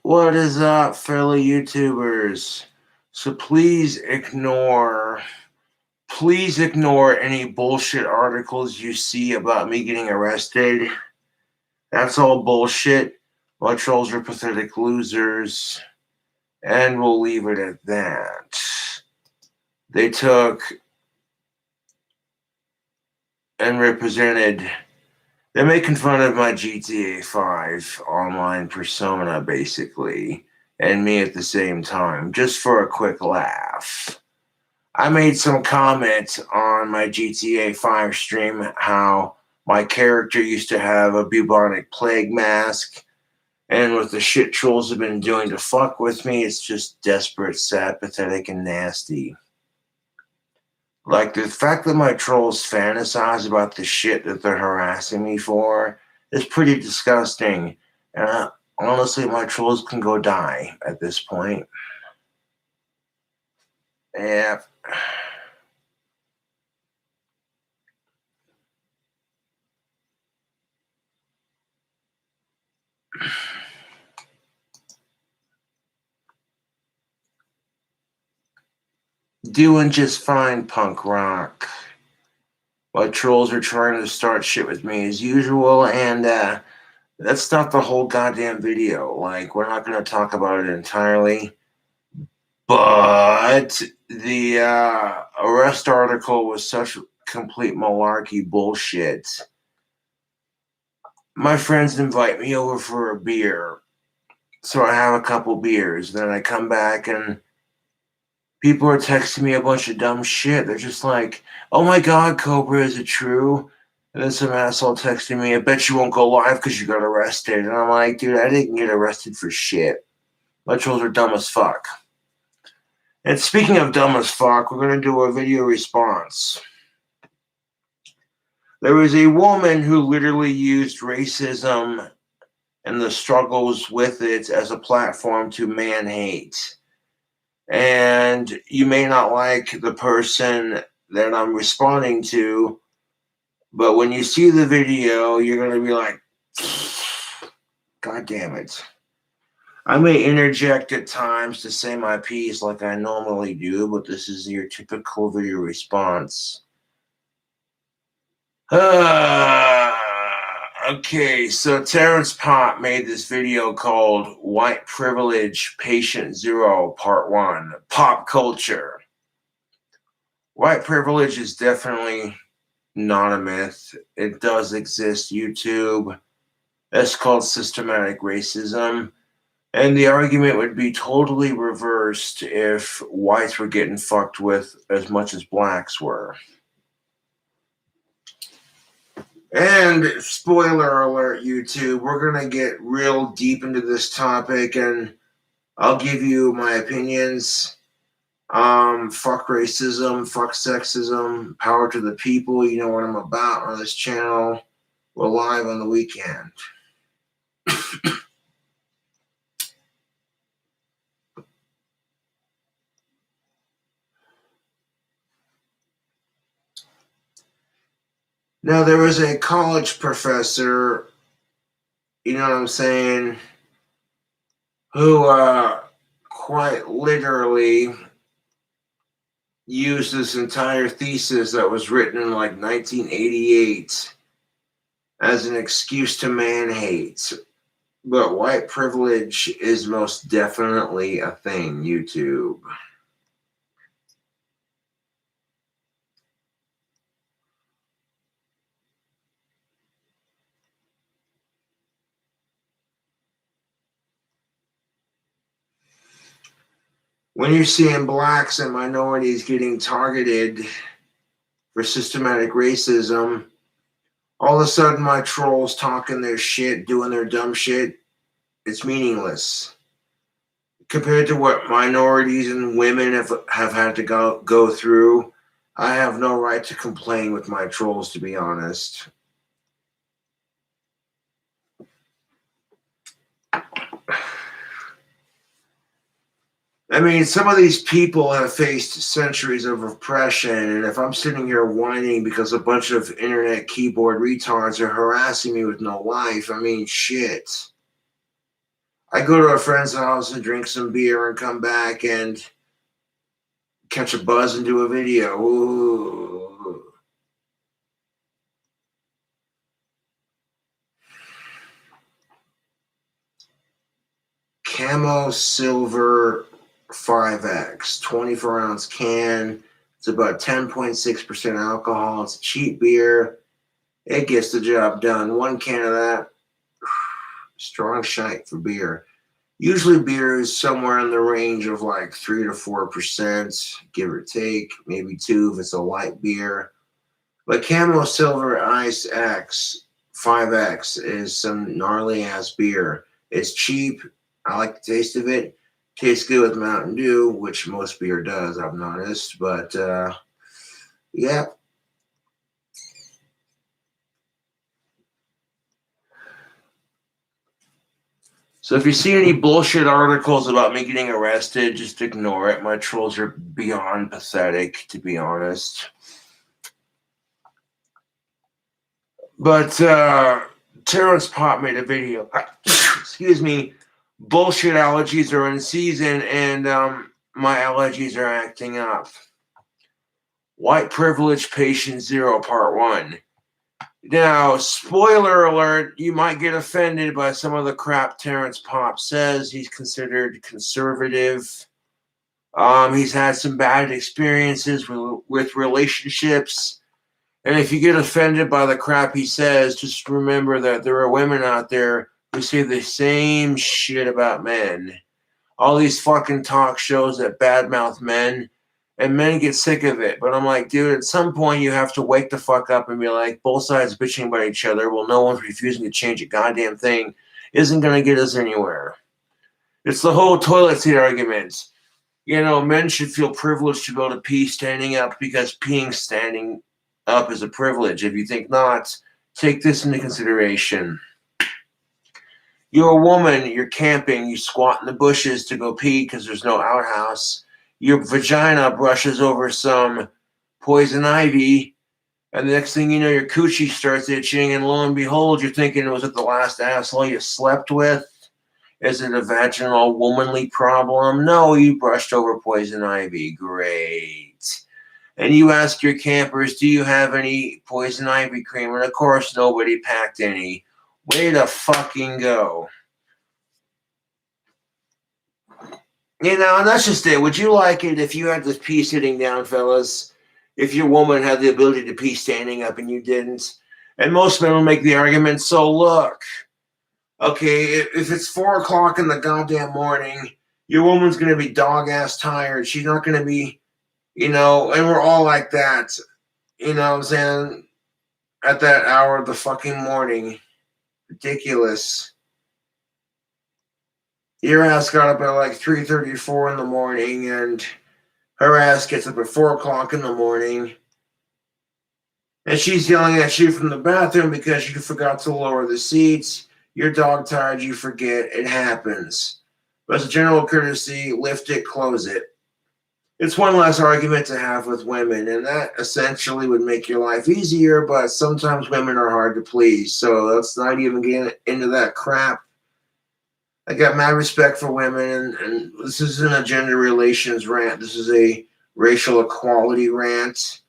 What is up, fellow YouTubers? So please ignore any bullshit articles you see about me getting arrested. That's all bullshit. My trolls are pathetic losers, and we'll leave it at that. They took and represented. They're making fun of my GTA 5 online persona, basically, and me at the same time, just for a quick laugh. I made some comment on my GTA 5 stream how my character used to have a bubonic plague mask, and with the shit trolls have been doing to fuck with me, it's just desperate, sad, pathetic, and nasty. Like, the fact that my trolls fantasize about the shit that they're harassing me for is pretty disgusting. And honestly, my trolls can go die at this point. Yeah. Doing just fine, punk rock. My trolls are trying to start shit with me as usual, and that's not the whole goddamn video. Like, we're not going to talk about it entirely. But the arrest article was such complete malarkey bullshit. My friends invite me over for a beer, so I have a couple beers. Then I come back and people are texting me a bunch of dumb shit. They're just like, "Oh my god, Cobra, is it true?" And then some asshole texting me, "I bet you won't go live because you got arrested." And I'm like, dude, I didn't get arrested for shit. My trolls are dumb as fuck. And speaking of dumb as fuck, we're going to do a video response. There was a woman who literally used racism and the struggles with it as a platform to man hate. And you may not like the person that I'm responding to, but when you see the video, you're going to be like, God damn it. I may interject at times to say my piece like I normally do, but this is your typical video response. Okay, so Terrence Pop made this video called White Privilege Patient Zero Part 1 Pop Culture. White privilege is definitely not a myth. It does exist. YouTube. That's called systematic racism. And the argument would be totally reversed if whites were getting fucked with as much as blacks were. And spoiler alert, YouTube, we're going to get real deep into this topic and I'll give you my opinions. Fuck racism, fuck sexism, power to the people. You know what I'm about on this channel. We're live on the weekend. Now, there was a college professor, you know what I'm saying, who quite literally used this entire thesis that was written in like 1988 as an excuse to man hate. But white privilege is most definitely a thing, YouTube. When you're seeing blacks and minorities getting targeted for systematic racism, all of a sudden my trolls talking their shit, doing their dumb shit, it's meaningless. Compared to what minorities and women have had to go through, I have no right to complain with my trolls, to be honest. I mean, some of these people have faced centuries of oppression, and if I'm sitting here whining because a bunch of internet keyboard retards are harassing me with no life, I mean, shit. I go to a friend's house and drink some beer and come back and catch a buzz and do a video. Ooh. Camo Silver 5X, 24-ounce can. It's about 10.6% alcohol. It's a cheap beer. It gets the job done. One can of that. Strong shite for beer. Usually beer is somewhere in the range of like 3 to 4%, give or take, maybe 2 if it's a light beer. But Camo Silver Ice X 5X is some gnarly ass beer. It's cheap. I like the taste of it. Tastes good with Mountain Dew, which most beer does, I've noticed. But yeah. So if you see any bullshit articles about me getting arrested, just ignore it. My trolls are beyond pathetic, to be honest. But Terrence Pop made a video. Excuse me. Bullshit allergies are in season, and my allergies are acting up. White Privilege Patient Zero, Part 1. Now, spoiler alert, you might get offended by some of the crap Terrence Pop says. He's considered conservative. He's had some bad experiences with relationships. And if you get offended by the crap he says, just remember that there are women out there who say the same shit about men. All these fucking talk shows that badmouth men, and men get sick of it. But I'm like, dude, at some point you have to wake the fuck up and be like, both sides bitching about each other. Well, no one's refusing to change a goddamn thing. Isn't going to get us anywhere. It's the whole toilet seat argument. You know, men should feel privileged to be able to pee standing up because peeing standing up is a privilege. If you think not, take this into consideration. You're a woman, you're camping, you squat in the bushes to go pee because there's no outhouse. Your vagina brushes over some poison ivy, and the next thing you know, your coochie starts itching, and lo and behold, you're thinking, was it the last asshole you slept with? Is it a vaginal womanly problem? No, you brushed over poison ivy. Great. And you ask your campers, do you have any poison ivy cream? And of course, nobody packed any. Way to fucking go. You know, and that's just it. Would you like it if you had to pee sitting down, fellas? If your woman had the ability to pee standing up and you didn't? And most men will make the argument, so look, okay, if it's 4 o'clock in the goddamn morning, your woman's going to be dog-ass tired. She's not going to be, you know, and we're all like that. You know what I'm saying? At that hour of the fucking morning. Ridiculous. Your ass got up at like 3:34 in the morning, and her ass gets up at 4 o'clock in the morning, and she's yelling at you from the bathroom because you forgot to lower the seats. You're dog tired, you forget, it happens. But as a general courtesy, lift it, close it. It's one less argument to have with women, and that essentially would make your life easier, but sometimes women are hard to please, so let's not even get into that crap. I got mad respect for women, and this isn't a gender relations rant. This is a racial equality rant.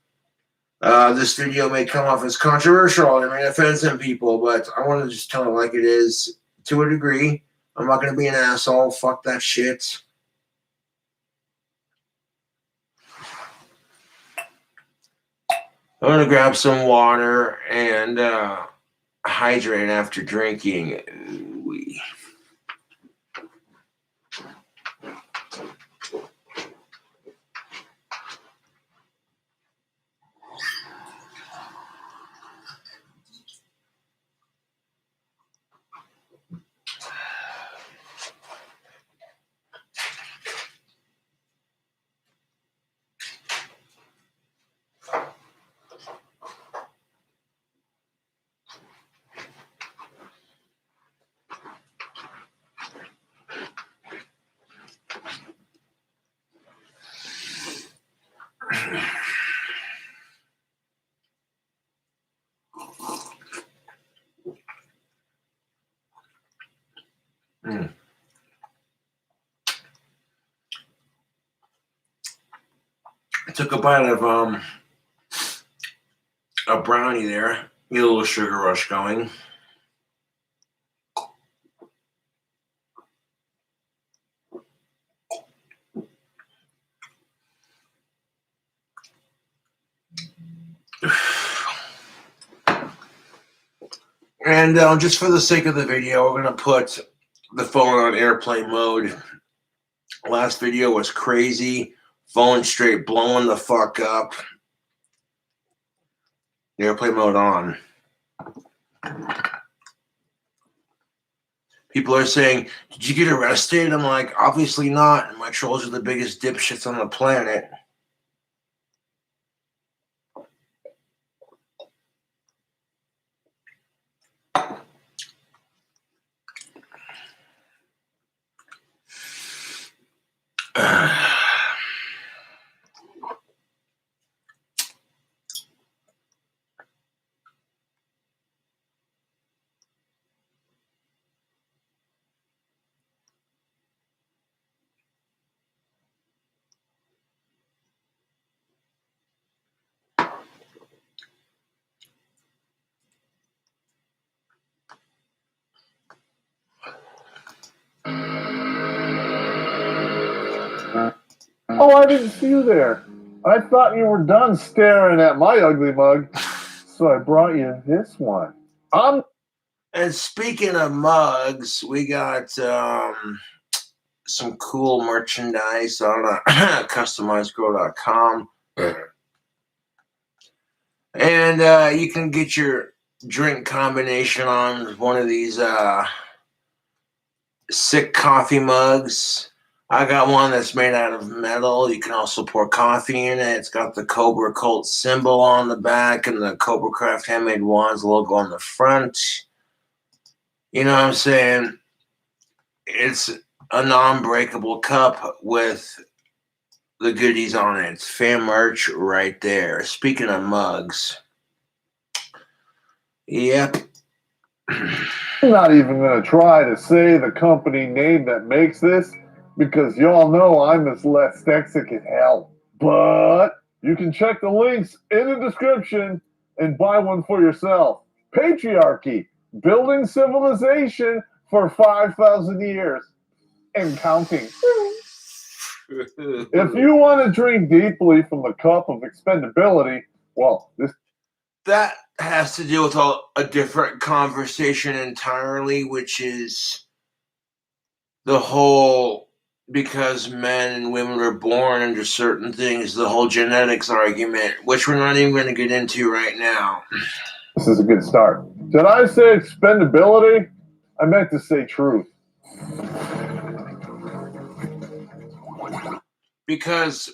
This video may come off as controversial. It may offend some people, but I want to just tell it like it is to a degree. I'm not going to be an asshole. Fuck that shit. I'm going to grab some water and hydrate after drinking. Ooh. Took a bite of a brownie there. Get a little sugar rush going. And just for the sake of the video, we're going to put the phone on airplane mode. Last video was crazy. Phone straight blowing the fuck up. Airplane mode on. People are saying, did you get arrested? I'm like, obviously not. My trolls are the biggest dipshits on the planet. Oh, I didn't see you there. I thought you were done staring at my ugly mug, so I brought you this one. And speaking of mugs, we got some cool merchandise on customizedgrow.com. And you can get your drink combination on one of these sick coffee mugs. I got one that's made out of metal. You can also pour coffee in it. It's got the Cobra Cult symbol on the back and the Cobra Craft Handmade Wands logo on the front. You know what I'm saying? It's a non-breakable cup with the goodies on it. It's fan merch right there. Speaking of mugs. Yep. I'm not even going to try to say the company name that makes this because y'all know I'm as lexic as hell. But you can check the links in the description and buy one for yourself. Patriarchy, building civilization for 5,000 years and counting. If you want to drink deeply from the cup of expendability, well, that has to do with a different conversation entirely, which is the whole because men and women are born into certain things, the whole genetics argument, which we're not even going to get into right now. This is a good start. Did I say expendability? I meant to say truth. Because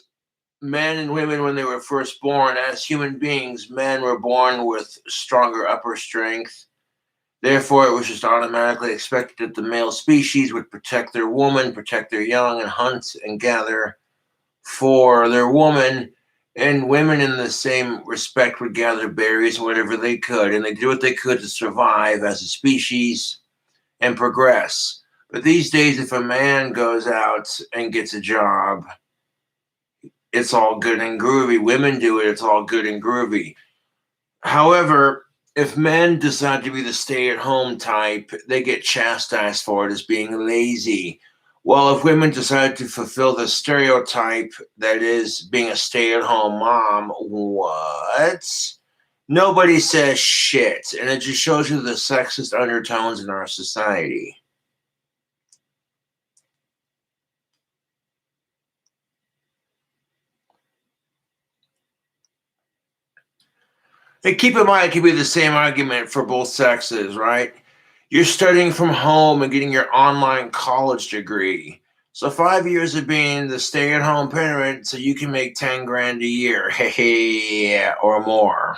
men and women, when they were first born as human beings, men were born with stronger upper strength. Therefore, it was just automatically expected that the male species would protect their woman, protect their young, and hunt and gather for their woman. And women, in the same respect, would gather berries and whatever they could. And they did what they could to survive as a species and progress. But these days, if a man goes out and gets a job, it's all good and groovy. Women do it, it's all good and groovy. However, if men decide to be the stay-at-home type, they get chastised for it as being lazy. Well, if women decide to fulfill the stereotype that is being a stay-at-home mom, what? Nobody says shit, and it just shows you the sexist undertones in our society. And keep in mind, it could be the same argument for both sexes, right? You're studying from home and getting your online college degree. So 5 years of being the stay-at-home parent so you can make 10 grand a year, hey, or more.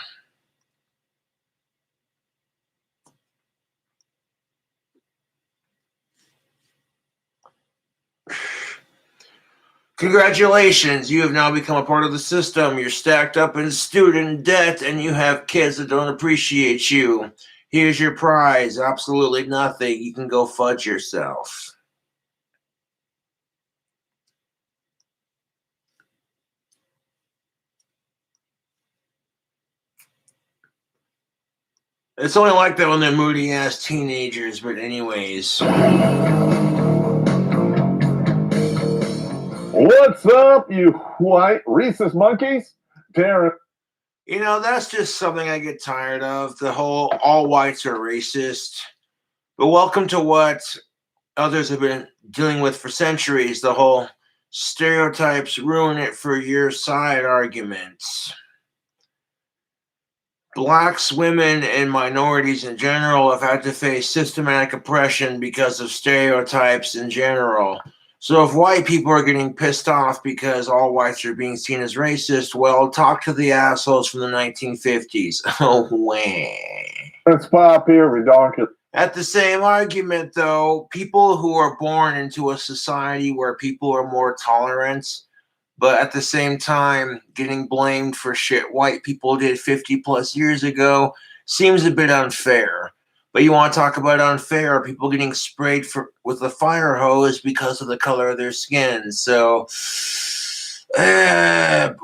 Congratulations, you have now become a part of the system. You're stacked up in student debt and you have kids that don't appreciate you. Here's your prize, absolutely nothing. You can go fudge yourself. It's only like that when they're moody ass teenagers, but anyways. What's up, you white rhesus monkeys? Darren. You know, that's just something I get tired of. The whole all whites are racist. But welcome to what others have been dealing with for centuries, the whole stereotypes ruin it for your side arguments. Blacks, women, and minorities in general have had to face systematic oppression because of stereotypes in general. So if white people are getting pissed off because all whites are being seen as racist, well, talk to the assholes from the 1950s. Oh, wow. Let's pop here, redonkulous. At the same argument, though, people who are born into a society where people are more tolerant, but at the same time getting blamed for shit white people did 50 plus years ago seems a bit unfair. But you want to talk about unfair, people getting sprayed with a fire hose because of the color of their skin. So, boy,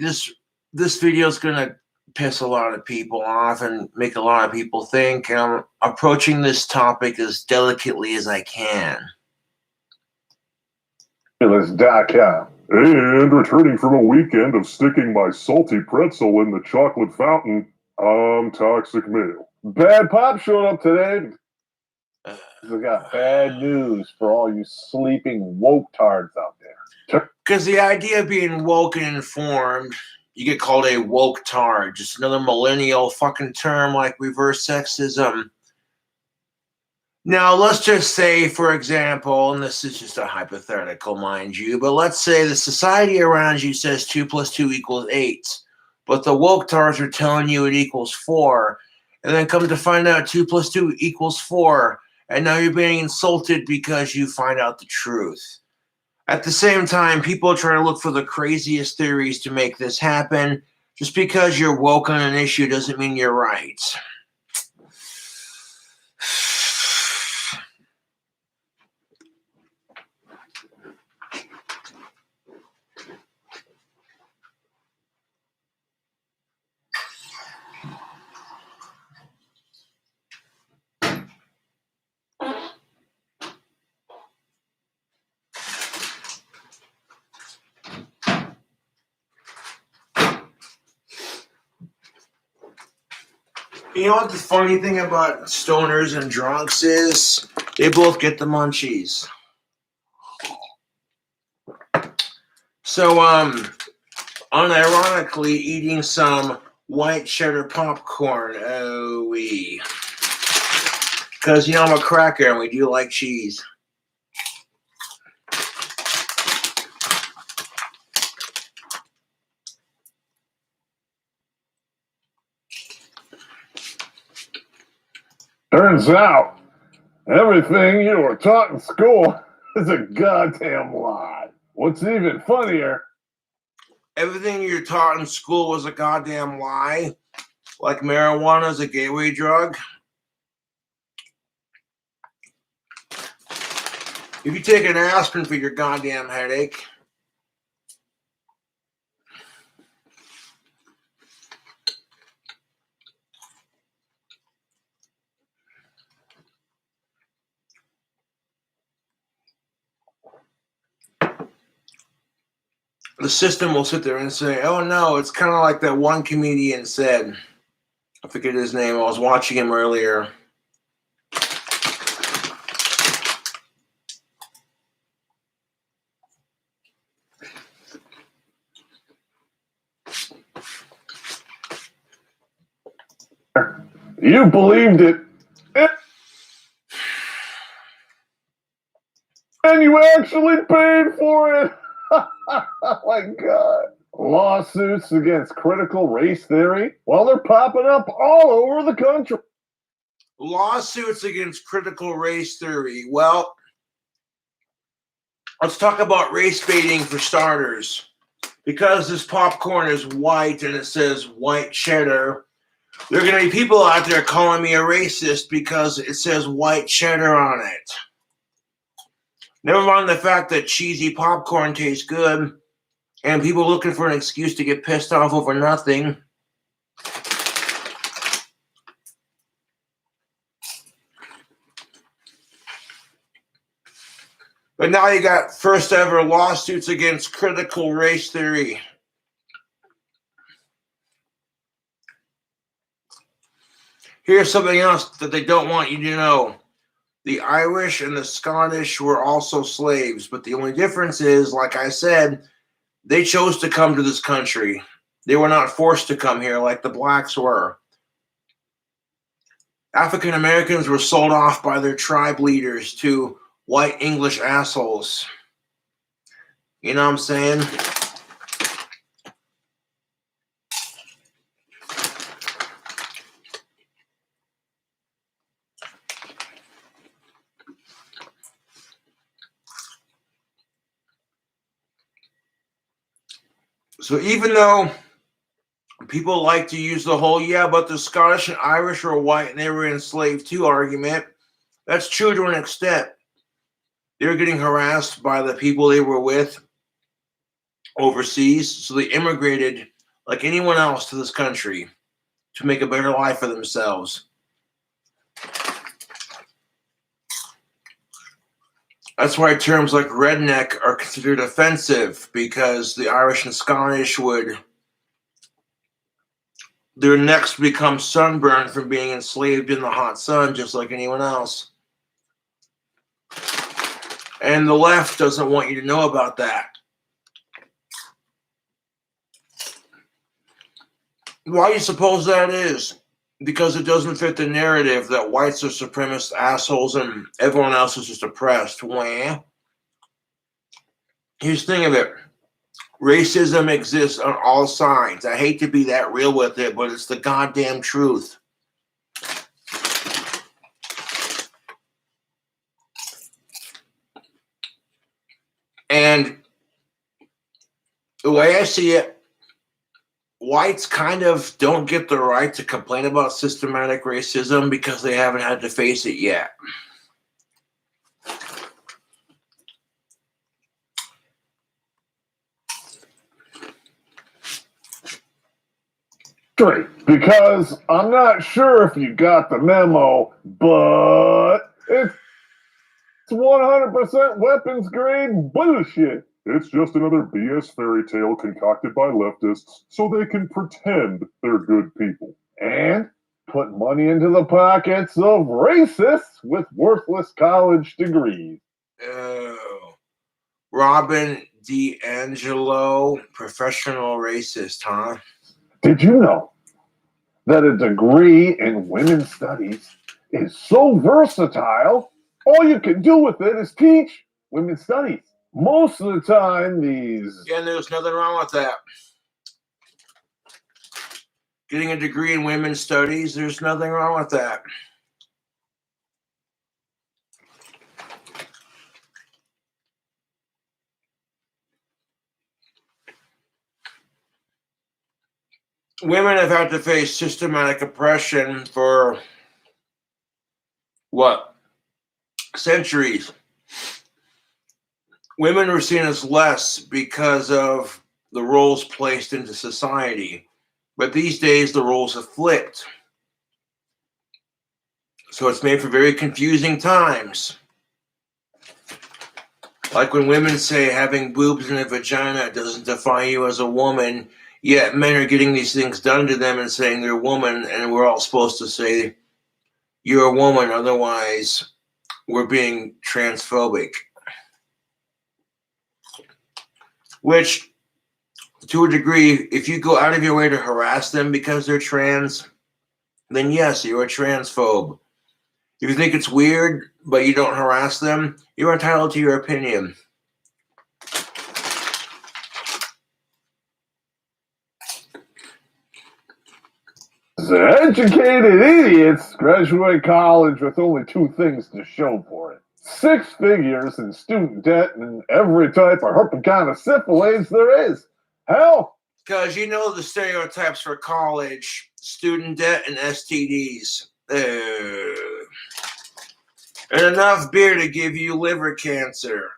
this video is going to piss a lot of people off and make a lot of people think. And I'm approaching this topic as delicately as I can. .com. And returning from a weekend of sticking my salty pretzel in the chocolate fountain, I'm Toxic Male. Bad Pop showed up today. We got bad news for all you sleeping woke tards out there. Because the idea of being woke and informed, you get called a woke tard, just another millennial fucking term like reverse sexism. Now, let's just say, for example, and this is just a hypothetical, mind you, but let's say the society around you says 2 + 2 = 8, but the woke tards are telling you it equals 4, and then come to find out 2 + 2 = 4, and now you're being insulted because you find out the truth. At the same time, people are trying to look for the craziest theories to make this happen. Just because you're woke on an issue doesn't mean you're right. You know what the funny thing about stoners and drunks is? They both get the munchies. So, unironically, eating some white cheddar popcorn. Oh, wee. Because, you know, I'm a cracker and we do like cheese. Turns out, everything you were taught in school is a goddamn lie. What's even funnier, everything you're taught in school was a goddamn lie. Like marijuana is a gateway drug. If you take an aspirin for your goddamn headache, the system will sit there and say, oh no, it's kind of like that one comedian said. I forget his name. I was watching him earlier. you believed it, and you actually paid for it. Oh my God. Lawsuits against critical race theory? Well, they're popping up all over the country. Lawsuits against critical race theory. Well, let's talk about race baiting for starters. Because this popcorn is white and it says white cheddar, there are going to be people out there calling me a racist because it says white cheddar on it. Never mind the fact that cheesy popcorn tastes good and people looking for an excuse to get pissed off over nothing. But now you got first ever lawsuits against critical race theory. Here's something else that they don't want you to know. The Irish and the Scottish were also slaves, but the only difference is, like I said, they chose to come to this country. They were not forced to come here like the blacks were. African Americans were sold off by their tribe leaders to white English assholes. You know what I'm saying? So even though people like to use the whole, yeah, but the Scottish and Irish were white and they were enslaved too argument, that's true to an extent. They were getting harassed by the people they were with overseas, so they immigrated like anyone else to this country to make a better life for themselves. That's why terms like redneck are considered offensive, because the Irish and Scottish their necks become sunburned from being enslaved in the hot sun just like anyone else. And the left doesn't want you to know about that. Why do you suppose that is? Because it doesn't fit the narrative that whites are supremacist assholes and everyone else is just oppressed. Well, here's the thing of it. Racism exists on all sides. I hate to be that real with it, but it's the goddamn truth. And the way I see it, whites kind of don't get the right to complain about systematic racism because they haven't had to face it yet. Great, because I'm not sure if you got the memo, but it's 100% weapons grade bullshit. It's just another BS fairy tale concocted by leftists so they can pretend they're good people. And put money into the pockets of racists with worthless college degrees. Oh. Robin DiAngelo, professional racist, huh? Did you know that a degree in women's studies is so versatile, all you can do with it is teach women's studies? Most of the time, these... Yeah, there's nothing wrong with that. Getting a degree in women's studies, there's nothing wrong with that. Women have had to face systematic oppression for what? Centuries. Women were seen as less because of the roles placed into society. But these days, the roles have flipped. So it's made for very confusing times. Like when women say having boobs and a vagina doesn't define you as a woman, yet men are getting these things done to them and saying they're a woman, and we're all supposed to say, you're a woman, otherwise we're being transphobic. Which, to a degree, if you go out of your way to harass them because they're trans, then yes, you're a transphobe. If you think it's weird, but you don't harass them, you're entitled to your opinion. The educated idiots graduate college with only two things to show for it. 6 figures in student debt and every type of herpes kind of syphilis there is. Hell, because you know the stereotypes for college: student debt and STDs. And enough beer to give you liver cancer.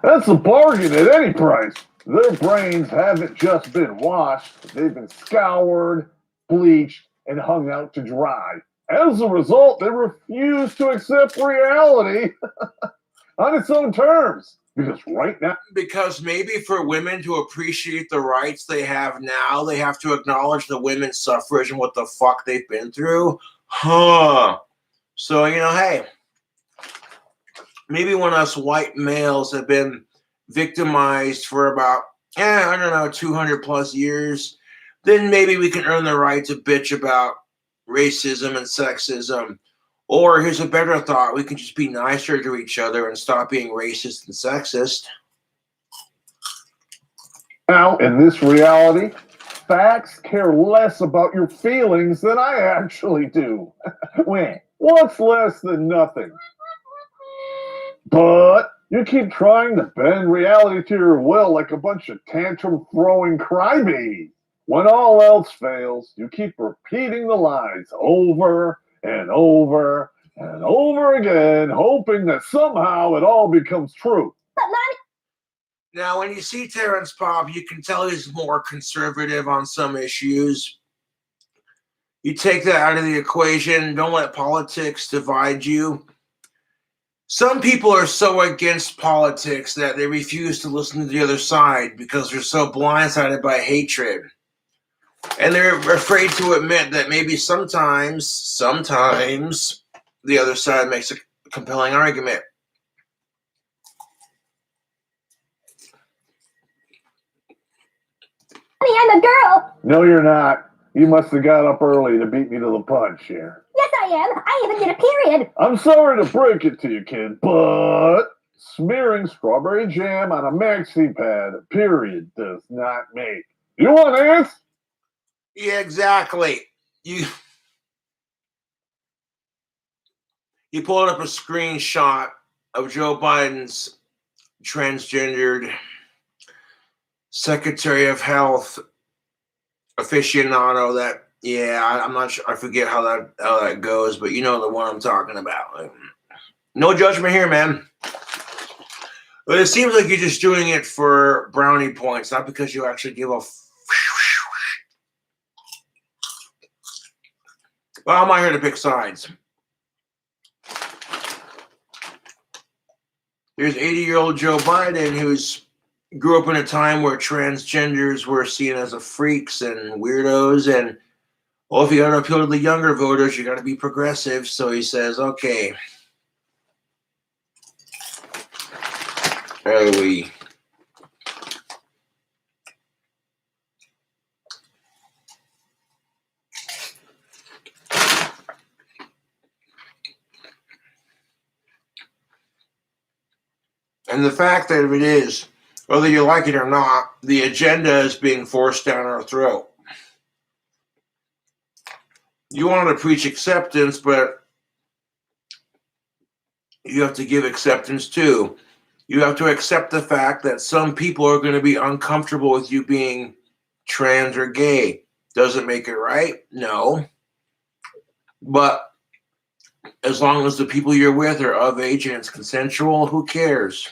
that's a bargain at any price. Their brains haven't just been washed, they've been scoured, bleached, and hung out to dry. As a result, they refuse to accept reality on its own terms. Because maybe for women to appreciate the rights they have now, they have to acknowledge the women's suffrage and what the fuck they've been through. So, hey, maybe when us white males have been victimized for about, 200 plus years, then maybe we can earn the right to bitch about racism and sexism. Or here's a better thought, we can just be nicer to each other and stop being racist and sexist. Now, in this reality, facts care less about your feelings than I actually do. What's less than nothing? But you keep trying to bend reality to your will like a bunch of tantrum-throwing crybabies. When all else fails, you keep repeating the lies over and over and over again, hoping that somehow it all becomes true. But Mommy... Now, when you see Terrence Popp, you can tell he's more conservative on some issues. You take that out of the equation. Don't let politics divide you. Some people are so against politics that they refuse to listen to the other side because they're so blindsided by hatred. And they're afraid to admit that maybe sometimes, the other side makes a compelling argument. Mommy, I'm a girl. No, you're not. You must have got up early to beat me to the punch here. Yes, I am. I even did a period. I'm sorry to break it to you, kid, but smearing strawberry jam on a maxi pad, a period, does not make. You want ants? Yeah, exactly. You pulled up a screenshot of Joe Biden's transgendered Secretary of Health aficionado that, I'm not sure, I forget how that goes, but you know the one I'm talking about. No judgment here, man. But it seems like you're just doing it for brownie points, not because you actually give a Well, I'm not here to pick sides. There's 80-year-old Joe Biden who's grew up in a time where transgenders were seen as a freaks and weirdos, and if you got to appeal to the younger voters, you got to be progressive. So he says, okay, early. And the fact that it is, whether you like it or not, the agenda is being forced down our throat. You want to preach acceptance, but you have to give acceptance too. You have to accept the fact that some people are going to be uncomfortable with you being trans or gay. Doesn't make it right? No. But as long as the people you're with are of age and it's consensual, who cares?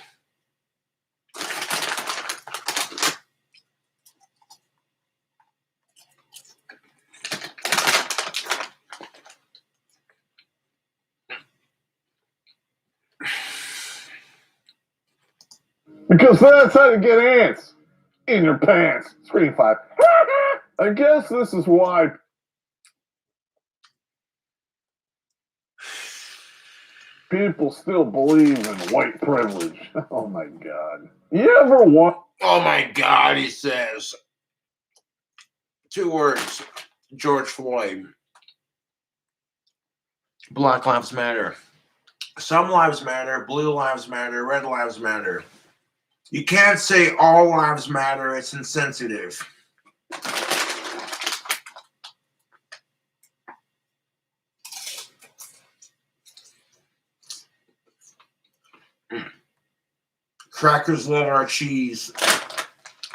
Because that's how to get ants in your pants. Screen 5. I guess this is why people still believe in white privilege. Oh my God. You ever want... Oh my God, he says. 2 words. George Floyd. Black Lives Matter. Some lives matter. Blue lives matter. Red lives matter. You can't say all lives matter. It's insensitive. Crackers love our cheese.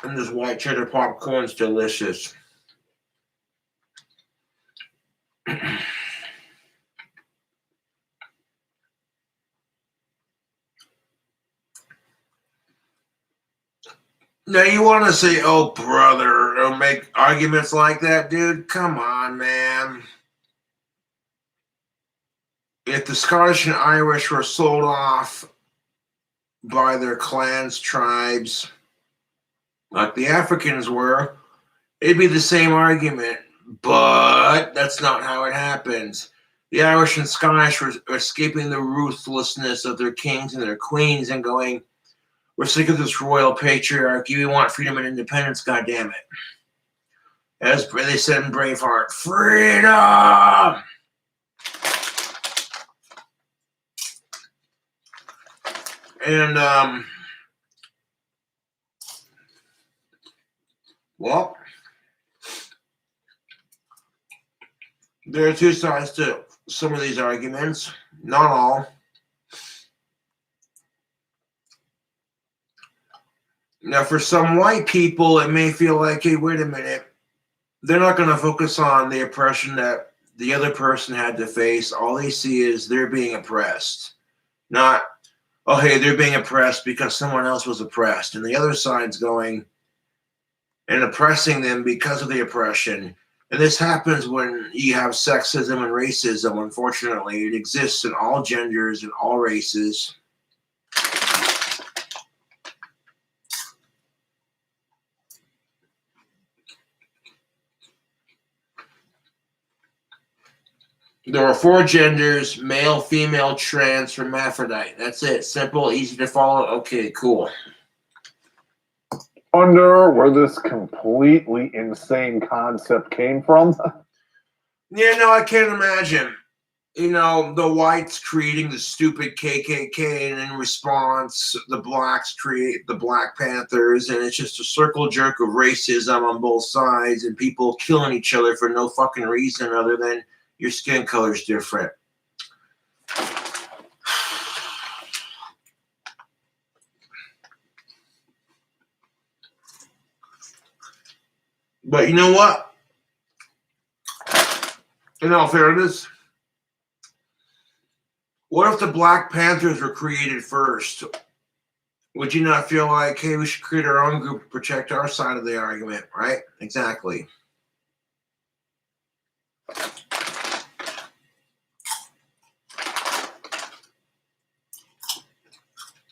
And this white cheddar popcorn's delicious. Now you want to say, "Oh, brother," or make arguments like that, dude? Come on, man. If the Scottish and Irish were sold off by their clans, tribes, like the Africans were, it'd be the same argument. But that's not how it happens. The Irish and Scottish were escaping the ruthlessness of their kings and their queens and going, "We're sick of this royal patriarchy. We want freedom and independence, goddammit." As they said in Braveheart, freedom! And, well, there are two sides to some of these arguments. Not all. Now, for some white people, it may feel like, hey, wait a minute. They're not going to focus on the oppression that the other person had to face. All they see is they're being oppressed. Not, oh, hey, they're being oppressed because someone else was oppressed. And the other side's going and oppressing them because of the oppression. And this happens when you have sexism and racism. Unfortunately, it exists in all genders and all races. There are 4 genders: male, female, trans, hermaphrodite. That's it. Simple, easy to follow. Okay, cool. Wonder where this completely insane concept came from? Yeah, no, I can't imagine. You know, the whites creating the stupid KKK, and in response, the blacks create the Black Panthers, and it's just a circle jerk of racism on both sides, and people killing each other for no fucking reason other than your skin color's different. But you know what? In all fairness, what if the Black Panthers were created first? Would you not feel like, hey, we should create our own group to protect our side of the argument, right? Exactly.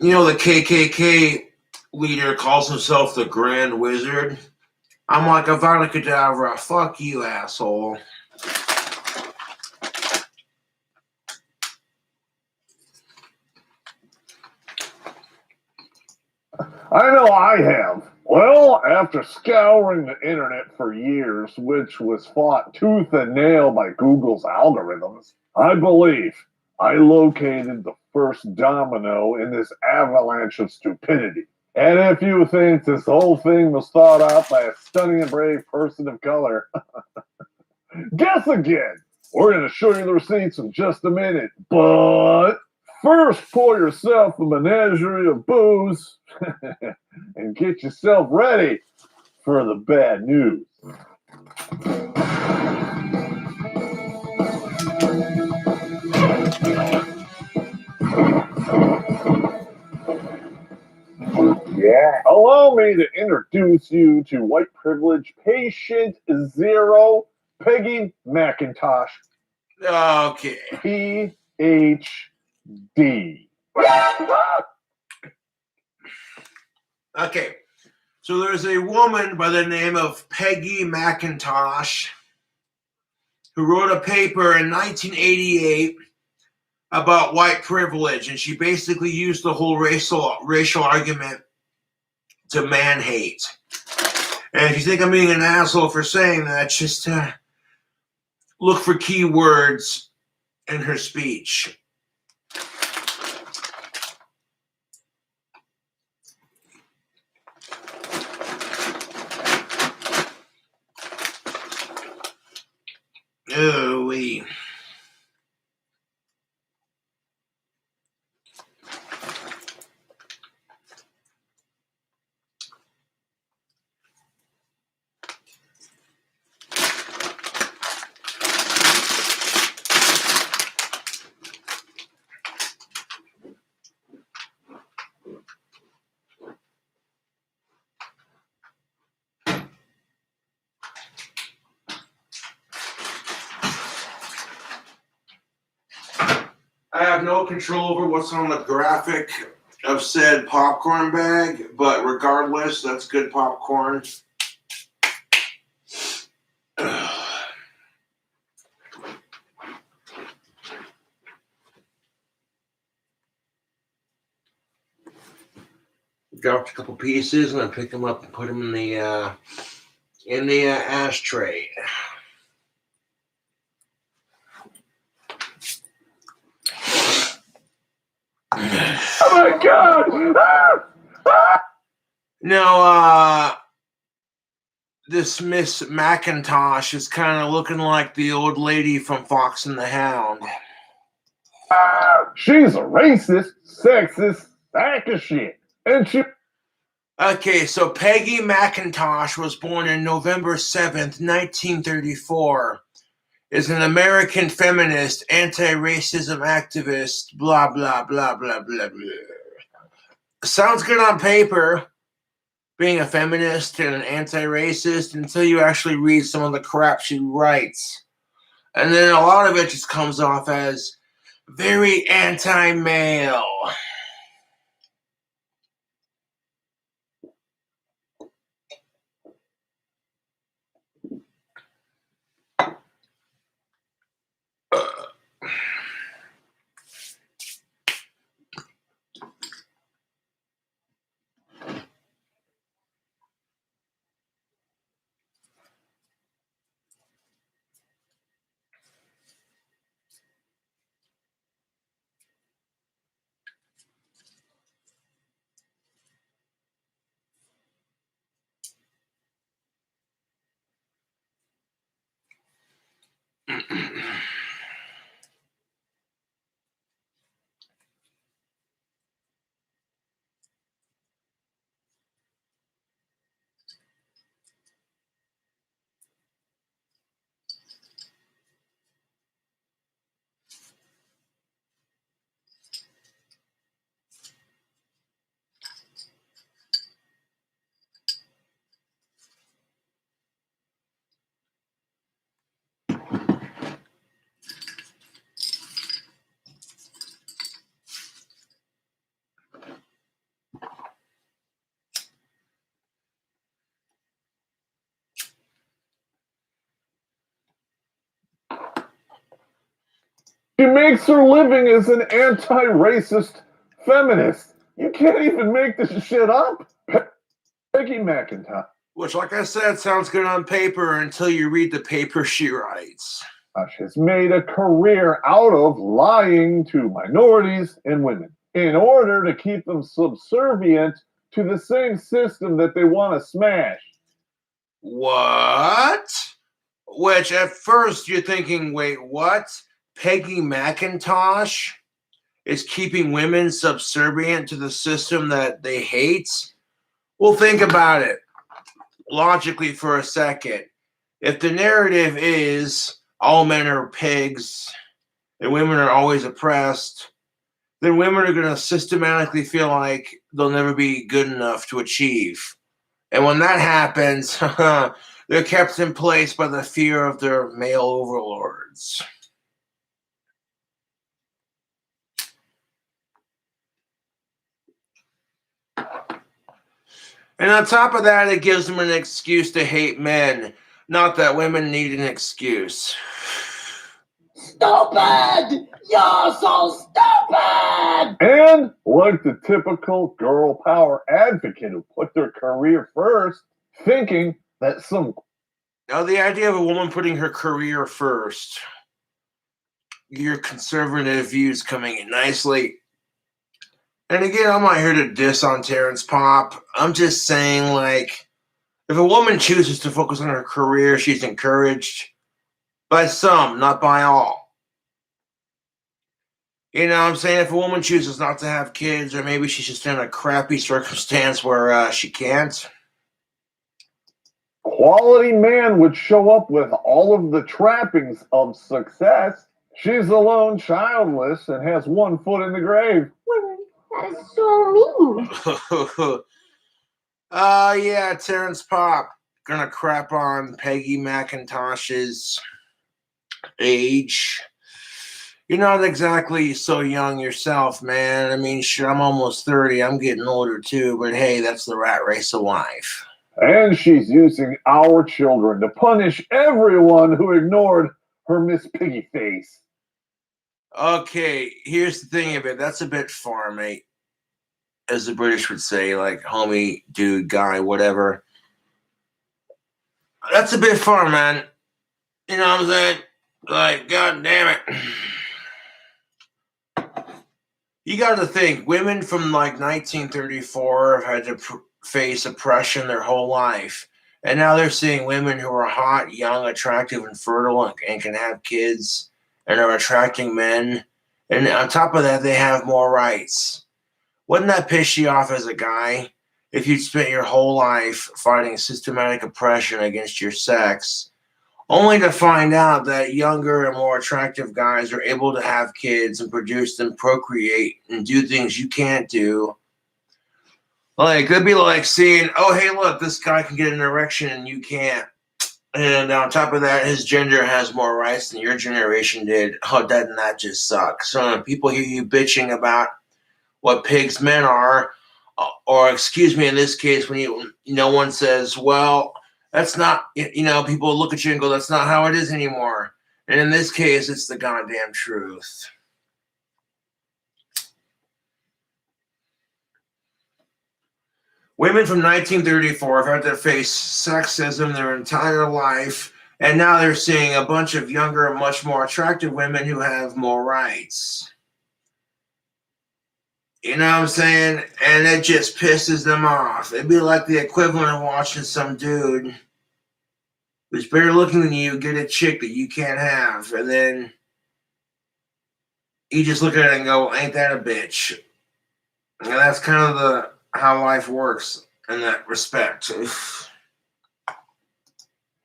You know, the KKK leader calls himself the Grand Wizard. I'm like, Avada Kedavra, fuck you, asshole. I know I have. Well, after scouring the internet for years, which was fought tooth and nail by Google's algorithms, I believe I located the first domino in this avalanche of stupidity. And if you think this whole thing was thought out by a stunning and brave person of color, guess again. We're going to show you the receipts in just a minute, but first pour yourself a menagerie of booze and get yourself ready for the bad news. Yeah. Allow me to introduce you to white privilege patient 0, Peggy McIntosh, Okay. PhD. Okay. So there's a woman by the name of Peggy McIntosh who wrote a paper in 1988 about white privilege, and she basically used the whole racial argument to man hate. And if you think I'm being an asshole for saying that, just look for key words in her speech. Ooh-wee. I have no control over what's on the graphic of said popcorn bag, but regardless, that's good popcorn. Dropped a couple pieces, and I picked them up and put them in the ashtray. Oh my God! Now, this Miss McIntosh is kind of looking like the old lady from Fox and the Hound. She's a racist, sexist sack of shit. And she... Okay, so Peggy McIntosh was born in November 7th, 1934. Is an American feminist, anti-racism activist, blah, blah, blah, blah, blah, blah. Sounds good on paper, being a feminist and an anti-racist, until you actually read some of the crap she writes. And then a lot of it just comes off as very anti-male. She makes her living as an anti-racist feminist. You can't even make this shit up. Peggy McIntosh. Which, like I said, sounds good on paper until you read the paper she writes. Has made a career out of lying to minorities and women in order to keep them subservient to the same system that they want to smash. What? Which at first you're thinking, wait, what? Peggy McIntosh is keeping women subservient to the system that they hate? Well, think about it logically for a second. If the narrative is all men are pigs and women are always oppressed, then women are going to systematically feel like they'll never be good enough to achieve. And when that happens, they're kept in place by the fear of their male overlords. And on top of that, it gives them an excuse to hate men. Not that women need an excuse. Stupid! You're so stupid! And like the typical girl power advocate who put their career first, thinking that some... Now, the idea of a woman putting her career first, your conservative views coming in nicely. And again, I'm not here to diss on Terrence Pop. I'm just saying, like, if a woman chooses to focus on her career, she's encouraged by some, not by all. You know what I'm saying? If a woman chooses not to have kids, or maybe she's just in a crappy circumstance where she can't. Quality man would show up with all of the trappings of success. She's alone, childless, and has one foot in the grave. That is so mean. Yeah, Terrence Pop gonna crap on Peggy McIntosh's age. You're not exactly so young yourself, man. I mean, sure, I'm almost 30. I'm getting older too, but hey, that's the rat race of life. And she's using our children to punish everyone who ignored her Miss Piggy face. Okay, here's the thing of it. That's a bit far, mate. As the British would say, like homie, dude, guy, whatever. That's a bit far, man. You know what I'm saying? Like, god damn it. You got to think, women from like 1934 have had to face oppression their whole life. And now they're seeing women who are hot, young, attractive, and fertile and can have kids and are attracting men. And on top of that, they have more rights. Wouldn't that piss you off as a guy if you'd spent your whole life fighting systematic oppression against your sex, only to find out that younger and more attractive guys are able to have kids and produce them, procreate, and do things you can't do? Like, it'd be like seeing, oh, hey, look, this guy can get an erection and you can't. And on top of that, his gender has more rights than your generation did. Oh, doesn't that just suck? So when people hear you bitching about what pigs men are, or excuse me, in this case, when no one says, well, that's not, people look at you and go, that's not how it is anymore. And in this case, it's the goddamn truth. Women from 1934 have had to face sexism their entire life, and now they're seeing a bunch of younger and much more attractive women who have more rights. You know what I'm saying? And it just pisses them off. It'd be like the equivalent of watching some dude who's better looking than you get a chick that you can't have, and then you just look at it and go, ain't that a bitch? And that's kind of how life works in that respect. And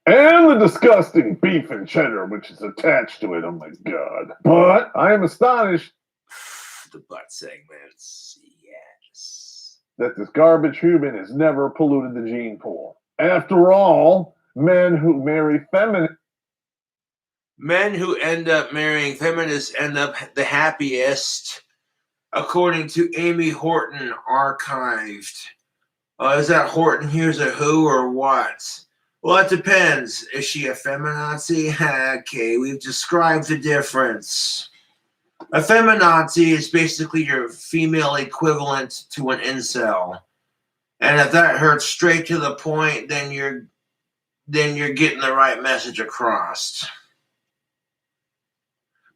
the disgusting beef and cheddar which is attached to it, oh my god. But I am astonished The butt segments, yes. that this garbage human has never polluted the gene pool. After all, men who end up marrying feminists end up the happiest, according to Amy Horton archived. Is that Horton Here's a Who or what? Well, it depends. Is she a feminazi? Okay, we've described the difference. A feminazi is basically your female equivalent to an incel. And if that hurts straight to the point, then you're getting the right message across.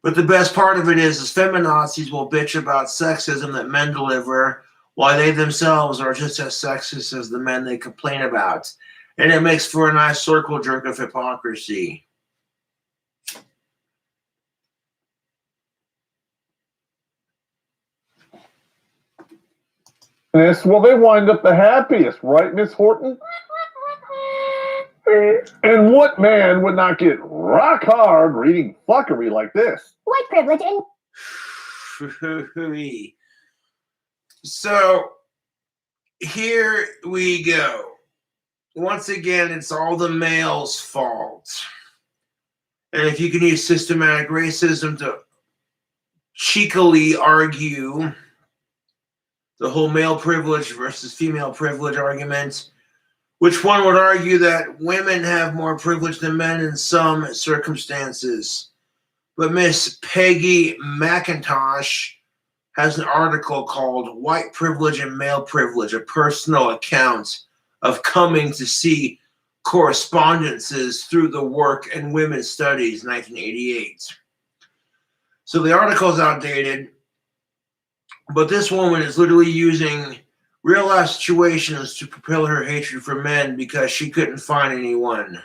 But the best part of it is feminazis will bitch about sexism that men deliver, while they themselves are just as sexist as the men they complain about. And it makes for a nice circle jerk of hypocrisy. well, they wind up the happiest, right, Miss Horton? And what man would not get rock hard reading fuckery like this? White privilege and... So, here we go. Once again, it's all the male's fault. And if you can use systematic racism to cheekily argue the whole male privilege versus female privilege argument, which one would argue that women have more privilege than men in some circumstances. But Miss Peggy McIntosh has an article called White Privilege and Male Privilege, a personal account of coming to see correspondences through the work in Women's Studies, 1988. So the article is outdated, but this woman is literally using real life situations to propel her hatred for men because she couldn't find anyone.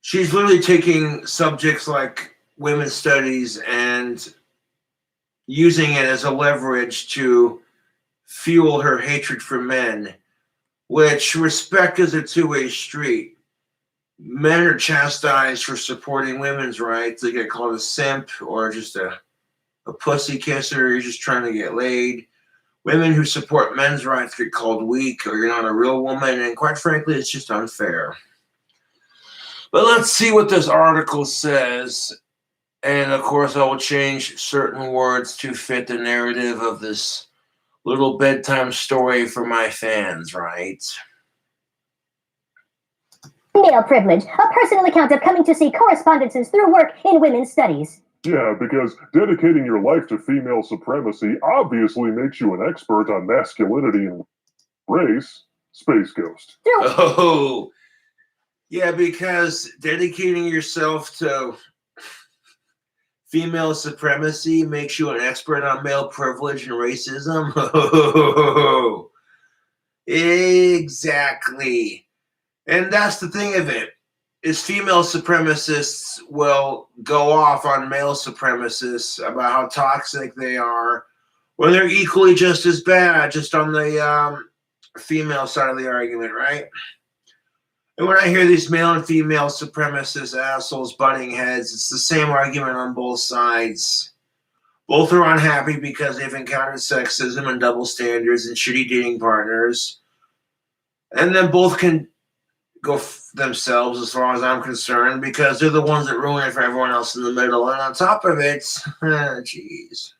She's literally taking subjects like women's studies and using it as a leverage to fuel her hatred for men, which respect is a two-way street. Men are chastised for supporting women's rights. They get called a simp or just a pussy kisser. You're just trying to get laid. Women who support men's rights get called weak, or you're not a real woman, and quite frankly, it's just unfair. But let's see what this article says. And of course, I will change certain words to fit the narrative of this little bedtime story for my fans, right? Male privilege, a personal account of coming to see correspondences through work in women's studies. Yeah, because dedicating your life to female supremacy obviously makes you an expert on masculinity and race. Space Ghost. Oh, yeah, because dedicating yourself to female supremacy makes you an expert on male privilege and racism. Oh, exactly. And that's the thing of it, is female supremacists will go off on male supremacists about how toxic they are, when they're equally just as bad, just on the female side of the argument, right? And when I hear these male and female supremacist assholes butting heads, it's the same argument on both sides. Both are unhappy because they've encountered sexism and double standards and shitty dating partners. And then both can go themselves as far as I'm concerned, because they're the ones that ruin it for everyone else in the middle. And on top of it, jeez.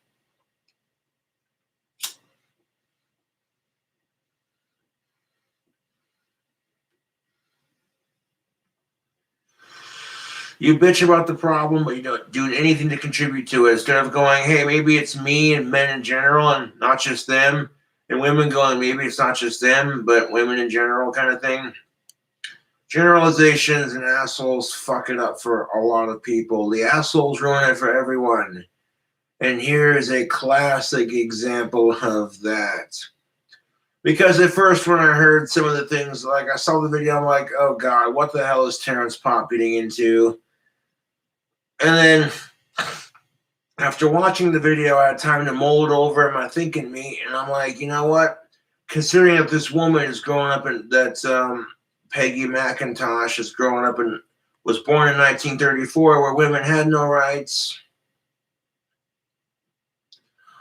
You bitch about the problem, but you don't do anything to contribute to it. Instead of going, hey, maybe it's me and men in general and not just them. And women going, maybe it's not just them, but women in general kind of thing. Generalizations and assholes fuck it up for a lot of people. The assholes ruin it for everyone. And here's a classic example of that. Because at first when I heard some of the things, like I saw the video, I'm like, oh God, what the hell is Terrence Pop getting into? And then after watching the video, I had time to mull it over in my thinking meat, and I'm like, you know what? Considering that this woman is growing up in that Peggy McIntosh is growing up and was born in 1934, where women had no rights,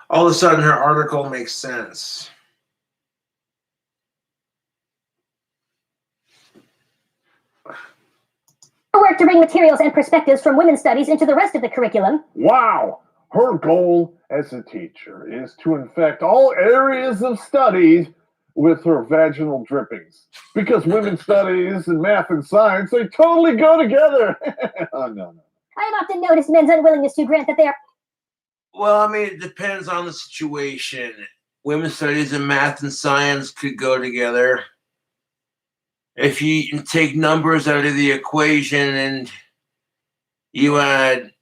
all of a sudden her article makes sense. Work to bring materials and perspectives from women's studies into the rest of the curriculum. Wow! Her goal as a teacher is to infect all areas of studies with her vaginal drippings. Because women's studies and math and science, they totally go together. Oh, no. I have often noticed men's unwillingness to grant that they are... Well, I mean, it depends on the situation. Women's studies and math and science could go together. If you take numbers out of the equation and you add,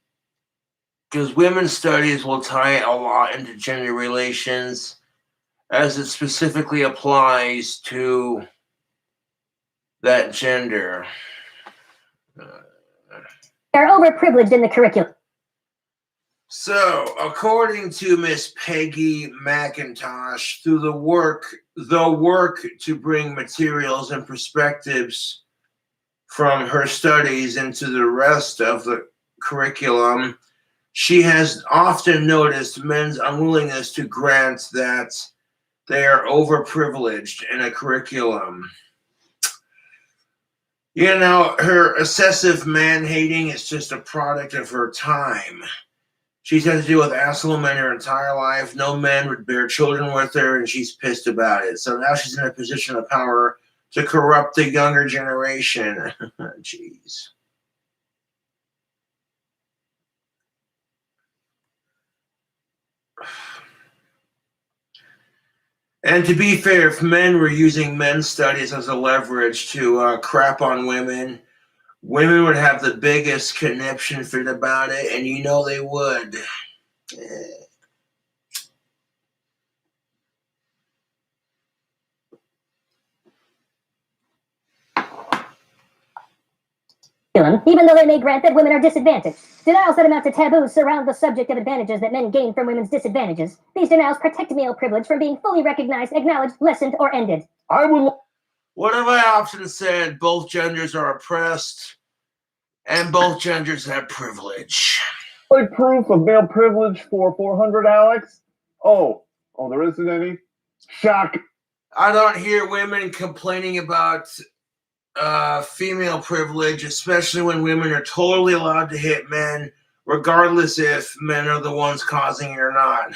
because women's studies will tie a lot into gender relations as it specifically applies to that gender. are overprivileged in the curriculum. So, according to Miss Peggy McIntosh, through the work to bring materials and perspectives from her studies into the rest of the curriculum, she has often noticed men's unwillingness to grant that they are overprivileged in a curriculum. You know, her excessive man-hating is just a product of her time. She's had to deal with asshole men her entire life. No men would bear children with her, and she's pissed about it. So now she's in a position of power to corrupt the younger generation. Jeez. And to be fair, if men were using men's studies as a leverage to crap on women, women would have the biggest conniption fit about it, and you know they would. Even though they may grant that women are disadvantaged. Denials that amount to taboos surround the subject of advantages that men gain from women's disadvantages. These denials protect male privilege from being fully recognized, acknowledged, lessened, or ended. What have I often said? Both genders are oppressed, and both genders have privilege. Like proof of male privilege for 400, Alex? Oh, there isn't any? Shock. I don't hear women complaining about female privilege, especially when women are totally allowed to hit men, regardless if men are the ones causing it or not.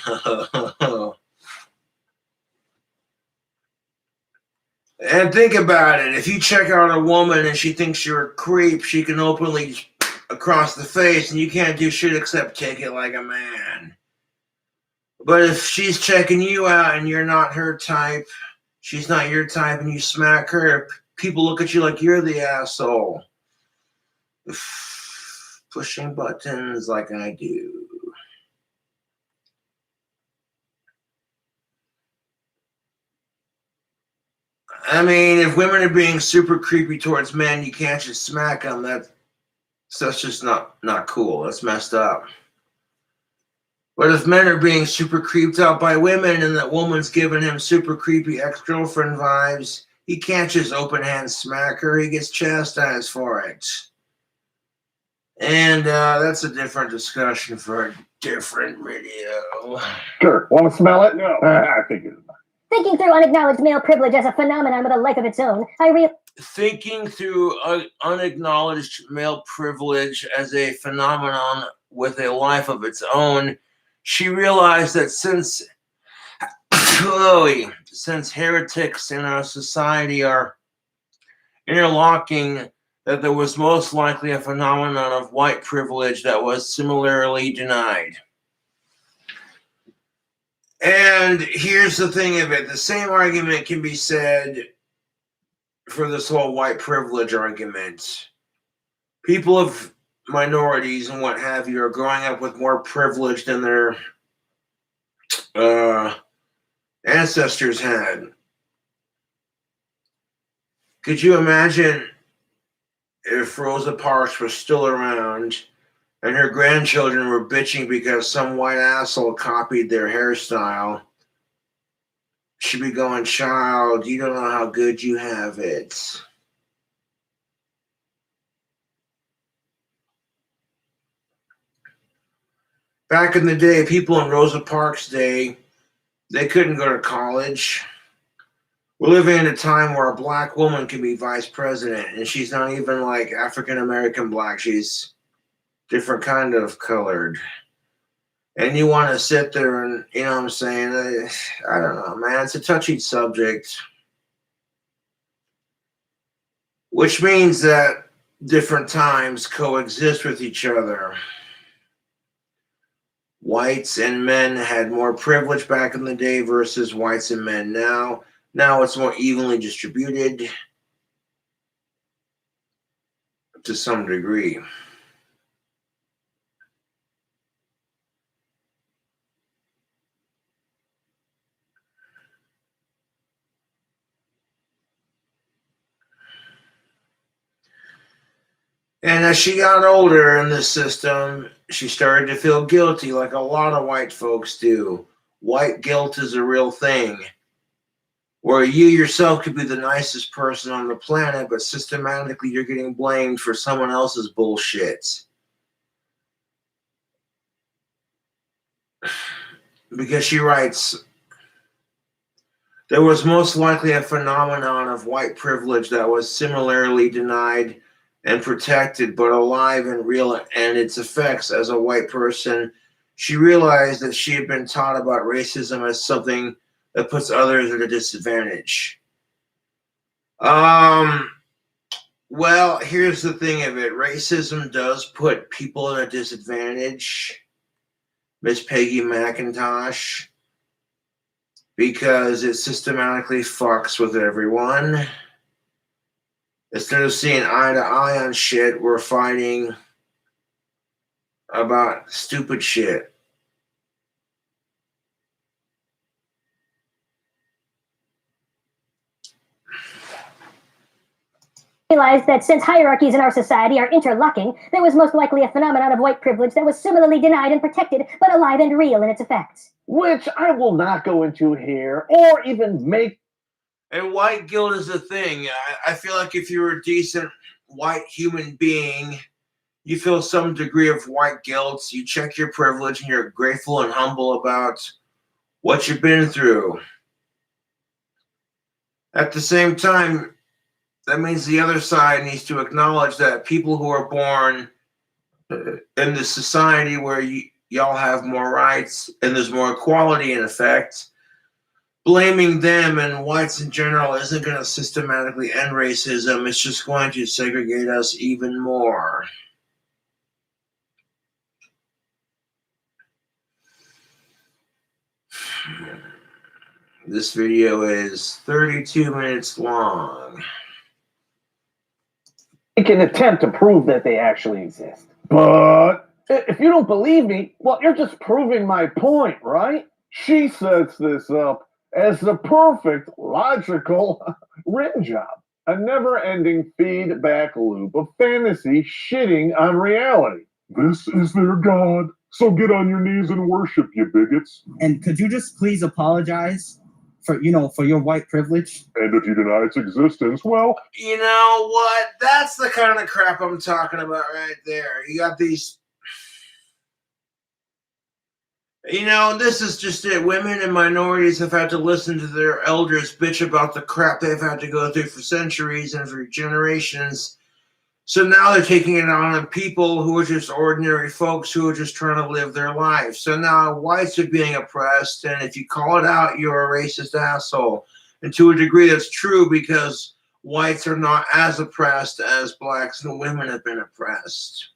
And think about it. If you check out a woman and she thinks you're a creep, she can openly across the face and you can't do shit except take it like a man. But if she's checking you out and you're not her type, she's not your type, and you smack her, people look at you like you're the asshole. Pushing buttons like I do. I mean, if women are being super creepy towards men, you can't just smack them. That's just not cool. That's messed up. But if men are being super creeped out by women and that woman's giving him super creepy ex-girlfriend vibes, he can't just open hand smack her. He gets chastised for it. And that's a different discussion for a different video. Sure. Want to smell it? No. I think it's not. Thinking through unacknowledged male privilege as a phenomenon with a life of its own, Thinking through unacknowledged male privilege as a phenomenon with a life of its own, she realized that since heretics in our society are interlocking, that there was most likely a phenomenon of white privilege that was similarly denied. And here's the thing of it. The same argument can be said for this whole white privilege argument. People of minorities and what have you are growing up with more privilege than their ancestors had. Could you imagine if Rosa Parks was still around and her grandchildren were bitching because some white asshole copied their hairstyle? She'd be going, child, you don't know how good you have it. Back in the day, people in Rosa Parks' day, they couldn't go to college. We're living in a time where a black woman can be vice president, and she's not even like African American black. She's different kind of colored. And you want to sit there and, you know what I'm saying? I don't know, man. It's a touchy subject. Which means that different times coexist with each other. Whites and men had more privilege back in the day versus whites and men now. Now it's more evenly distributed to some degree. And as she got older in this system, she started to feel guilty like a lot of white folks do. White guilt is a real thing, where you yourself could be the nicest person on the planet, but systematically you're getting blamed for someone else's bullshit. Because she writes, there was most likely a phenomenon of white privilege that was similarly denied and protected, but alive and real, and its effects as a white person. She realized that she had been taught about racism as something that puts others at a disadvantage. Well, here's the thing of it. Racism does put people at a disadvantage, Miss Peggy McIntosh, because it systematically fucks with everyone. Instead of seeing eye to eye on shit, we're fighting about stupid shit. Realized that since hierarchies in our society are interlocking, there was most likely a phenomenon of white privilege that was similarly denied and protected, but alive and real in its effects. Which I will not go into here or even make. And white guilt is a thing. I feel like if you're a decent white human being, you feel some degree of white guilt. You check your privilege and you're grateful and humble about what you've been through. At the same time, that means the other side needs to acknowledge that people who are born in the society where y'all have more rights and there's more equality in effect, blaming them and whites in general isn't going to systematically end racism. It's just going to segregate us even more. This video is 32 minutes long. Make an attempt to prove that they actually exist. But If you don't believe me, well, you're just proving my point, right? she sets this up as the perfect logical rim job. A never-ending feedback loop of fantasy shitting on reality. This is their god, so get on your knees and worship, you bigots. And could you just please apologize for your white privilege? And if you deny its existence, well, You know what? That's the kind of crap I'm talking about right there. You got these. This is just it. Women and minorities have had to listen to their elders bitch about the crap they've had to go through for centuries and for generations. So now they're taking it on people who are just ordinary folks who are just trying to live their life. So now whites are being oppressed, and if you call it out, you're a racist asshole. And to a degree, that's true because whites are not as oppressed as blacks and women have been oppressed.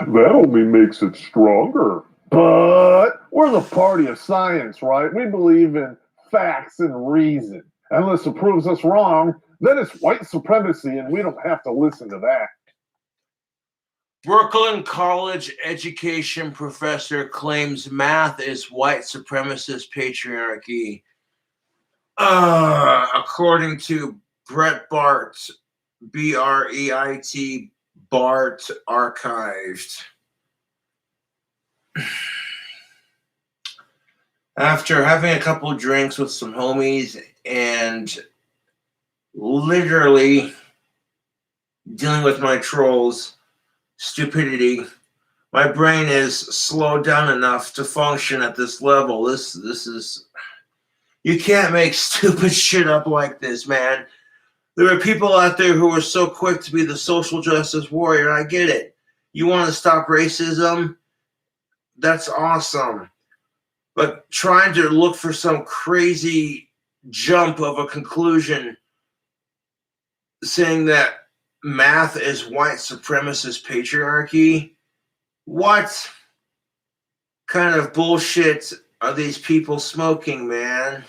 that only makes it stronger. But we're the party of science, right? We believe in facts and reason. Unless it proves us wrong, then it's white supremacy, and we don't have to listen to that. Brooklyn College education professor claims math is white supremacist patriarchy. According to Brett Bart, Breit, Bart archived. After having a couple drinks with some homies and literally dealing with my trolls' stupidity, my brain is slowed down enough to function at this level. This is, you can't make stupid shit up like this, man. There are people out there who are so quick to be the social justice warrior. I get it. You want to stop racism? That's awesome. But trying to look for some crazy jump of a conclusion saying that math is white supremacist patriarchy? What kind of bullshit are these people smoking, man?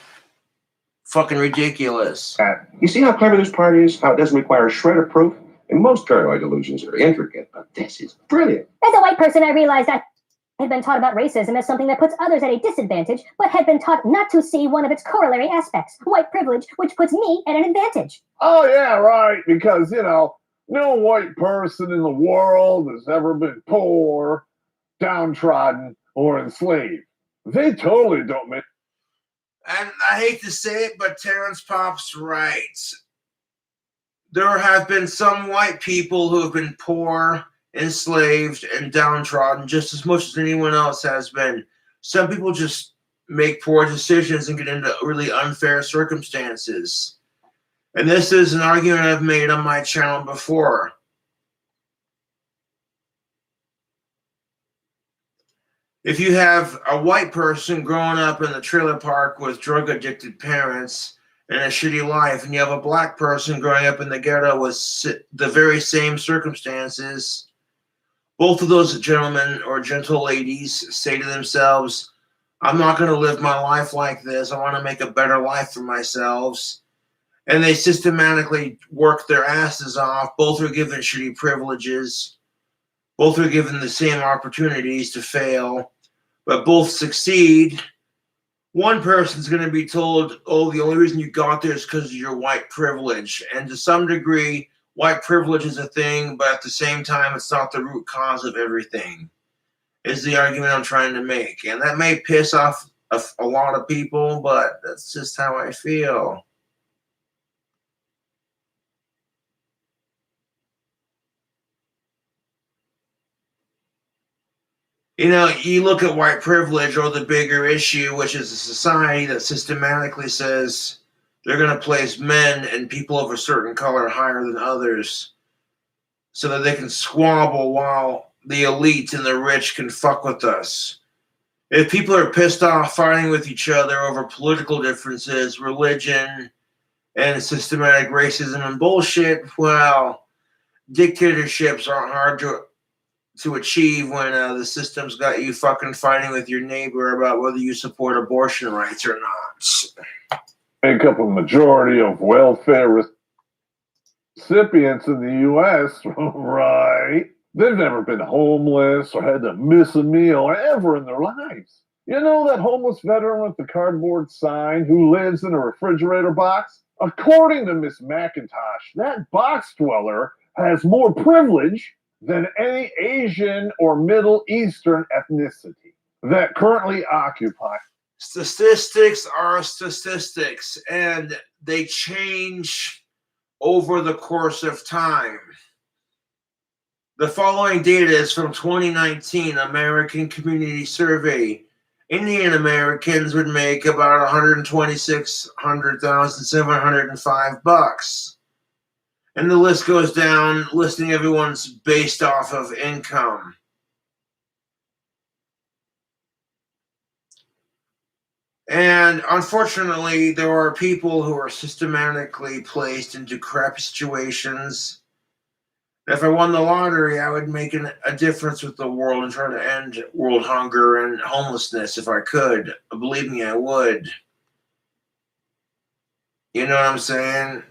Fucking ridiculous. You see how clever this part is? How it doesn't require a shred of proof? And most paranoid illusions are intricate, but this is brilliant. As a white person, I realized I had been taught about racism as something that puts others at a disadvantage, but had been taught not to see one of its corollary aspects, white privilege, which puts me at an advantage. Oh, yeah, right. Because, no white person in the world has ever been poor, downtrodden, or enslaved. They totally don't make. And I hate to say it, but Terrence Pop's right. There have been some white people who have been poor, enslaved, and downtrodden just as much as anyone else has been. Some people just make poor decisions and get into really unfair circumstances. And this is an argument I've made on my channel before. If you have a white person growing up in the trailer park with drug-addicted parents and a shitty life, and you have a black person growing up in the ghetto with the very same circumstances, both of those gentlemen or gentle ladies say to themselves, I'm not going to live my life like this. I want to make a better life for myself. And they systematically work their asses off. Both are given shitty privileges. Both are given the same opportunities to fail, but both succeed. One person's going to be told, oh, the only reason you got there is because of your white privilege. And to some degree, white privilege is a thing, but at the same time, it's not the root cause of everything, is the argument I'm trying to make. And that may piss off a lot of people, but that's just how I feel. You know, you look at white privilege or the bigger issue, which is a society that systematically says they're going to place men and people of a certain color higher than others so that they can squabble while the elite and the rich can fuck with us. If people are pissed off fighting with each other over political differences, religion, and systematic racism and bullshit, well, dictatorships aren't hard to achieve when the system's got you fucking fighting with your neighbor about whether you support abortion rights or not. Make up a majority of welfare recipients in the U.S., right? They've never been homeless or had to miss a meal ever in their lives. You know that homeless veteran with the cardboard sign who lives in a refrigerator box? According to Miss McIntosh, that box dweller has more privilege than any Asian or Middle Eastern ethnicity that currently occupy. Statistics are statistics, and they change over the course of time. The following data is from 2019 American Community Survey. Indian Americans would make about $126,705. And the list goes down, listing everyone's based off of income. And unfortunately, there are people who are systematically placed into crappy situations. If I won the lottery, I would make a difference with the world and try to end world hunger and homelessness if I could. Believe me, I would. You know what I'm saying?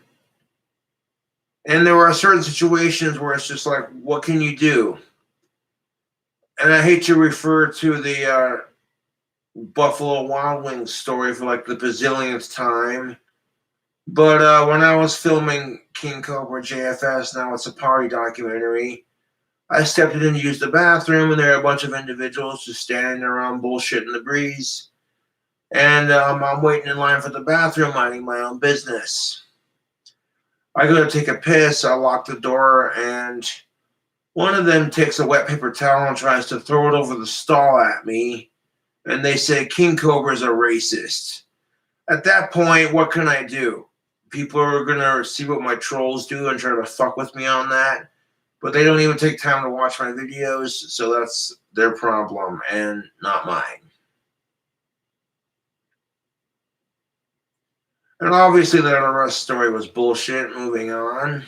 And there are certain situations where it's just like, what can you do? And I hate to refer to the Buffalo Wild Wings story for like the bazillionth time. But when I was filming King Cobra JFS, now it's a party documentary, I stepped in to use the bathroom, and there are a bunch of individuals just standing around bullshit in the breeze. And I'm waiting in line for the bathroom, minding my own business. I go to take a piss, I lock the door, and one of them takes a wet paper towel and tries to throw it over the stall at me. And they say, King Cobra's a racist. At that point, what can I do? People are going to see what my trolls do and try to fuck with me on that. But they don't even take time to watch my videos, so that's their problem and not mine. And obviously that arrest story was bullshit. Moving on.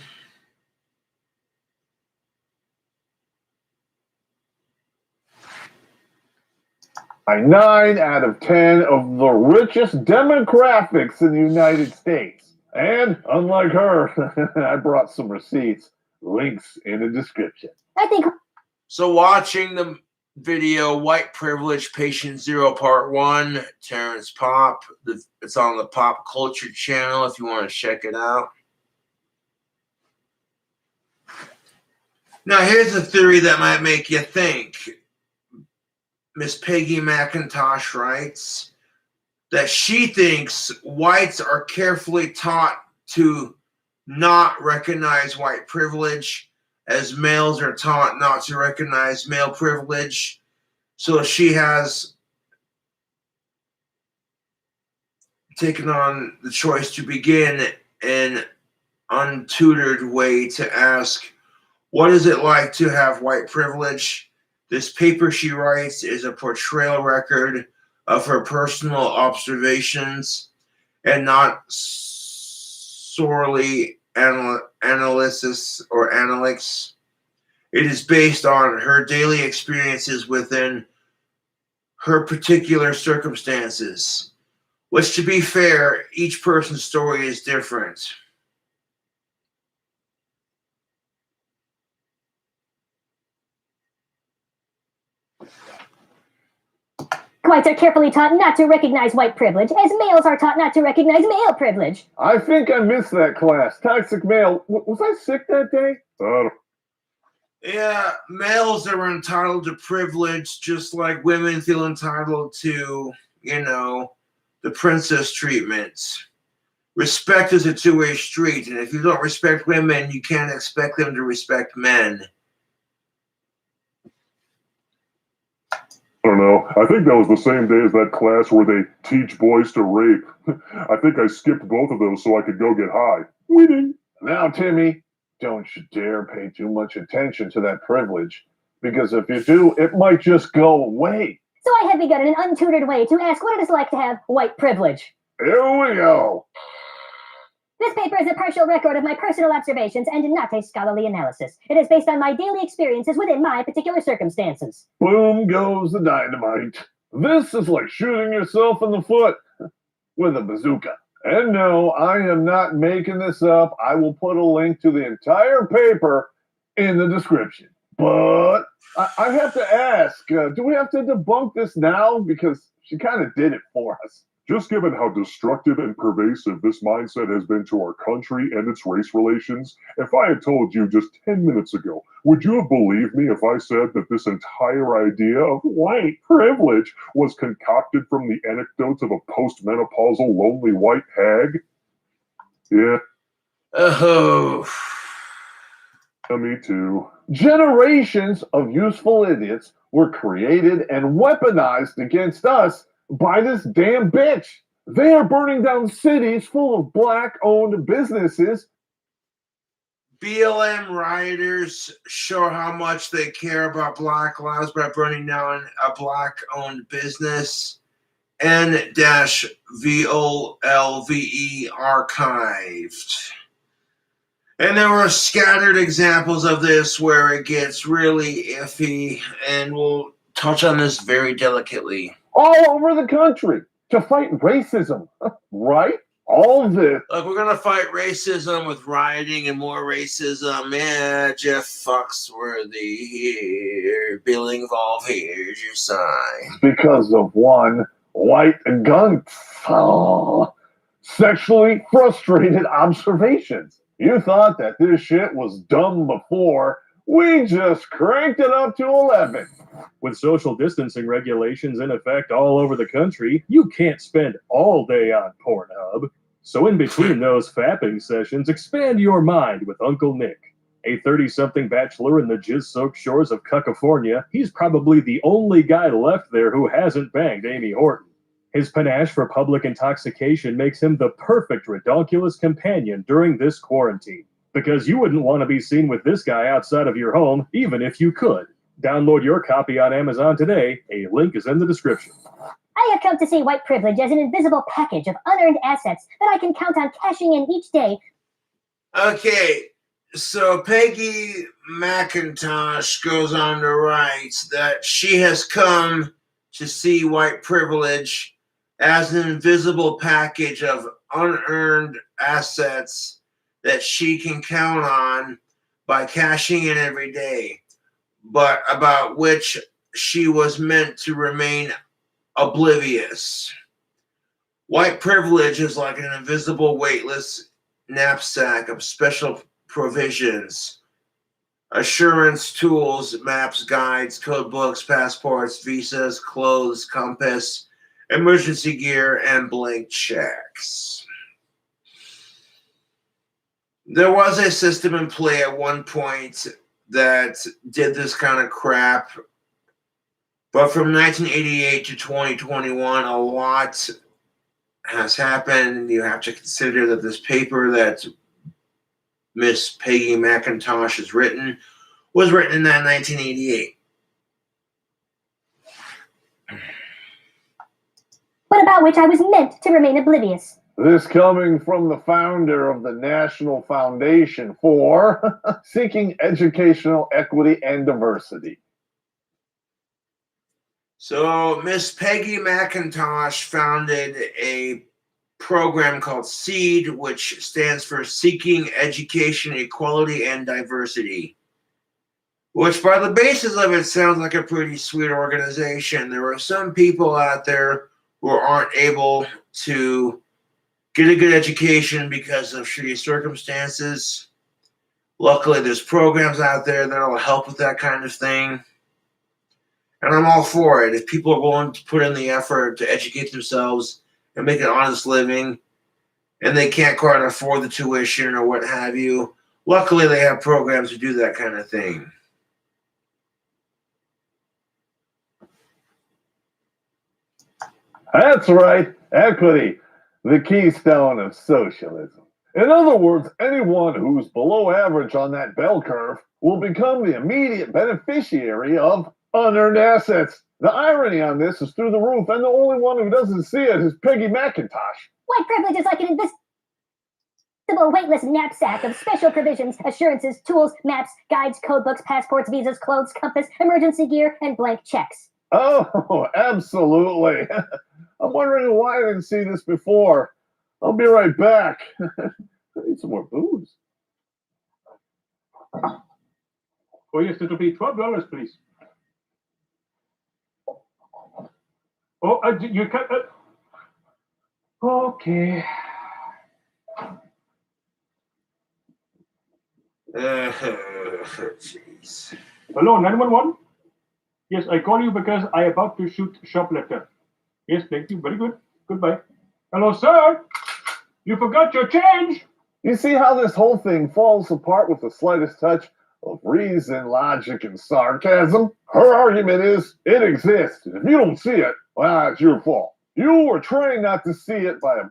By 9 out of 10 of the richest demographics in the United States. And unlike her, I brought some receipts. Links in the description. I think So watching the video White Privilege Patient Zero Part 1, Terrence Pop. It's on the Pop Culture channel if you want to check it out. Now here's a theory that might make you think. Miss Peggy McIntosh writes that she thinks whites are carefully taught to not recognize white privilege as males are taught not to recognize male privilege. So she has taken on the choice to begin an untutored way to ask, what is it like to have white privilege? This paper she writes is a portrayal record of her personal observations and not sorely analysis or analytics. It is based on her daily experiences within her particular circumstances, which, to be fair, each person's story is different. whites are carefully taught not to recognize white privilege, as males are taught not to recognize male privilege. I think I missed that class. Toxic male. Was I sick that day? Yeah, males are entitled to privilege just like women feel entitled to, the princess treatment. Respect is a two-way street, and if you don't respect women, you can't expect them to respect men. I don't know. I think that was the same day as that class where they teach boys to rape. I think I skipped both of those so I could go get high. Winning. Now, Timmy, don't you dare pay too much attention to that privilege, because if you do, it might just go away. So I have begun in an untutored way to ask what it is like to have white privilege. Here we go. This paper is a partial record of my personal observations and not a scholarly analysis. It is based on my daily experiences within my particular circumstances. Boom goes the dynamite. This is like shooting yourself in the foot with a bazooka. And no, I am not making this up. I will put a link to the entire paper in the description. But I have to ask, do we have to debunk this now? Because she kind of did it for us. Just given how destructive and pervasive this mindset has been to our country and its race relations, if I had told you just 10 minutes ago, would you have believed me if I said that this entire idea of white privilege was concocted from the anecdotes of a postmenopausal lonely white hag? Yeah. Oh. Me too. Generations of useful idiots were created and weaponized against us by this damn bitch. They are burning down cities full of black-owned businesses. BLM rioters show how much they care about Black lives by burning down a Black-owned business. N-VOLVE archived. And there were scattered examples of this where it gets really iffy, and we'll touch on this very delicately. All over the country to fight racism, right? All this. Look, we're going to fight racism with rioting and more racism. Yeah, Jeff Foxworthy here. Billing Volve, here's your sign. Because of one white gun. Sexually frustrated observations. You thought that this shit was dumb before. We just cranked it up to 11. With social distancing regulations in effect all over the country, you can't spend all day on Pornhub. So in between those fapping sessions, expand your mind with Uncle Nick. A 30-something bachelor in the jizz-soaked shores of California, he's probably the only guy left there who hasn't banged Amy Horton. His panache for public intoxication makes him the perfect redonkulous companion during this quarantine. Because you wouldn't want to be seen with this guy outside of your home, even if you could. Download your copy on Amazon today. A link is in the description. I have come to see white privilege as an invisible package of unearned assets that I can count on cashing in each day. Okay, so Peggy McIntosh goes on to write that she has come to see white privilege as an invisible package of unearned assets that she can count on by cashing in every day, but about which she was meant to remain oblivious. White privilege is like an invisible, weightless knapsack of special provisions, assurance tools, maps, guides, code books, passports, visas, clothes, compass, emergency gear, and blank checks. There was a system in play at one point that did this kind of crap, but from 1988 to 2021, a lot has happened. You have to consider that this paper that Miss Peggy McIntosh has written was written in that 1988. But about which I was meant to remain oblivious. This coming from the founder of the National Foundation for Seeking Educational Equity and Diversity. So Miss Peggy McIntosh founded a program called SEED, which stands for Seeking Education, Equality, and Diversity, which by the basis of it sounds like a pretty sweet organization. There are some people out there who aren't able to get a good education because of shitty circumstances. Luckily, there's programs out there that will help with that kind of thing. And I'm all for it. If people are willing to put in the effort to educate themselves and make an honest living, and they can't quite afford the tuition or what have you, luckily they have programs to do that kind of thing. That's right, equity, the keystone of socialism. In other words, anyone who's below average on that bell curve will become the immediate beneficiary of unearned assets. The irony on this is through the roof, and the only one who doesn't see it is Peggy McIntosh. White privilege is like an invisible weightless knapsack of special provisions, assurances, tools, maps, guides, codebooks, passports, visas, clothes, compass, emergency gear, and blank checks. Oh, absolutely. I'm wondering why I didn't see this before. I'll be right back. I need some more booze. Oh, yes, it'll be $12, please. Oh, you can't. Okay. Jeez. Hello, 911? Yes, I call you because I about to shoot shoplifter. Yes, thank you. Very good. Goodbye. Hello, sir. You forgot your change. You see how this whole thing falls apart with the slightest touch of reason, logic, and sarcasm? Her argument is, it exists. If you don't see it, well, it's your fault. You were trained not to see it by a...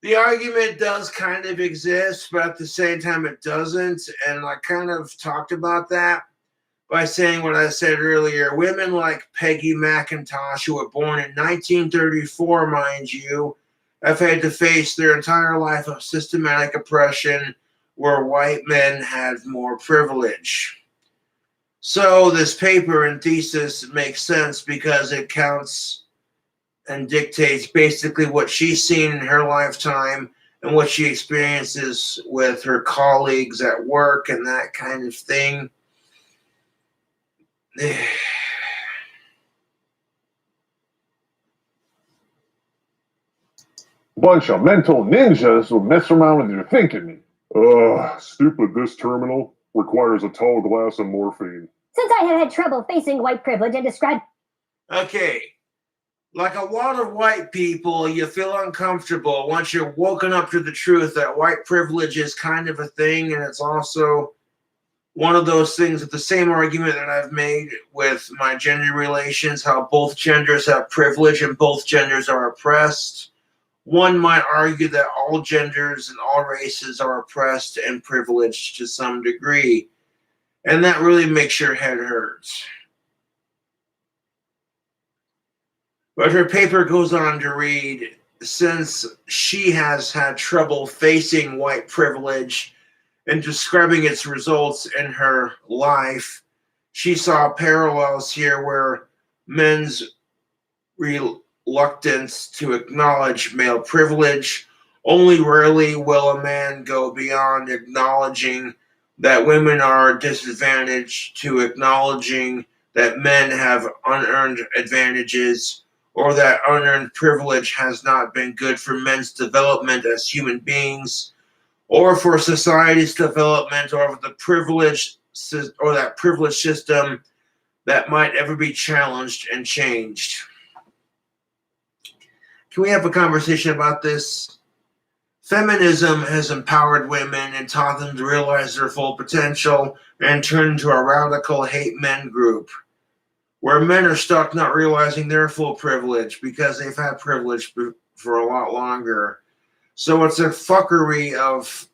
The argument does kind of exist, but at the same time it doesn't. And I kind of talked about that by saying what I said earlier. Women like Peggy McIntosh, who were born in 1934, mind you, have had to face their entire life of systematic oppression where white men had more privilege. So this paper and thesis makes sense because it counts and dictates basically what she's seen in her lifetime and what she experiences with her colleagues at work and that kind of thing. Bunch of mental ninjas who mess around with your thinking. Stupid, this terminal requires a tall glass of morphine. Since I have had trouble facing white privilege and describe... Okay. Like a lot of white people, you feel uncomfortable once you're woken up to the truth that white privilege is kind of a thing, and it's also one of those things with the same argument that I've made with my gender relations, how both genders have privilege and both genders are oppressed. One might argue that all genders and all races are oppressed and privileged to some degree, and that really makes your head hurt. But her paper goes on to read, since she has had trouble facing white privilege and describing its results in her life, she saw parallels here where men's reluctance to acknowledge male privilege. Only rarely will a man go beyond acknowledging that women are disadvantaged to acknowledging that men have unearned advantages, or that unearned privilege has not been good for men's development as human beings, or for society's development, or the privilege or that privilege system that might ever be challenged and changed. Can we have a conversation about this? Feminism has empowered women and taught them to realize their full potential and turn into a radical hate men group, where men are stuck not realizing their full privilege because they've had privilege for a lot longer. So it's a fuckery of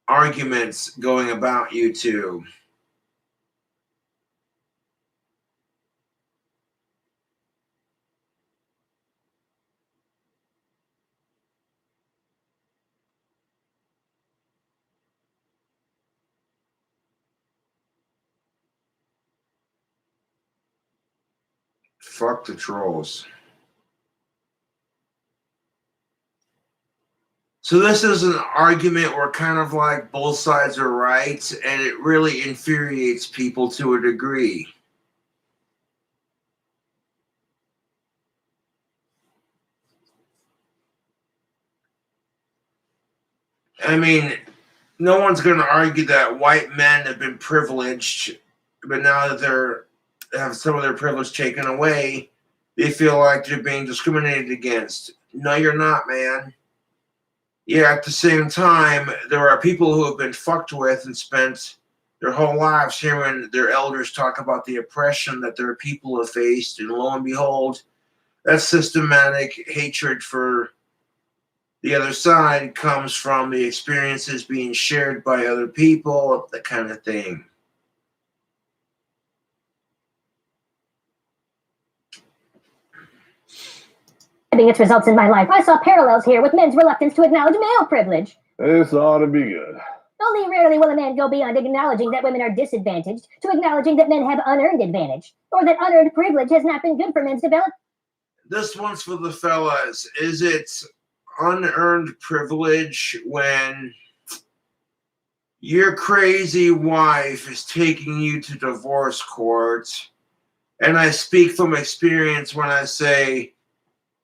arguments going about you two. Fuck the trolls. So this is an argument where kind of like both sides are right, and it really infuriates people to a degree. I mean, no one's going to argue that white men have been privileged, but now that they have some of their privilege taken away, they feel like they're being discriminated against. No, you're not, man. Yeah, at the same time, there are people who have been fucked with and spent their whole lives hearing their elders talk about the oppression that their people have faced, and lo and behold, That systematic hatred for the other side comes from the experiences being shared by other people, that kind of thing. Its results in my life, I saw parallels here with men's reluctance to acknowledge male privilege. This ought to be good. Only rarely will a man go beyond acknowledging that women are disadvantaged to acknowledging that men have unearned advantage, or that unearned privilege has not been good for men's development. This one's for the fellas. Is it unearned privilege when your crazy wife is taking you to divorce court? And I speak from experience when I say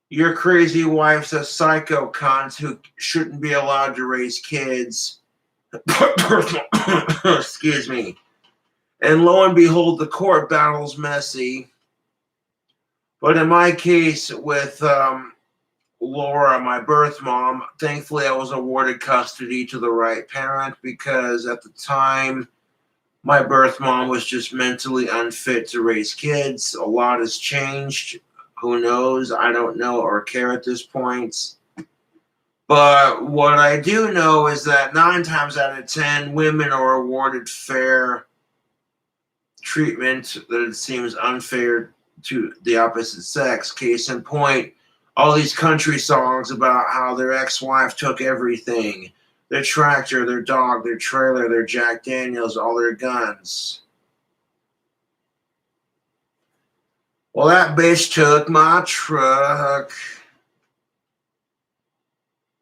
your crazy wife's a psycho cunt who shouldn't be allowed to raise kids. Excuse me. And lo and behold, the court battle's messy. But in my case with Laura, my birth mom, thankfully I was awarded custody to the right parent because at the time my birth mom was just mentally unfit to raise kids. A lot has changed. Who knows? I don't know or care at this point. But what I do know is that 9 times out of 10, women are awarded fair treatment that it seems unfair to the opposite sex. Case in point, all these country songs about how their ex-wife took everything. Their tractor, their dog, their trailer, their Jack Daniels, all their guns. Well, that bitch took my truck.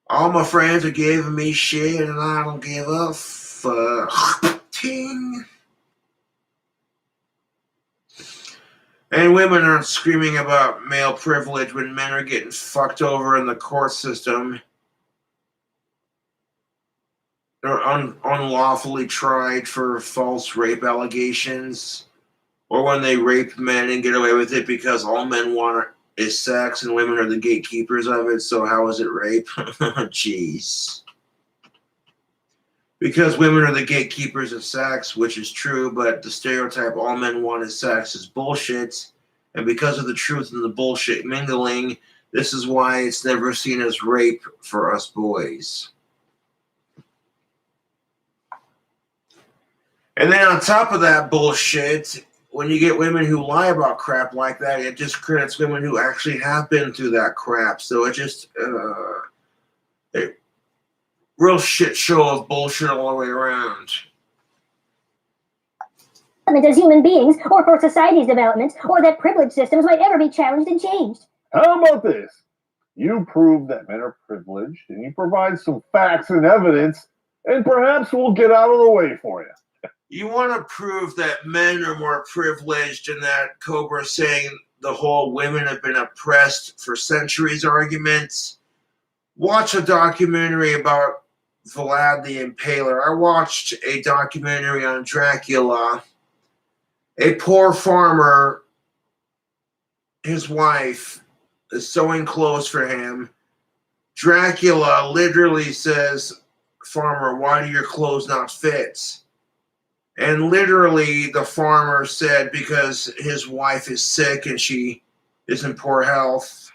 All my friends are giving me shit and I don't give a fuck. Ting. And women aren't screaming about male privilege when men are getting fucked over in the court system. They're unlawfully tried for false rape allegations. Or when they rape men and get away with it because all men want is sex and women are the gatekeepers of it. So how is it rape? Jeez. Because women are the gatekeepers of sex, which is true, but the stereotype all men want is sex is bullshit. And because of the truth and the bullshit mingling, this is why it's never seen as rape for us boys. And then on top of that bullshit, when you get women who lie about crap like that, it just credits women who actually have been through that crap. So it just a real shit show of bullshit all the way around. As human beings, or for society's development, or that privilege systems might ever be challenged and changed. How about this? You prove that men are privileged, and you provide some facts and evidence, and perhaps we'll get out of the way for you. You want to prove that men are more privileged and that Cobra saying the whole women have been oppressed for centuries arguments? Watch a documentary about Vlad the Impaler. I watched a documentary on Dracula. A poor farmer, his wife is sewing clothes for him. Dracula literally says, "Farmer, why do your clothes not fit?" And literally the farmer said because his wife is sick and she is in poor health.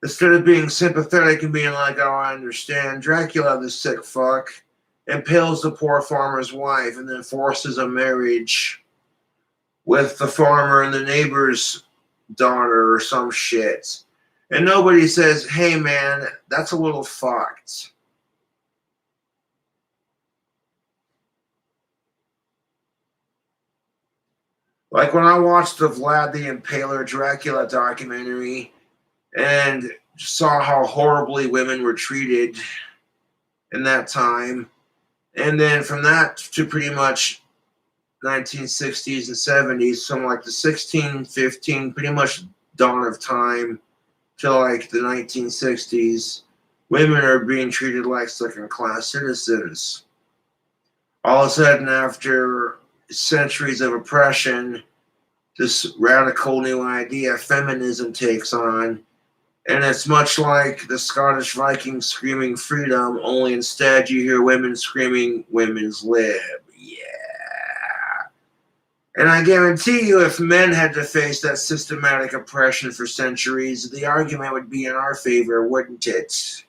Instead of being sympathetic and being like, "Oh, I understand," Dracula, the sick fuck, impales the poor farmer's wife and then forces a marriage with the farmer and the neighbor's daughter or some shit. And nobody says, "Hey man, that's a little fucked." Like when I watched the Vlad the Impaler Dracula documentary and saw how horribly women were treated in that time, and then from that to pretty much 1960s and 70s, from like the 1615, pretty much dawn of time, to like the 1960s, women are being treated like second-class citizens. All of a sudden, after centuries of oppression, this radical new idea, feminism, takes on. And it's much like the Scottish Vikings screaming freedom, only instead you hear women screaming women's lib. Yeah. And I guarantee you, if men had to face that systematic oppression for centuries, the argument would be in our favor, wouldn't it?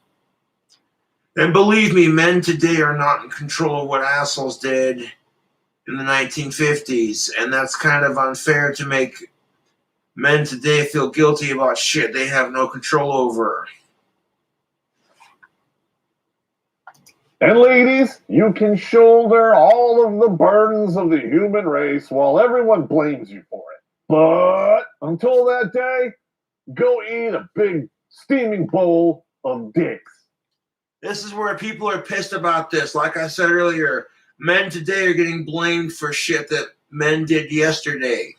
And believe me, men today are not in control of what assholes did in the 1950s, and that's kind of unfair to make men today feel guilty about shit they have no control over. And ladies, you can shoulder all of the burdens of the human race while everyone blames you for it. But until that day, go eat a big steaming bowl of dicks. This is where people are pissed about this. Like I said earlier, men today are getting blamed for shit that men did yesterday.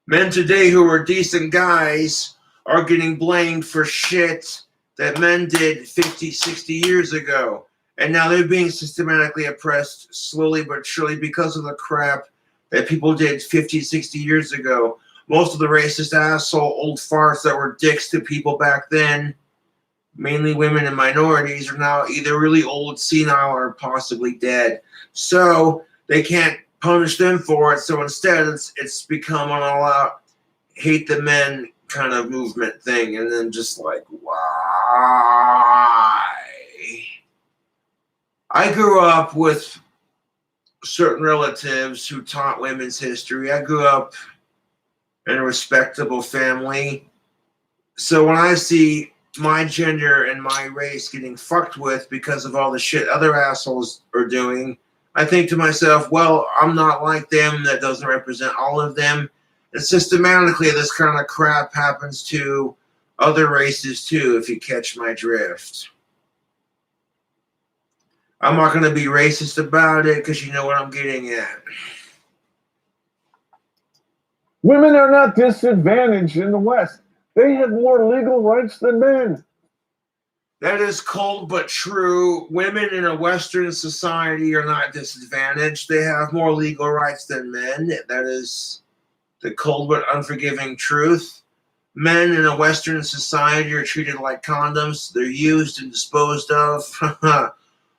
Men today who are decent guys are getting blamed for shit that men did 50, 60 years ago. And now they're being systematically oppressed slowly but surely because of the crap that people did 50, 60 years ago. Most of the racist asshole old farts that were dicks to people back then, mainly women and minorities, are now either really old, senile, or possibly dead. So they can't punish them for it. So instead, it's become an all-out hate the men kind of movement thing. And then just like, why? I grew up with certain relatives who taught women's history. I grew up in a respectable family. So when I see my gender and my race getting fucked with because of all the shit other assholes are doing, I think to myself, well, I'm not like them. That doesn't represent all of them. And systematically, this kind of crap happens to other races too, if you catch my drift. I'm not going to be racist about it because you know what I'm getting at. Women are not disadvantaged in the West. They have more legal rights than men. That is cold but true. Women in a Western society are not disadvantaged. They have more legal rights than men. That is the cold but unforgiving truth. Men in a Western society are treated like condoms. They're used and disposed of.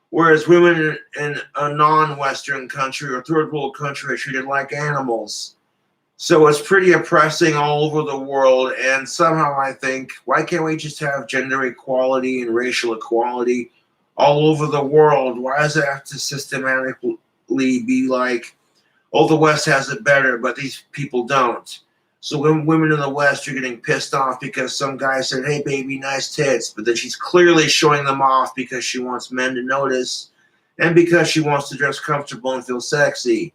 Whereas women in a non-Western country or third world country are treated like animals. So it's pretty oppressing all over the world, and somehow I think, why can't we just have gender equality and racial equality all over the world? Why does it have to systematically be like, oh, the West has it better, but these people don't? So when women in the West are getting pissed off because some guy said, hey, baby, nice tits, but then she's clearly showing them off because she wants men to notice and because she wants to dress comfortable and feel sexy.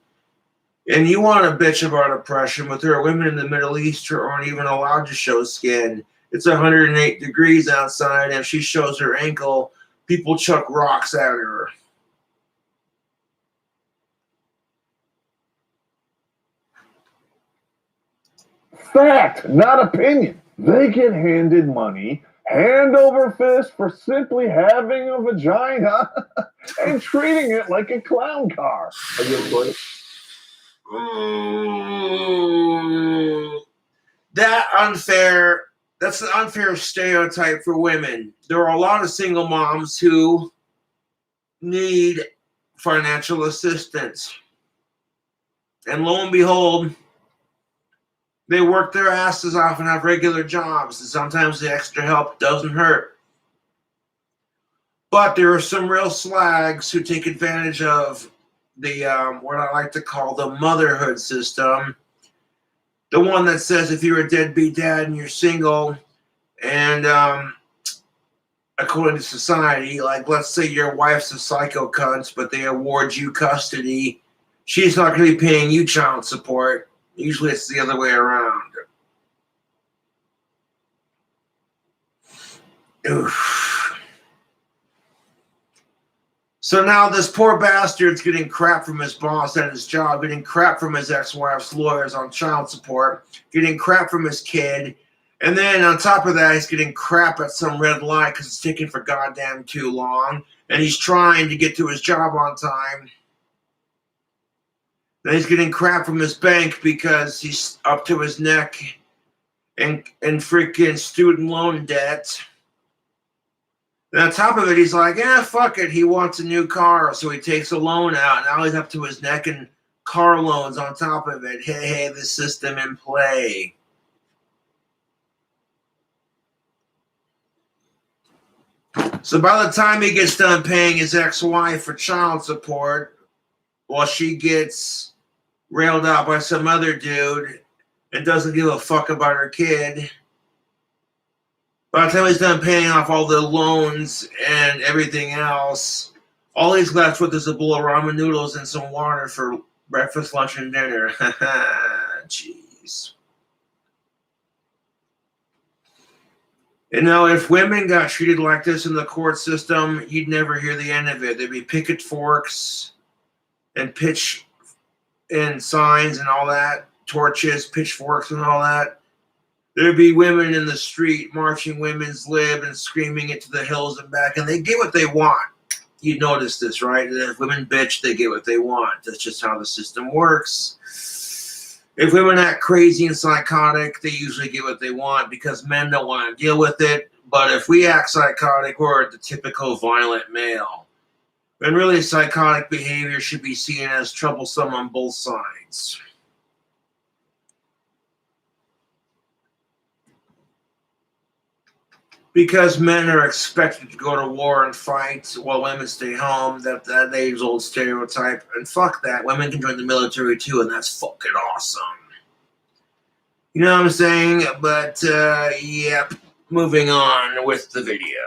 And you want to bitch about oppression, but there are women in the Middle East who aren't even allowed to show skin. It's 108 degrees outside, and if she shows her ankle, people chuck rocks at her. Fact, not opinion. They get handed money, hand over fist, for simply having a vagina and treating it like a clown car. Are you employed? That's an unfair stereotype for women. There are a lot of single moms who need financial assistance. And lo and behold, they work their asses off and have regular jobs. And sometimes the extra help doesn't hurt. But there are some real slags who take advantage of the what I like to call the motherhood system. The one that says if you're a deadbeat dad and you're single, and according to society, like let's say your wife's a psycho cunt, but they award you custody, she's not going to be paying you child support. Usually it's the other way around. Oof. So now this poor bastard's getting crap from his boss at his job, getting crap from his ex-wife's lawyers on child support, getting crap from his kid, and then on top of that, he's getting crap at some red light because it's taking for goddamn too long, and he's trying to get to his job on time. Then he's getting crap from his bank because he's up to his neck in freaking student loan debt. And on top of it, he's like, fuck it. He wants a new car, so he takes a loan out. Now he's up to his neck in car loans on top of it. Hey, the system in play. So by the time he gets done paying his ex-wife for child support, while she gets railed out by some other dude and doesn't give a fuck about her kid, by the time he's done paying off all the loans and everything else, all he's left with is a bowl of ramen noodles and some water for breakfast, lunch, and dinner. Jeez. You know, if women got treated like this in the court system, you'd never hear the end of it. There'd be picket forks and pitch and signs and all that, torches, pitchforks and all that. There'd be women in the street marching women's lib and screaming it to the hills and back, and they get what they want. You notice this, right? If women bitch, they get what they want. That's just how the system works. If women act crazy and psychotic, they usually get what they want because men don't want to deal with it. But if we act psychotic, we're the typical violent male. And really, psychotic behavior should be seen as troublesome on both sides. Because men are expected to go to war and fight while women stay home, that age-old stereotype. And fuck that. Women can join the military too, and that's fucking awesome. You know what I'm saying? But, yep. Moving on with the video.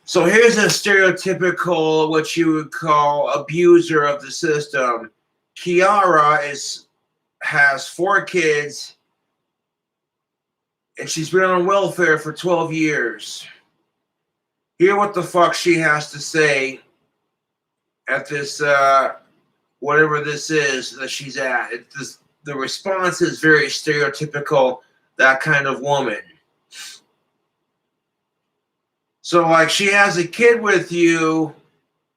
So here's a stereotypical, what you would call, abuser of the system. Kiara has 4 kids, and she's been on welfare for 12 years. Hear what the fuck she has to say at this, whatever this is that she's at. The response is very stereotypical, that kind of woman. So, like, she has a kid with you,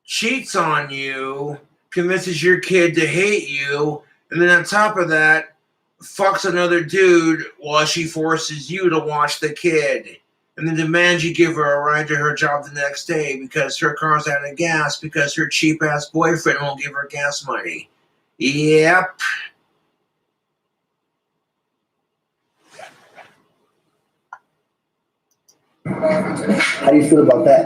cheats on you, convinces your kid to hate you, and then on top of that, fucks another dude while she forces you to watch the kid, and then demands you give her a ride to her job the next day because her car's out of gas because her cheap-ass boyfriend won't give her gas money. Yep. How do you feel about that?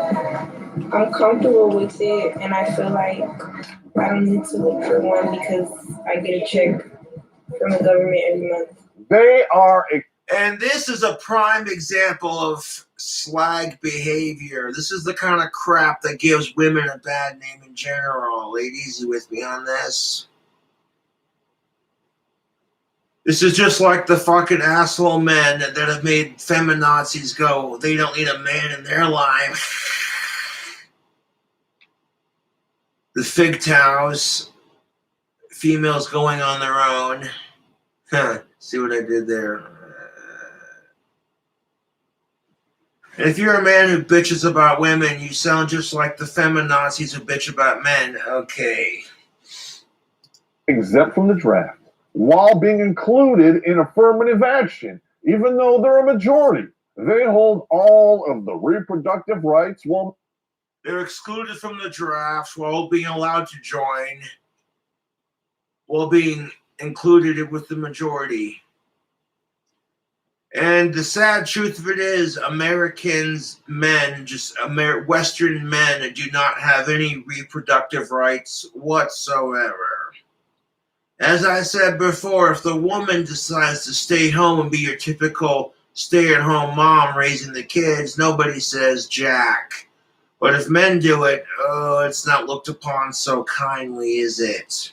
I'm comfortable with it, and I feel like I don't need to look for one because I get a check from the government every month. They are. And this is a prime example of slag behavior. This is the kind of crap that gives women a bad name in general. Ladies, you with me on this? This is just like the fucking asshole men that have made feminazis go, they don't need a man in their life. The figtows, females going on their own. See what I did there? And if you're a man who bitches about women, you sound just like the feminazis who bitch about men. Okay. Exempt from the draft, while being included in affirmative action, even though they're a majority. They hold all of the reproductive rights while they're excluded from the draft while being allowed to join, while being included with the majority. And the sad truth of it is, Americans, men, just Western men, do not have any reproductive rights whatsoever. As I said before, if the woman decides to stay home and be your typical stay-at-home mom raising the kids, nobody says jack. But if men do it, oh, it's not looked upon so kindly, is it?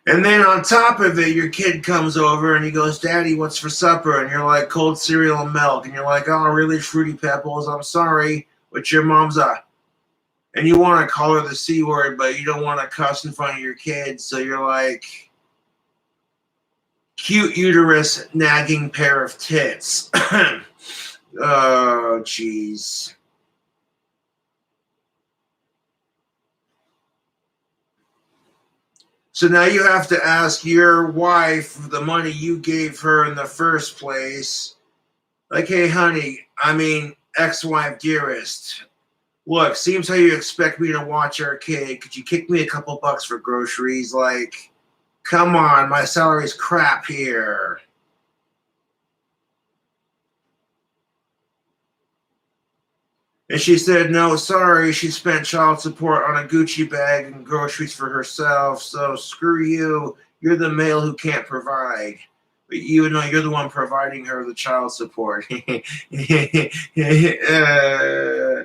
And then on top of it, your kid comes over and he goes, Daddy, what's for supper? And you're like, cold cereal and milk. And you're like, oh, really, Fruity Pebbles? I'm sorry, but your mom's a... And you want to call her the C word, but you don't want to cuss in front of your kids. So you're like, cute uterus, nagging pair of tits. Oh, jeez. So now you have to ask your wife the money you gave her in the first place. Like, hey, honey, I mean, ex-wife dearest, look, seems how you expect me to watch our kid. Could you kick me a couple bucks for groceries? Like, come on, my salary's crap here. And she said, no, sorry, she spent child support on a Gucci bag and groceries for herself, so screw you. You're the male who can't provide. But even though you're the one providing her the child support.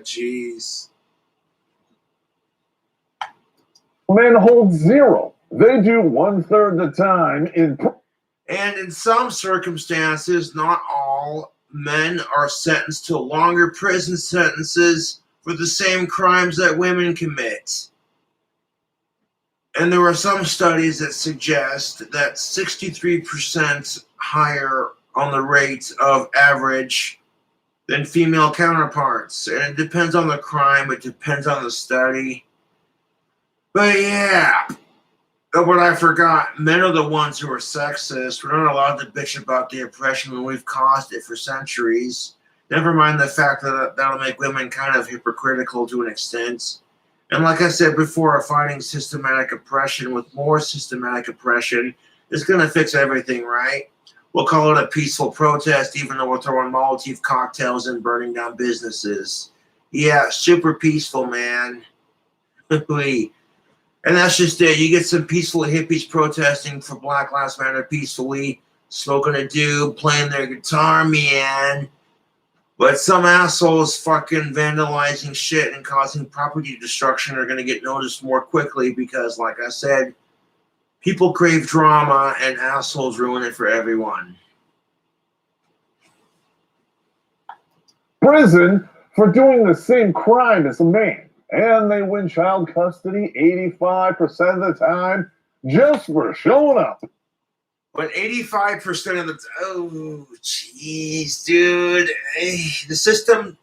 Jeez. Men hold zero. They do 1/3 the time in. And in some circumstances, not all, men are sentenced to longer prison sentences for the same crimes that women commit. And there are some studies that suggest that 63% higher on the rate of average than female counterparts. And it depends on the crime, it depends on the study. But yeah. Oh, but I forgot, men are the ones who are sexist. We're not allowed to bitch about the oppression when we've caused it for centuries. Never mind the fact that that'll make women kind of hypocritical to an extent. And like I said before, fighting systematic oppression with more systematic oppression is going to fix everything, right? We'll call it a peaceful protest, even though we're throwing Molotov cocktails and burning down businesses. Yeah, super peaceful, man. And that's just it. You get some peaceful hippies protesting for Black Lives Matter peacefully, smoking a doob, playing their guitar, man. But some assholes fucking vandalizing shit and causing property destruction are going to get noticed more quickly because, like I said, people crave drama and assholes ruin it for everyone. Prison for doing the same crime as a man. And they win child custody 85% of the time just for showing up. But 85% of the oh, jeez, dude. The system,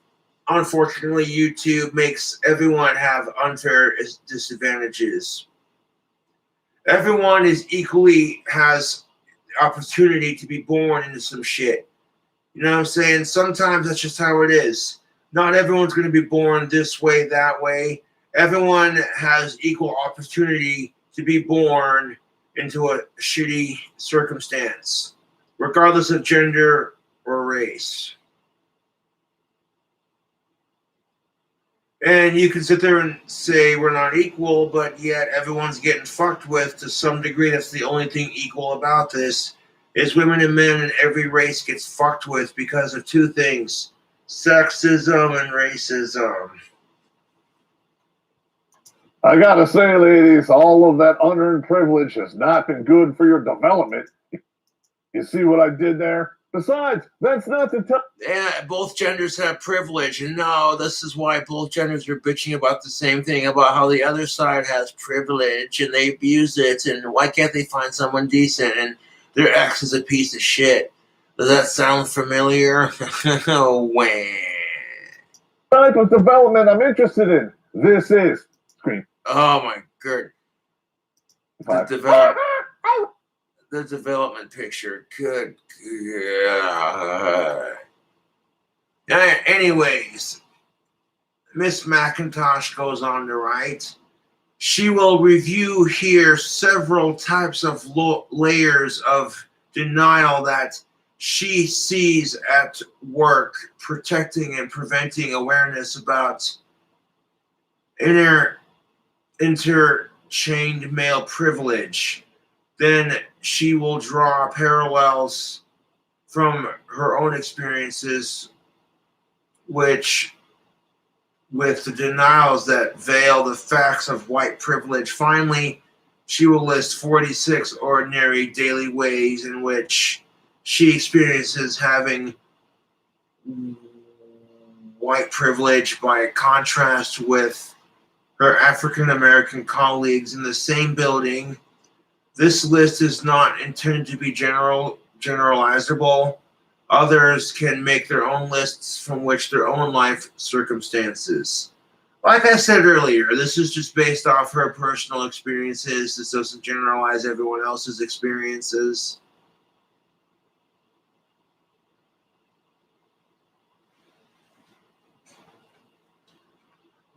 unfortunately, YouTube makes everyone have unfair disadvantages. Everyone is equally has opportunity to be born into some shit. You know what I'm saying? Sometimes that's just how it is. Not everyone's going to be born this way, that way. Everyone has equal opportunity to be born into a shitty circumstance, regardless of gender or race. And you can sit there and say we're not equal, but yet everyone's getting fucked with to some degree. That's the only thing equal about this, is women and men in every race gets fucked with because of two things: sexism and racism. I gotta say, ladies, all of that unearned privilege has not been good for your development. You see what I did there? Besides, that's not the time. Yeah, both genders have privilege, and no, this is why both genders are bitching about the same thing, about how the other side has privilege and they abuse it, and why can't they find someone decent, and their ex is a piece of shit. Does that sound familiar? Oh, Type of development I'm interested in. This is screen. Oh my god. The development picture. Good. Anyways, Miss McIntosh goes on to write, she will review here several types of layers of denial that she sees at work, protecting and preventing awareness about interchained male privilege. Then she will draw parallels from her own experiences, which, with the denials that veil the facts of white privilege. Finally, she will list 46 ordinary daily ways in which she experiences having white privilege by contrast with her African American colleagues in the same building. This list is not intended to be generalizable. Others can make their own lists from which their own life circumstances. Like I said earlier, this is just based off her personal experiences. This doesn't generalize everyone else's experiences.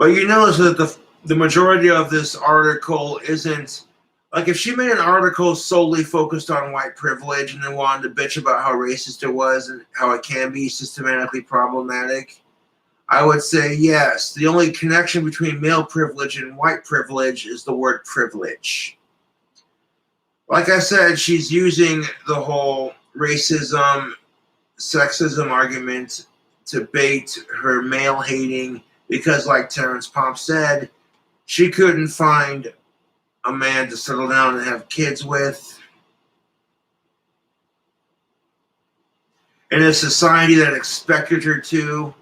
But you notice that the majority of this article isn't like if she made an article solely focused on white privilege and then wanted to bitch about how racist it was and how it can be systematically problematic, I would say yes. The only connection between male privilege and white privilege is the word privilege. Like I said, she's using the whole racism, sexism argument to bait her male hating because, like Terrence Pomp said, she couldn't find a man to settle down and have kids with. In a society that expected her to,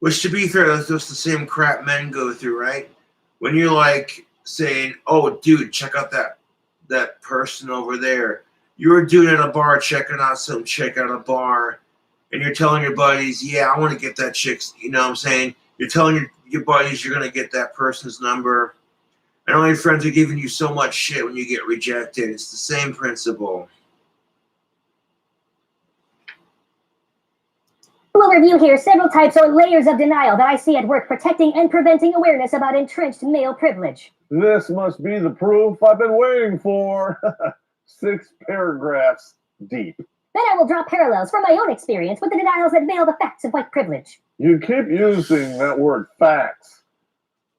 which to be fair, that's just the same crap men go through, right? When you're like saying, oh, dude, check out that person over there. You're a dude at a bar checking out some chick at a bar, and you're telling your buddies, yeah, I want to get that chick's, you know what I'm saying? You're telling your buddies you're going to get that person's number. And all your friends are giving you so much shit when you get rejected. It's the same principle. We'll review here several types or layers of denial that I see at work protecting and preventing awareness about entrenched male privilege. This must be the proof I've been waiting for. 6 paragraphs deep. Then I will draw parallels from my own experience with the denials that veil the facts of white privilege. You keep using that word facts.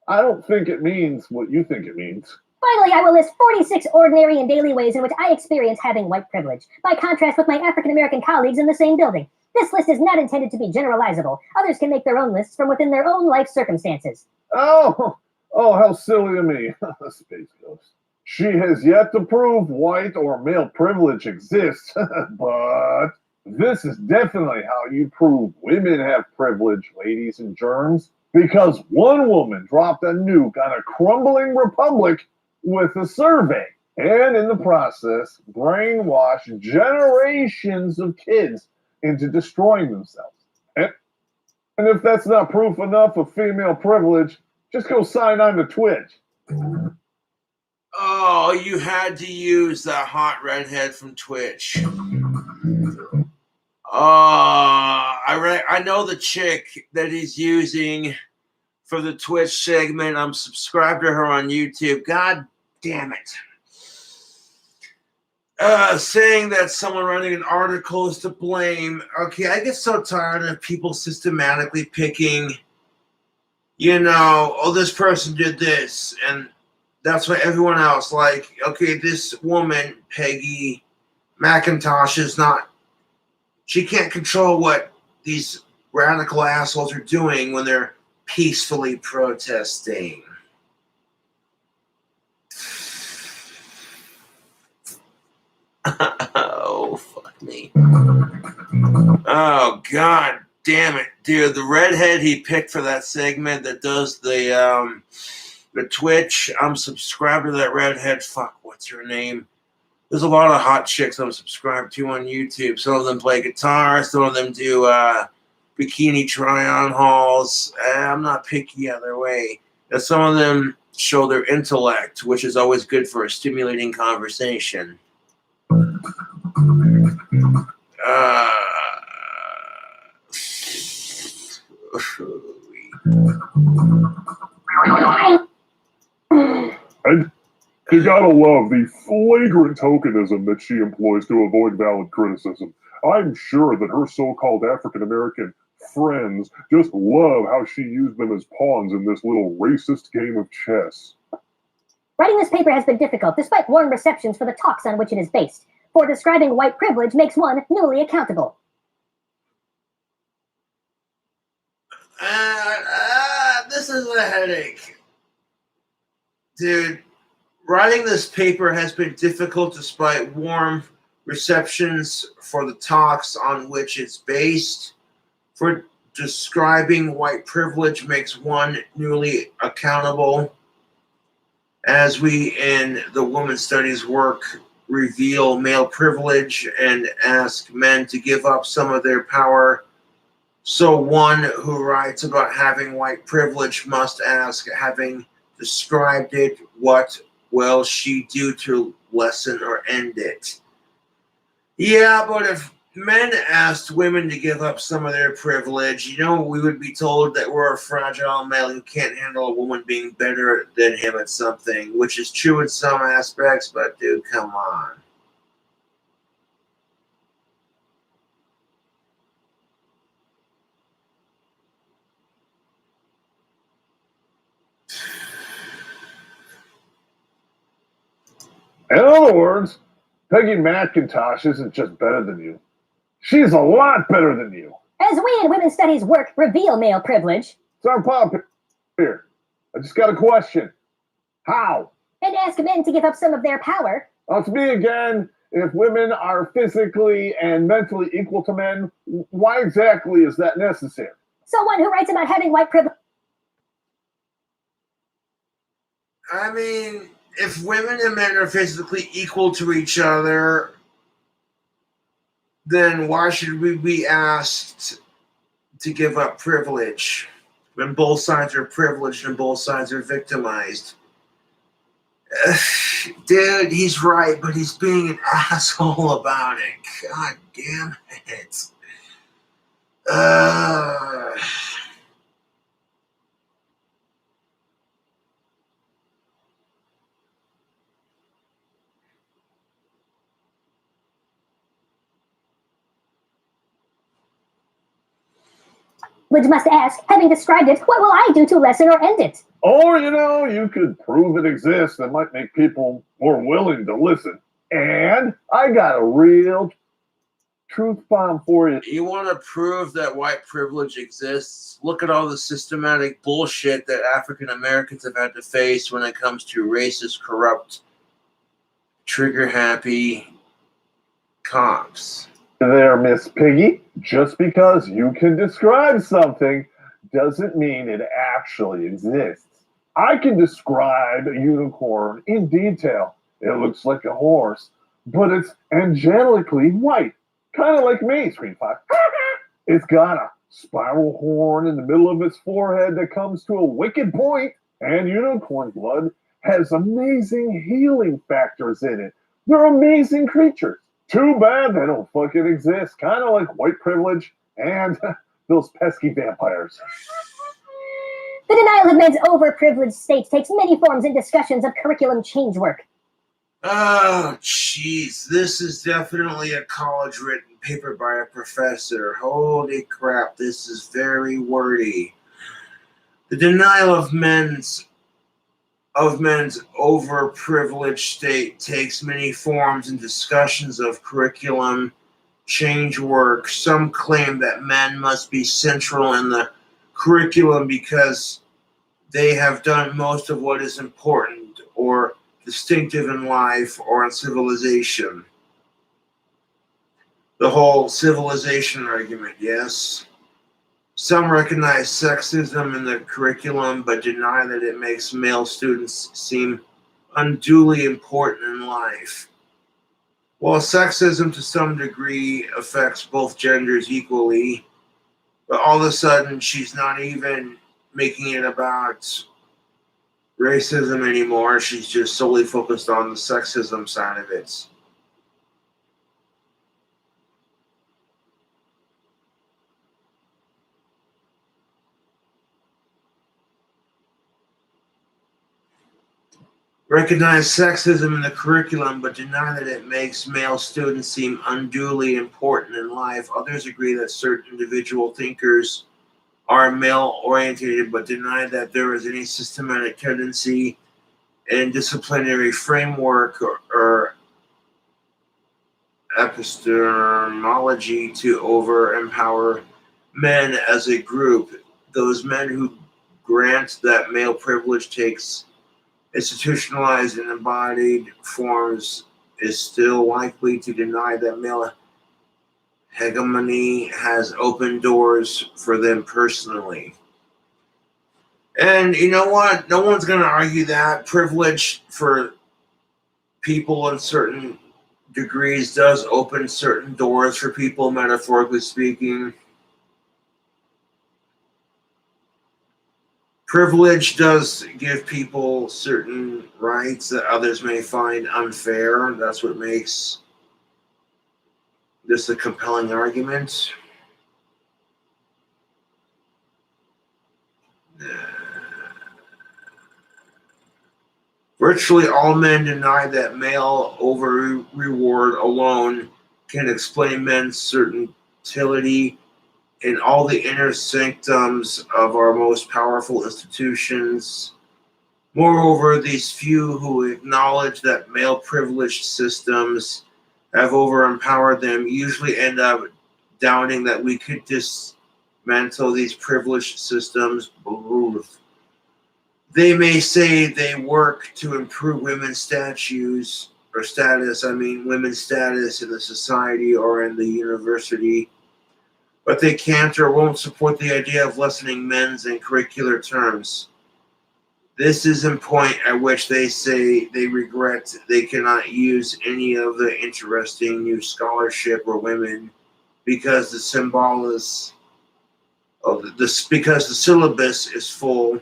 I don't think it means what you think it means. Finally, I will list 46 ordinary and daily ways in which I experience having white privilege, by contrast with my African-American colleagues in the same building. This list is not intended to be generalizable. Others can make their own lists from within their own life circumstances. Oh, how silly of me. Space Ghost. She has yet to prove white or male privilege exists, but this is definitely how you prove women have privilege, ladies and germs, because one woman dropped a nuke on a crumbling republic with a survey, and in the process, brainwashed generations of kids into destroying themselves. And if that's not proof enough of female privilege, just go sign on to Twitch. Oh, you had to use that hot redhead from Twitch. I know the chick that he's using for the Twitch segment. I'm subscribed to her on YouTube. God damn it. Saying that someone running an article is to blame. Okay, I get so tired of people systematically picking, oh, this person did this, and that's why everyone else, like, okay, this woman, Peggy McIntosh, is not, she can't control what these radical assholes are doing when they're peacefully protesting. Oh, fuck me. Oh, god damn it, dude. The redhead he picked for that segment that does the Twitch, I'm subscribed to that redhead. Fuck, what's her name? There's a lot of hot chicks I'm subscribed to on YouTube. Some of them play guitar. Some of them do bikini try-on hauls. I'm not picky either way. And some of them show their intellect, which is always good for a stimulating conversation. And you gotta love the flagrant tokenism that she employs to avoid valid criticism. I'm sure that her so-called African-American friends just love how she used them as pawns in this little racist game of chess. Writing this paper has been difficult, despite warm receptions for the talks on which it is based. For describing white privilege makes one newly accountable. This is a headache. Dude, writing this paper has been difficult despite warm receptions for the talks on which it's based. For describing white privilege makes one newly accountable. As we in the women's studies work reveal male privilege and ask men to give up some of their power, so one who writes about having white privilege must ask, having described it, what will she do to lessen or end it? Yeah, but if men asked women to give up some of their privilege, we would be told that we're a fragile male who can't handle a woman being better than him at something, which is true in some aspects, but dude, come on. In other words, Peggy McIntosh isn't just better than you. She's a lot better than you. As we in women's studies work reveal male privilege. Sir Pop, here. I just got a question. How? And ask men to give up some of their power. To me again, if women are physically and mentally equal to men, why exactly is that necessary? Someone who writes about having white privilege. I mean, if women and men are physically equal to each other, then why should we be asked to give up privilege when both sides are privileged and both sides are victimized? Dude, he's right, but he's being an asshole about it. God damn it. Which must ask, having described it, what will I do to lessen or end it? Or, you could prove it exists. That might make people more willing to listen. And I got a real truth bomb for you. You want to prove that white privilege exists? Look at all the systematic bullshit that African Americans have had to face when it comes to racist, corrupt, trigger-happy cops. There, Miss Piggy. Just because you can describe something doesn't mean it actually exists. I can describe a unicorn in detail. It looks like a horse, but it's angelically white. Kind of like me, Screen 5. It's got a spiral horn in the middle of its forehead that comes to a wicked point, and unicorn blood has amazing healing factors in it. They're amazing creatures. Too bad they don't fucking exist. Kind of like white privilege and those pesky vampires. The denial of men's overprivileged state takes many forms in discussions of curriculum change work. Oh, jeez. This is definitely a college-written paper by a professor. Holy crap, this is very wordy. The denial of men's overprivileged state takes many forms in discussions of curriculum change work. Some claim that men must be central in the curriculum because they have done most of what is important or distinctive in life or in civilization. The whole civilization argument, yes. Some recognize sexism in the curriculum but deny that it makes male students seem unduly important in life. While sexism to some degree affects both genders equally, but all of a sudden she's not even making it about racism anymore. She's just solely focused on the sexism side of it. Recognize sexism in the curriculum, but deny that it makes male students seem unduly important in life. Others agree that certain individual thinkers are male-oriented, but deny that there is any systematic tendency in disciplinary framework or epistemology to over-empower men as a group. Those men who grant that male privilege takes institutionalized and embodied forms is still likely to deny that male hegemony has opened doors for them personally. And you know what? No one's going to argue that. Privilege for people in certain degrees does open certain doors for people, metaphorically speaking. Privilege does give people certain rights that others may find unfair. That's what makes this is a compelling argument. Virtually all men deny that male over-reward alone can explain men's certainty in all the inner sanctums of our most powerful institutions. Moreover, these few who acknowledge that male-privileged systems have over-empowered them usually end up doubting that we could dismantle these privileged systems. They may say they work to improve women's status in the society or in the university, but they can't or won't support the idea of lessening men's in curricular terms. This is a point at which they say they regret they cannot use any of the interesting new scholarship or women because the syllabus is full.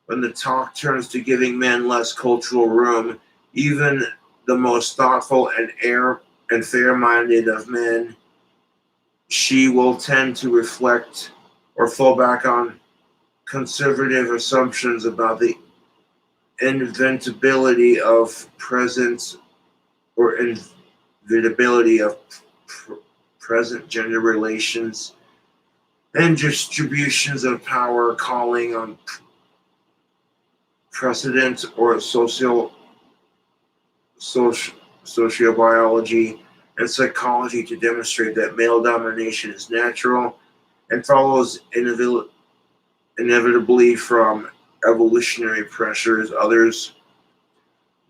When the talk turns to giving men less cultural room, even the most thoughtful and fair-minded of men, she will tend to reflect or fall back on conservative assumptions about the inevitability of present gender relations and distributions of power, calling on precedent or sociobiology and psychology to demonstrate that male domination is natural and follows inevitably from evolutionary pressures. Others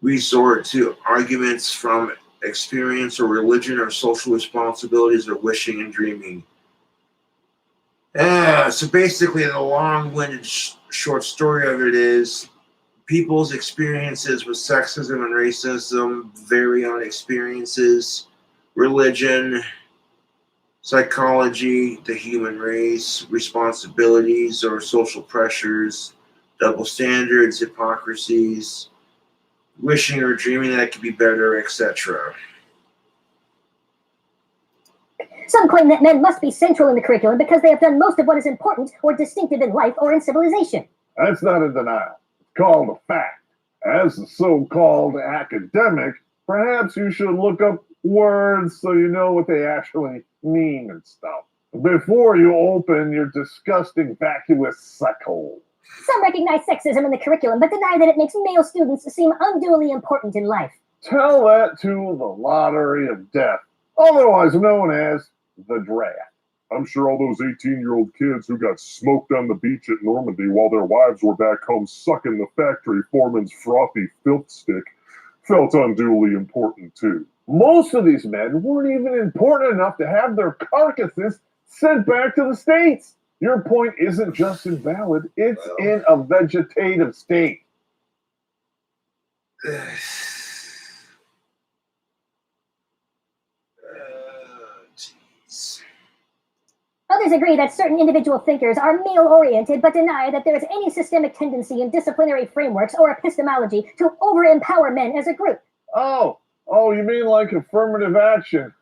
resort to arguments from experience or religion or social responsibilities or wishing and dreaming. So basically, the long-winded short story of it is people's experiences with sexism and racism vary on experiences, religion, psychology, the human race, responsibilities or social pressures, double standards, hypocrisies, wishing or dreaming that it could be better, etc. Some claim that men must be central in the curriculum because they have done most of what is important or distinctive in life or in civilization. That's not a denial. It's called a fact. As a so-called academic, perhaps you should look up words so you know what they actually mean and stuff before you open your disgusting vacuous suckhole. Some recognize sexism in the curriculum, but deny that it makes male students seem unduly important in life. Tell that to the lottery of death, otherwise known as the draft. I'm sure all those 18-year-old kids who got smoked on the beach at Normandy while their wives were back home sucking the factory foreman's frothy filth stick felt unduly important too. Most of these men weren't even important enough to have their carcasses sent back to the States. Your point isn't just invalid, it's in a vegetative state. Others agree that certain individual thinkers are male-oriented, but deny that there is any systemic tendency in disciplinary frameworks or epistemology to over-empower men as a group. Oh, you mean like affirmative action?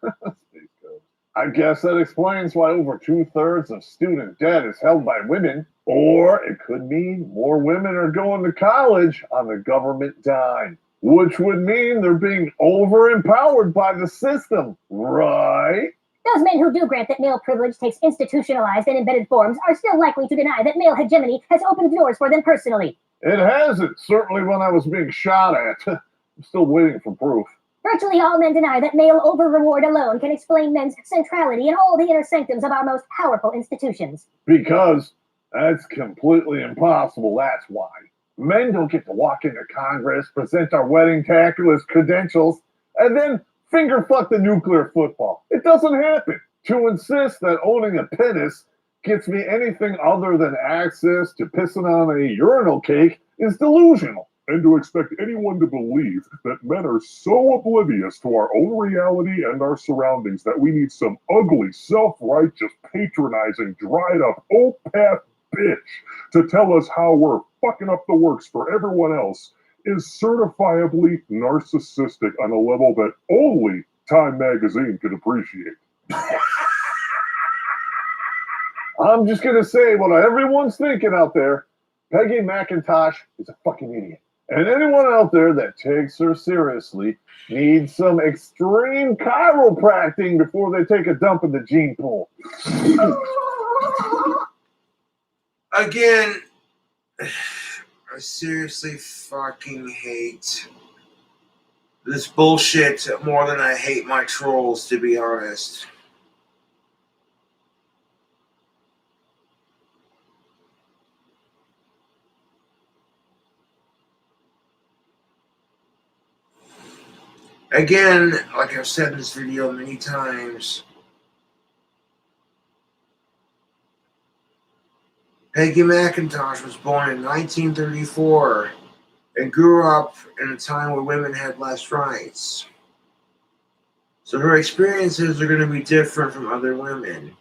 I guess that explains why over 2/3 of student debt is held by women. Or it could mean more women are going to college on the government dime, which would mean they're being over-empowered by the system, right? Those men who do grant that male privilege takes institutionalized and embedded forms are still likely to deny that male hegemony has opened doors for them personally. It hasn't, certainly when I was being shot at. I'm still waiting for proof. Virtually all men deny that male over-reward alone can explain men's centrality in all the inner sanctums of our most powerful institutions. Because that's completely impossible, that's why. Men don't get to walk into Congress, present our wedding tackle as credentials, and then finger fuck the nuclear football. It doesn't happen. To insist that owning a penis gets me anything other than access to pissing on a urinal cake is delusional. And to expect anyone to believe that men are so oblivious to our own reality and our surroundings that we need some ugly, self-righteous, patronizing, dried-up, old-path bitch to tell us how we're fucking up the works for everyone else is certifiably narcissistic on a level that only Time magazine could appreciate. I'm just gonna say what everyone's thinking out there. Peggy McIntosh is a fucking idiot. And anyone out there that takes her seriously needs some extreme chiropractic before they take a dump in the gene pool. Again, I seriously fucking hate this bullshit more than I hate my trolls, to be honest. Again, like I've said in this video many times, Peggy McIntosh was born in 1934 and grew up in a time where women had less rights. So her experiences are going to be different from other women.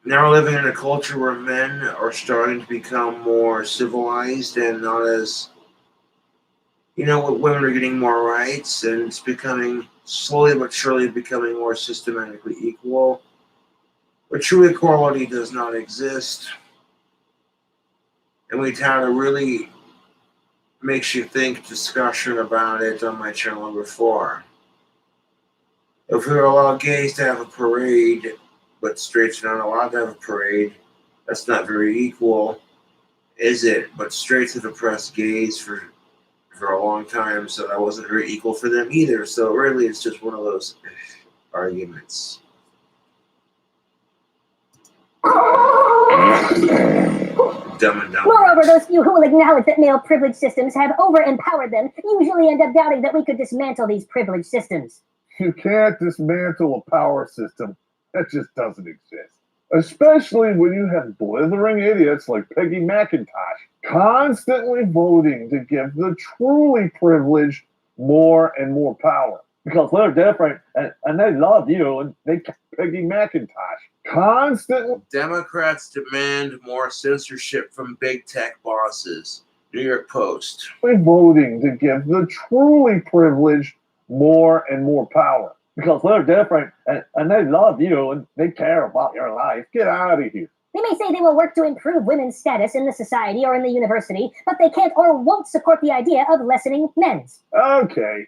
Now we're living in a culture where men are starting to become more civilized and not as, women are getting more rights, and it's becoming, slowly but surely becoming more systematically equal. But true equality does not exist. And we've had a really makes you think discussion about it on my channel before. If we allow gays to have a parade, but straights are not allowed to have a parade, that's not very equal, is it? But straights have oppressed gays for a long time, so that wasn't very equal for them either. So really, it's just one of those arguments. Dumb and dumb. Moreover, those few who will acknowledge that male privilege systems have over-empowered them usually end up doubting that we could dismantle these privilege systems. You can't dismantle a power system that just doesn't exist. Especially when you have blithering idiots like Peggy McIntosh constantly voting to give the truly privileged more and more power. Because they're different and they love you and they Peggy McIntosh constantly. Democrats demand more censorship from big tech bosses. New York Post. Voting to give the truly privileged more and more power. Because they're different and they love you and they care about your life. Get out of here. They may say they will work to improve women's status in the society or in the university, but they can't or won't support the idea of lessening men's. Okay,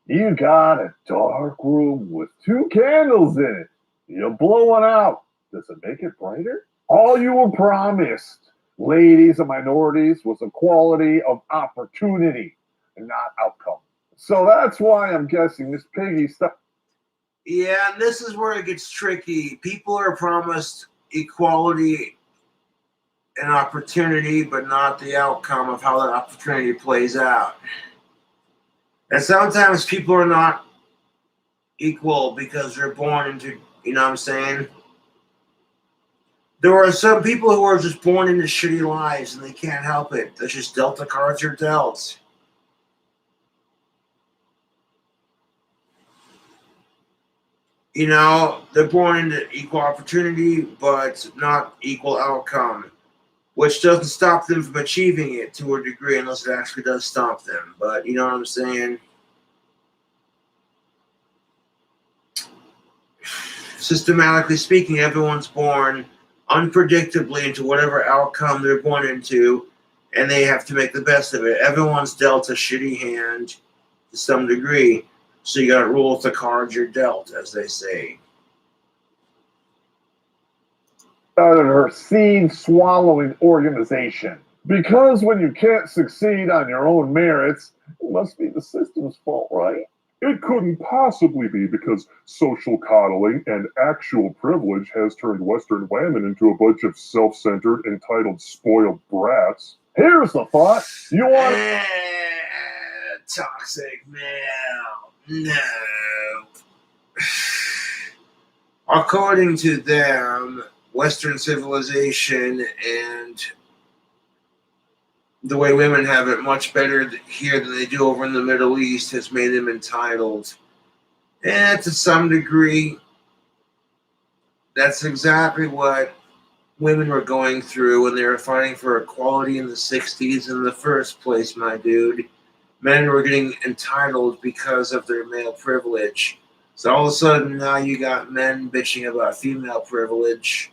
you got a dark room with 2 candles in it. You blow one out. Does it make it brighter? All you were promised, ladies and minorities, was equality of opportunity and not outcome. So that's why I'm guessing this Peggy stuff. Yeah, and this is where it gets tricky. People are promised equality and opportunity, but not the outcome of how that opportunity plays out. And sometimes people are not equal because they're born into, you know what I'm saying? There are some people who are just born into shitty lives and they can't help it. That's just dealt the cards are dealt. They're born into equal opportunity, but not equal outcome, which doesn't stop them from achieving it to a degree unless it actually does stop them. But you know what I'm saying? Systematically speaking, everyone's born unpredictably into whatever outcome they're born into, and they have to make the best of it. Everyone's dealt a shitty hand to some degree. So you got to roll with the cards you're dealt, as they say. Out of her seed-swallowing organization. Because when you can't succeed on your own merits, it must be the system's fault, right? It couldn't possibly be because social coddling and actual privilege has turned Western women into a bunch of self-centered, entitled, spoiled brats. Here's the thought. You want... Toxic male. No. According to them, Western civilization and the way women have it much better here than they do over in the Middle East has made them entitled. And to some degree, that's exactly what women were going through when they were fighting for equality in the 60s in the first place, my dude. Men were getting entitled because of their male privilege. So all of a sudden now you got men bitching about female privilege.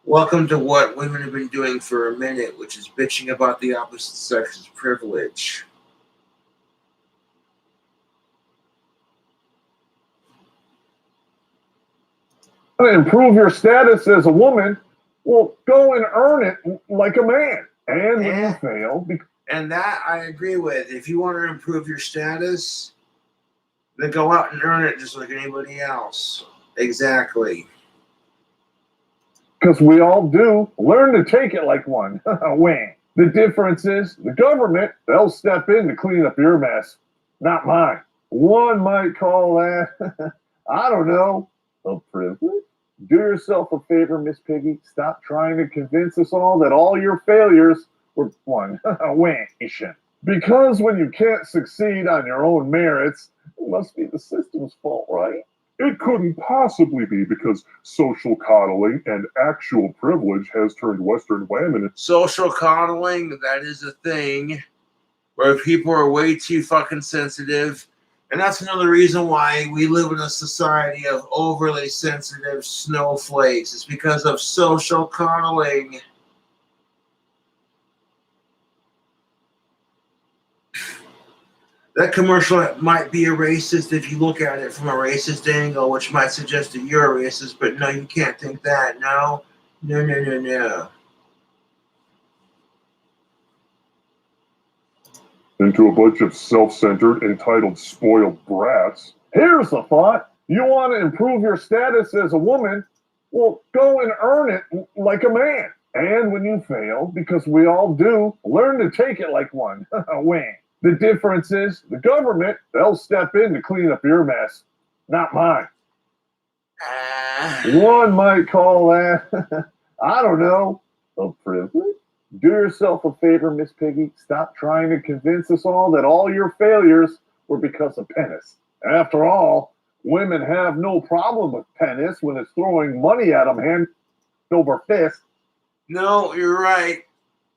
Welcome to what women have been doing for a minute, which is bitching about the opposite sex's privilege. To improve your status as a woman, well, go and earn it like a man. And when you fail, and that I agree with. If you want to improve your status, then go out and earn it just like anybody else. Exactly. Because we all do, learn to take it like one. Wham. The difference is the government, they'll step in to clean up your mess, not mine. One might call that, I don't know, a privilege? Do yourself a favor, Miss Piggy. Stop trying to convince us all that all your failures were one. Wham. Because when you can't succeed on your own merits, it must be the system's fault, right? It couldn't possibly be because social coddling and actual privilege has turned Western women. Social coddling, that is a thing where people are way too fucking sensitive. And that's another reason why we live in a society of overly sensitive snowflakes. It's because of social coddling. That commercial might be a racist if you look at it from a racist angle, which might suggest that you're a racist, but no, you can't think that. No. Into a bunch of self-centered, entitled, spoiled brats. Here's a thought. You want to improve your status as a woman? Well, go and earn it like a man. And when you fail, because we all do, learn to take it like one. Wham. The difference is the government, they'll step in to clean up your mess, not mine. One might call that, I don't know, a privilege? Do yourself a favor, Miss Piggy. Stop trying to convince us all that all your failures were because of penis. After all, women have no problem with penis when it's throwing money at them hand over fist. No, you're right.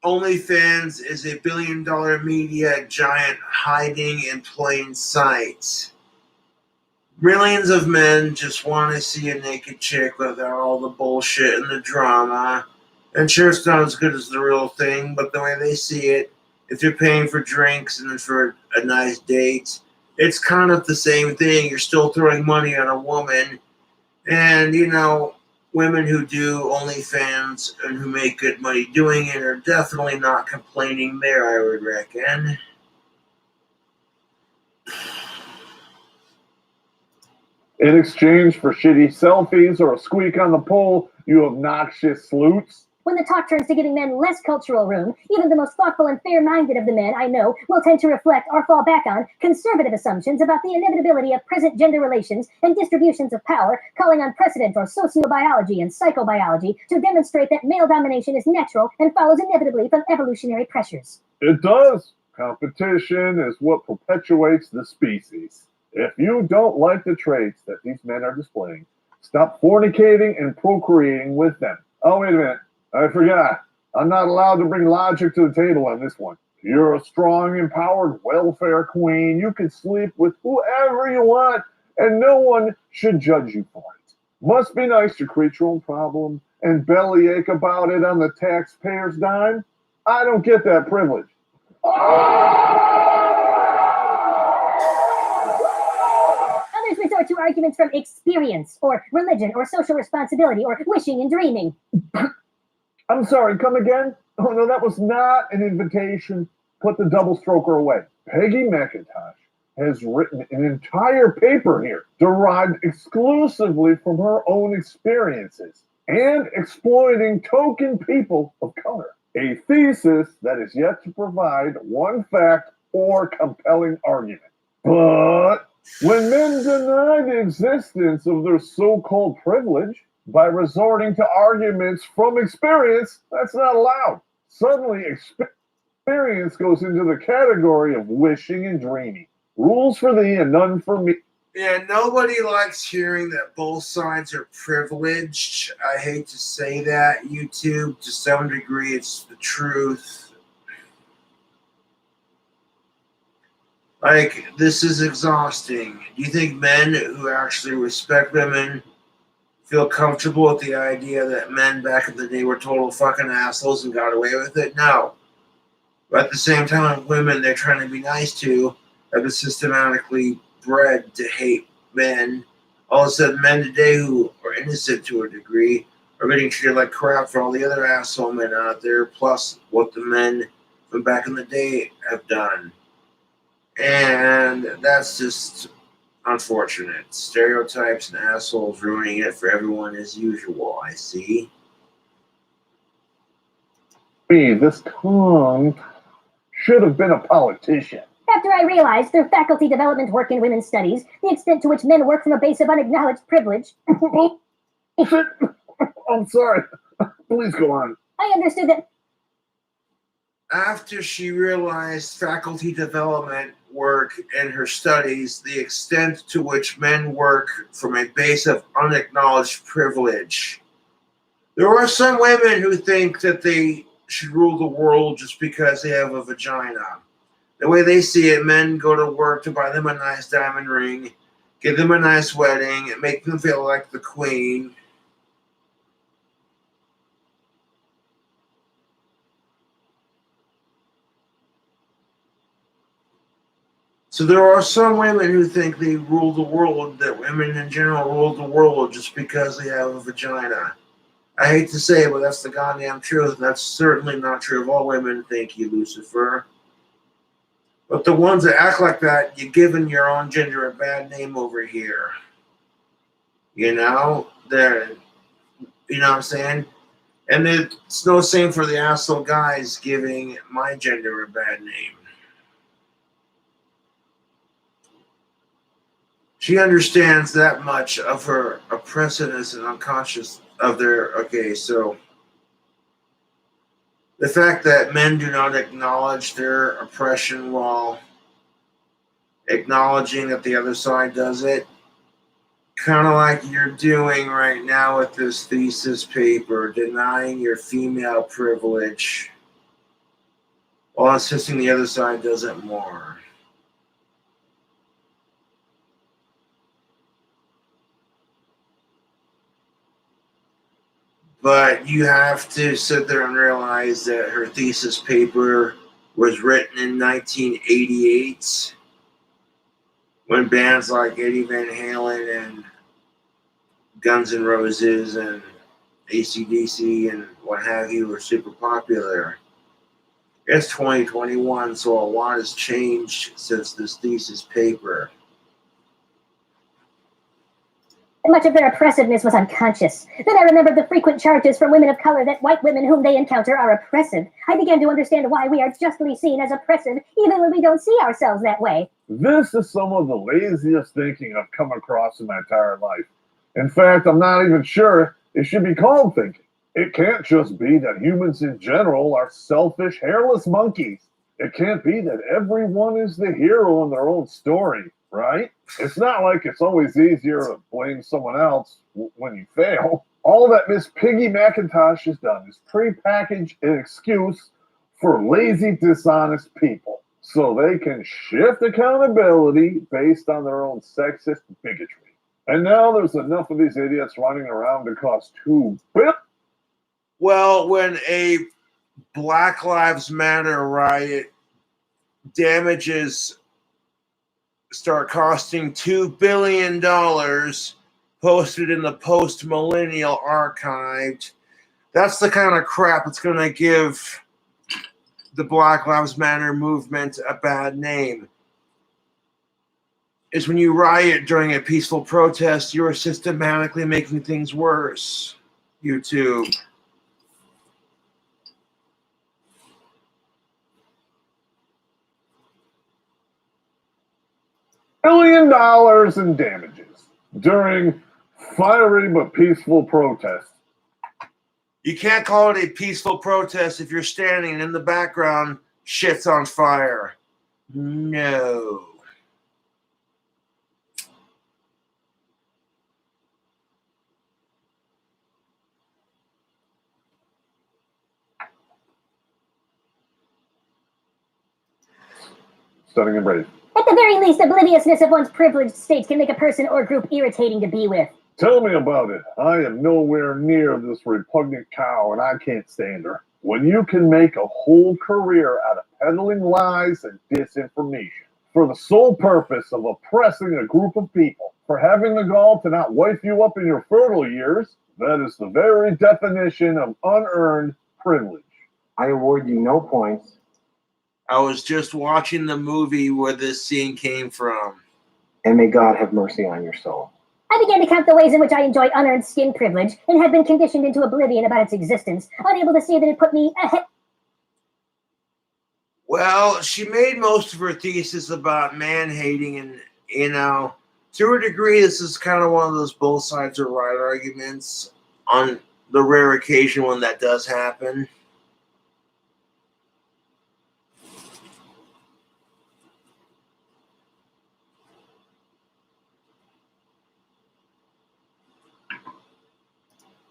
OnlyFans is a billion-dollar media giant hiding in plain sight. Millions of men just want to see a naked chick without all the bullshit and the drama. And sure, it's not as good as the real thing, but the way they see it, if you're paying for drinks and then for a nice date, it's kind of the same thing. You're still throwing money on a woman. And, you know, women who do OnlyFans and who make good money doing it are definitely not complaining there, I would reckon. In exchange for shitty selfies or a squeak on the pole, you obnoxious sleuths. When the talk turns to giving men less cultural room, even the most thoughtful and fair-minded of the men I know will tend to reflect or fall back on conservative assumptions about the inevitability of present gender relations and distributions of power, calling on precedent or sociobiology and psychobiology to demonstrate that male domination is natural and follows inevitably from evolutionary pressures. It does. Competition is what perpetuates the species. If you don't like the traits that these men are displaying, stop fornicating and procreating with them. Oh, wait a minute. I forgot. I'm not allowed to bring logic to the table on this one. You're a strong, empowered welfare queen. You can sleep with whoever you want, and no one should judge you for it. Must be nice to create your own problem and bellyache about it on the taxpayer's dime. I don't get that privilege. Others resort to arguments from experience, or religion, or social responsibility, or wishing and dreaming. I'm sorry, come again? Oh, no, that was not an invitation. Put the double stroker away. Peggy McIntosh has written an entire paper here, derived exclusively from her own experiences and exploiting token people of color. A thesis that is yet to provide one fact or compelling argument. But when men deny the existence of their so-called privilege by resorting to arguments from experience, that's not allowed. Suddenly, experience goes into the category of wishing and dreaming. Rules for thee and none for me. Yeah, nobody likes hearing that both sides are privileged. I hate to say that, YouTube. To some degree, it's the truth. Like, this is exhausting. Do you think men who actually respect women feel comfortable with the idea that men back in the day were total fucking assholes and got away with it? No. But at the same time, women they're trying to be nice to have been systematically bred to hate men. All of a sudden, men today who are innocent to a degree are getting treated like crap for all the other asshole men out there, plus what the men from back in the day have done. And that's just unfortunate. Stereotypes and assholes ruining it for everyone as usual, I see. Me, this cunt should have been a politician. After I realized through faculty development work in women's studies, the extent to which men work from a base of unacknowledged privilege. Bullshit. I'm sorry. Please go on. I understood that. After she realized faculty development work in her studies, the extent to which men work from a base of unacknowledged privilege. There are some women who think that they should rule the world just because they have a vagina. The way they see it, men go to work to buy them a nice diamond ring, give them a nice wedding, and make them feel like the queen. So there are some women who think they rule the world, that women in general rule the world just because they have a vagina. I hate to say it, but that's the goddamn truth. That's certainly not true of all women, thank you, Lucifer. But the ones that act like that, you're giving your own gender a bad name over here. You know? They're, you know what I'm saying? And it's no same for the asshole guys giving my gender a bad name. She understands that much of her oppressiveness and unconscious of their, okay, so the fact that men do not acknowledge their oppression while acknowledging that the other side does it, kind of like you're doing right now with this thesis paper, denying your female privilege while insisting the other side does it more. But you have to sit there and realize that her thesis paper was written in 1988 when bands like Eddie Van Halen and Guns N' Roses and AC/DC and what have you were super popular. It's 2021, so a lot has changed since this thesis paper. Much of their oppressiveness was unconscious. Then I remembered the frequent charges from women of color that white women whom they encounter are oppressive. I began to understand why we are justly seen as oppressive, even when we don't see ourselves that way. This is some of the laziest thinking I've come across in my entire life. In fact, I'm not even sure it should be called thinking. It can't just be that humans in general are selfish, hairless monkeys. It can't be that everyone is the hero in their own story, right? It's not like it's always easier to blame someone else when you fail. All that Miss Peggy McIntosh has done is prepackage an excuse for lazy, dishonest people so they can shift accountability based on their own sexist bigotry. And now there's enough of these idiots running around to cause two whip. Well, when a Black Lives Matter riot damages start costing $2 billion posted in the post-millennial archived, that's the kind of crap that's going to give the Black Lives Matter movement a bad name. Is when you riot during a peaceful protest, you are systematically making things worse. YouTube. $1 billion in damages during fiery but peaceful protests. You can't call it a peaceful protest if you're standing and in the background shit's on fire. No. Stunning and brave. At the very least, obliviousness of one's privileged states can make a person or group irritating to be with. Tell me about it. I am nowhere near this repugnant cow, and I can't stand her. When you can make a whole career out of peddling lies and disinformation for the sole purpose of oppressing a group of people, for having the gall to not wife you up in your fertile years, that is the very definition of unearned privilege. I award you no points. I was just watching the movie where this scene came from. And may God have mercy on your soul. I began to count the ways in which I enjoy unearned skin privilege and had been conditioned into oblivion about its existence, unable to see that it put me ahead. Well, she made most of her thesis about man-hating, and, to a degree, this is kind of one of those both sides are right arguments on the rare occasion when that does happen.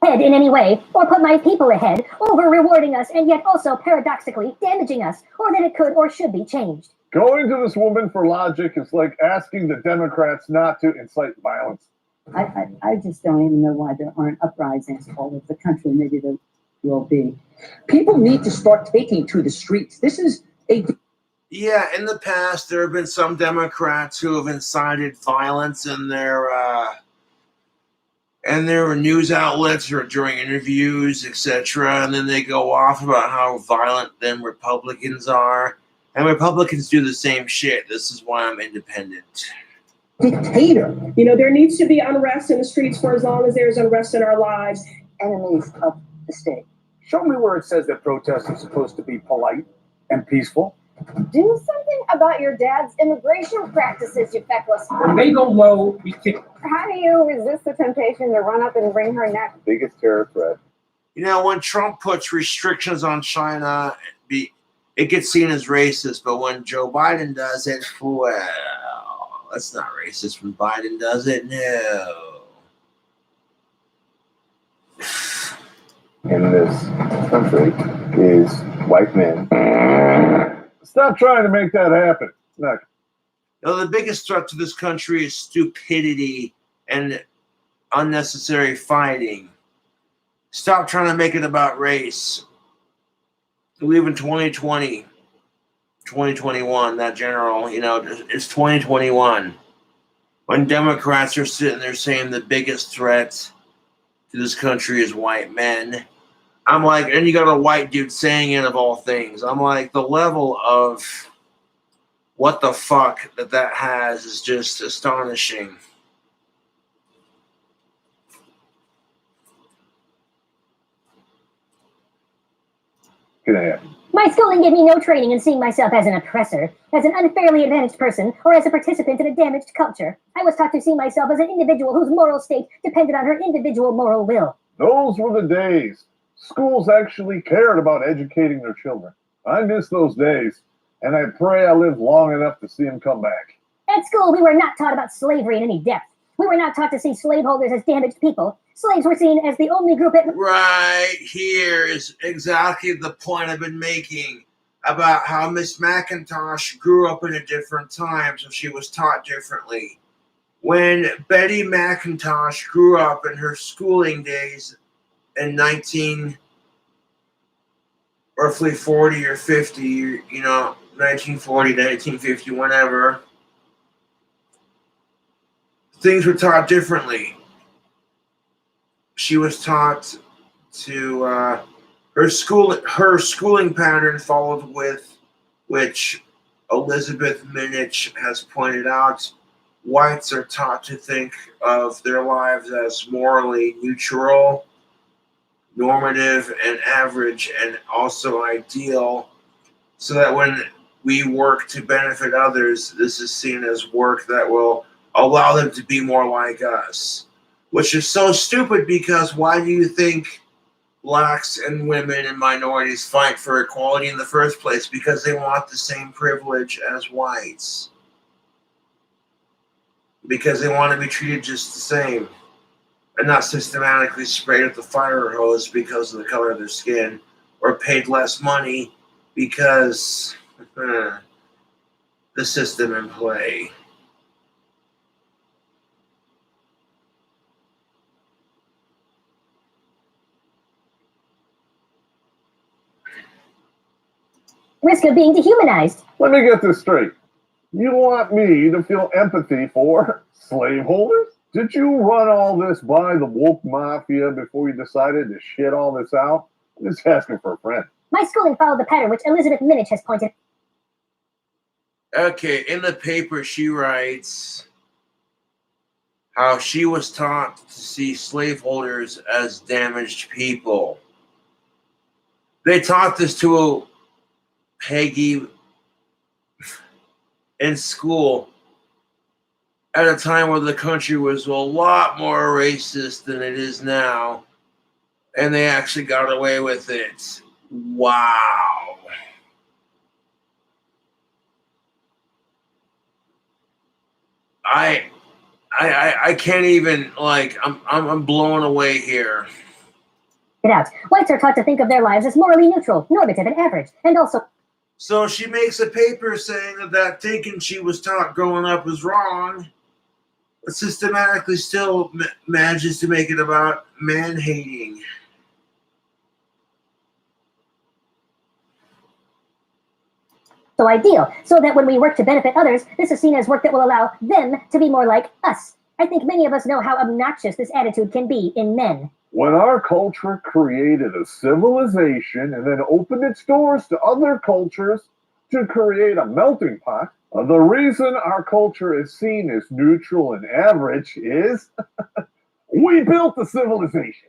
In any way, or put my people ahead, over rewarding us and yet also paradoxically damaging us, or that it could or should be changed. Going to this woman for logic is like asking the Democrats not to incite violence. I just don't even know why there aren't uprisings all over the country. Maybe there will be. People need to start taking to the streets. This is a... Yeah, in the past, there have been some Democrats who have incited violence in their news outlets or during interviews, etc. And then they go off about how violent them Republicans are. And Republicans do the same shit. This is why I'm independent. Dictator. You know, there needs to be unrest in the streets for as long as there's unrest in our lives. Enemies of the state. Show me where it says that protests are supposed to be polite and peaceful. Do something about your dad's immigration practices, you feckless. When they go low, we kick. How do you resist the temptation to run up and wring her neck? Biggest terror threat. You know, when Trump puts restrictions on China, it gets seen as racist. But when Joe Biden does it, well, that's not racist. When Biden does it, no. In this country is white men. Stop trying to make that happen. No. No, the biggest threat to this country is stupidity and unnecessary fighting. Stop trying to make it about race. We live in 2020, 2021, that general, it's 2021. When Democrats are sitting there saying the biggest threat to this country is white men, I'm like, and you got a white dude saying it of all things. I'm like, the level of what the fuck that has is just astonishing. My schooling gave me no training in seeing myself as an oppressor, as an unfairly advantaged person, or as a participant in a damaged culture. I was taught to see myself as an individual whose moral state depended on her individual moral will. Those were the days. Schools actually cared about educating their children. I miss those days, and I pray I live long enough to see them come back. At school, we were not taught about slavery in any depth. We were not taught to see slaveholders as damaged people. Slaves were seen as the only group at... Right here is exactly the point I've been making about how Miss McIntosh grew up in a different time, so she was taught differently. When Betty McIntosh grew up in her schooling days in roughly 40 or 50, 1940, 1950, whenever, things were taught differently. She was taught to her schooling pattern followed with which Elizabeth Minich has pointed out. Whites are taught to think of their lives as morally neutral, normative, and average, and also ideal, so that when we work to benefit others, this is seen as work that will allow them to be more like us. Which is so stupid, because why do you think blacks and women and minorities fight for equality in the first place? Because they want the same privilege as whites. Because they want to be treated just the same and not systematically sprayed with the fire hose because of the color of their skin, or paid less money because the system in play. Risk of being dehumanized. Let me get this straight. You want me to feel empathy for slaveholders? Did you run all this by the woke mafia before you decided to shit all this out? I'm just asking for a friend. My schooling followed the pattern which Elizabeth Minich has pointed. Okay, in the paper she writes how she was taught to see slaveholders as damaged people. They taught this to Peggy in school at a time where the country was a lot more racist than it is now, and they actually got away with it. Wow. I can't even, like, I'm blown away here. It out. Whites are taught to think of their lives as morally neutral, normative, and average, and also. So she makes a paper saying that thinking she was taught growing up was wrong, but systematically still manages to make it about man-hating. So ideal, so that when we work to benefit others, this is seen as work that will allow them to be more like us. I think many of us know how obnoxious this attitude can be in men. When our culture created a civilization and then opened its doors to other cultures to create a melting pot, the reason our culture is seen as neutral and average is we built the civilization.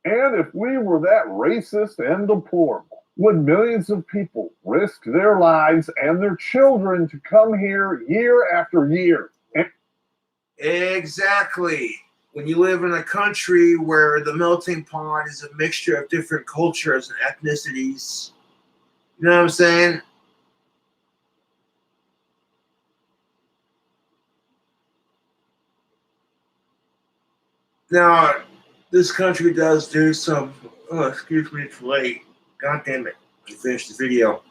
And if we were that racist and deplorable, would millions of people risk their lives and their children to come here year after year? Exactly. When you live in a country where the melting pot is a mixture of different cultures and ethnicities, you know what I'm saying? Now, this country does do some, oh, excuse me, it's late. God damn it. I finished the video.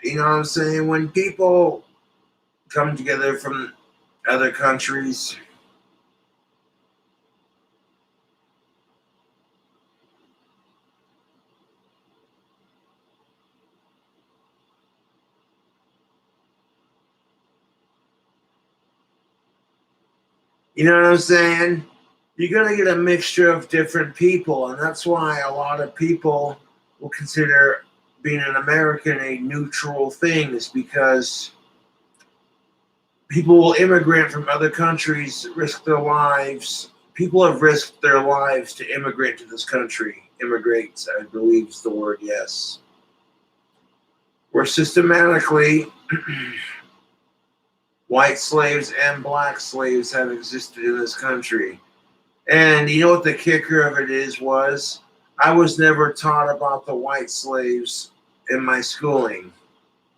You know what I'm saying? When people come together from other countries, you know what I'm saying? You're going to get a mixture of different people, and that's why a lot of people will consider being an American a neutral thing, is because people will immigrate from other countries, risk their lives. People have risked their lives to immigrate to this country. Immigrate, I believe is the word, yes. Where systematically white slaves and black slaves have existed in this country. And you know what the kicker of it was I was never taught about the white slaves in my schooling.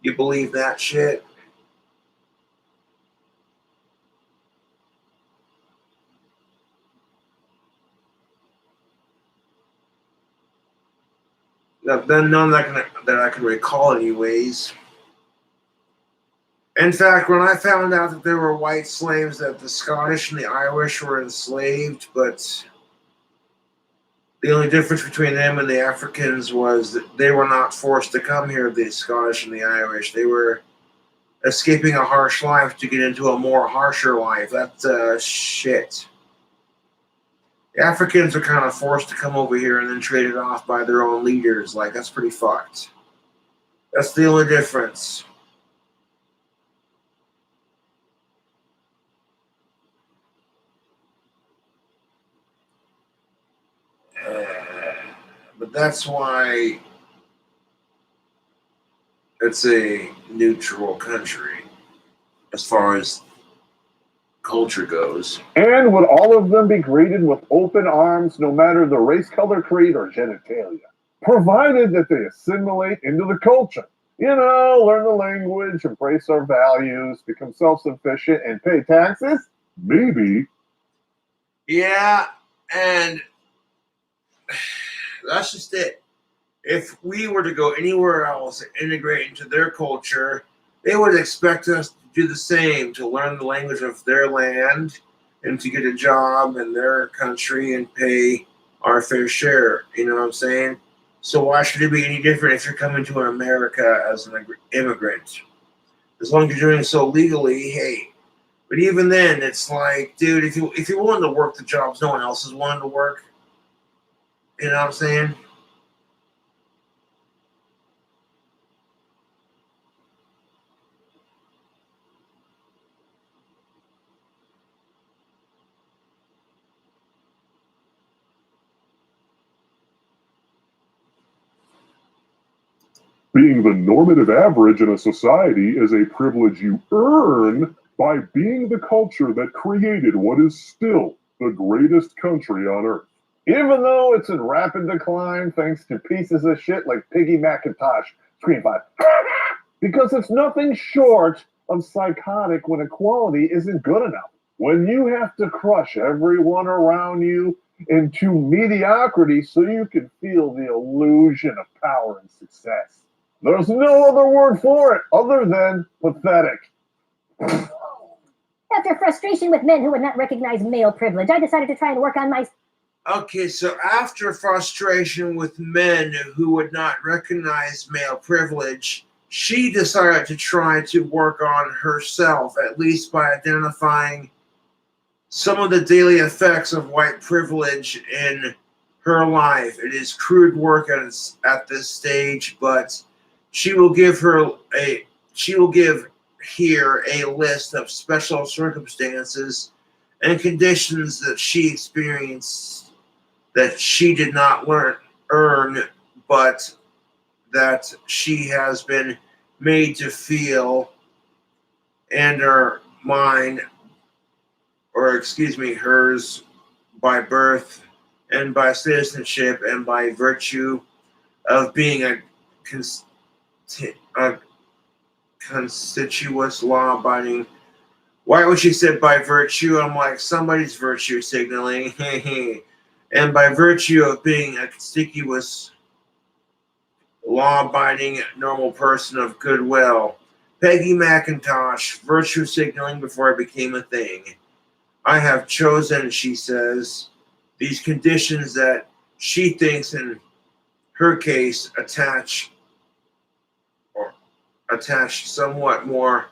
You believe that shit? None that I can recall anyways. In fact, when I found out that there were white slaves, that the Scottish and the Irish were enslaved, but the only difference between them and the Africans was that they were not forced to come here, the Scottish and the Irish. They were escaping a harsh life to get into a more harsher life. That's shit. The Africans are kind of forced to come over here and then traded off by their own leaders. Like, that's pretty fucked. That's the only difference. But that's why it's a neutral country as far as culture goes. And would all of them be greeted with open arms, no matter the race, color, creed, or genitalia, provided that they assimilate into the culture? You know, learn the language, embrace our values, become self-sufficient, and pay taxes? Maybe. Yeah, and that's just it. if we were to go anywhere else and integrate into their culture, they would expect us to do the same, to learn the language of their land and to get a job in their country and pay our fair share. You know what I'm saying? So why should it be any different if you're coming to America as an immigrant? As long as you're doing so legally, hey. But even then, it's like, dude, if you're willing to work the jobs no one else is willing to work, you know what I'm saying? Being the normative average in a society is a privilege you earn by being the culture that created what is still the greatest country on earth. Even though it's in rapid decline thanks to pieces of shit like Peggy McIntosh, Screen 5. Because it's nothing short of psychotic when equality isn't good enough. When you have to crush everyone around you into mediocrity so you can feel the illusion of power and success. There's no other word for it other than pathetic. After frustration with men who would not recognize male privilege, I decided to try and work on my... Okay, so after frustration with men who would not recognize male privilege, she decided to try to work on herself, at least by identifying some of the daily effects of white privilege in her life. It is crude work at this stage, but she will give here a list of special circumstances and conditions that she experienced that she did not earn, but that she has been made to feel, and her mind, or excuse me, hers by birth and by citizenship and by virtue of being a constituous law-abiding. Why would she say by virtue? I'm like, somebody's virtue signaling. And by virtue of being a conspicuous, law-abiding, normal person of goodwill. Peggy McIntosh, virtue signaling before it became a thing. I have chosen, she says, these conditions that she thinks in her case attach somewhat more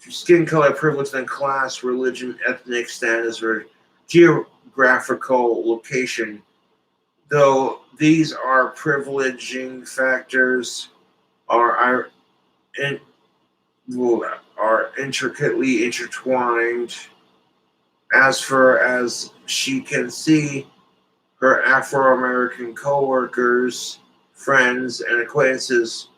to skin color privilege than class, religion, ethnic status, or geographical location. Though these are privileging factors are intricately intertwined. As far as she can see, her Afro-American co-workers, friends, and acquaintances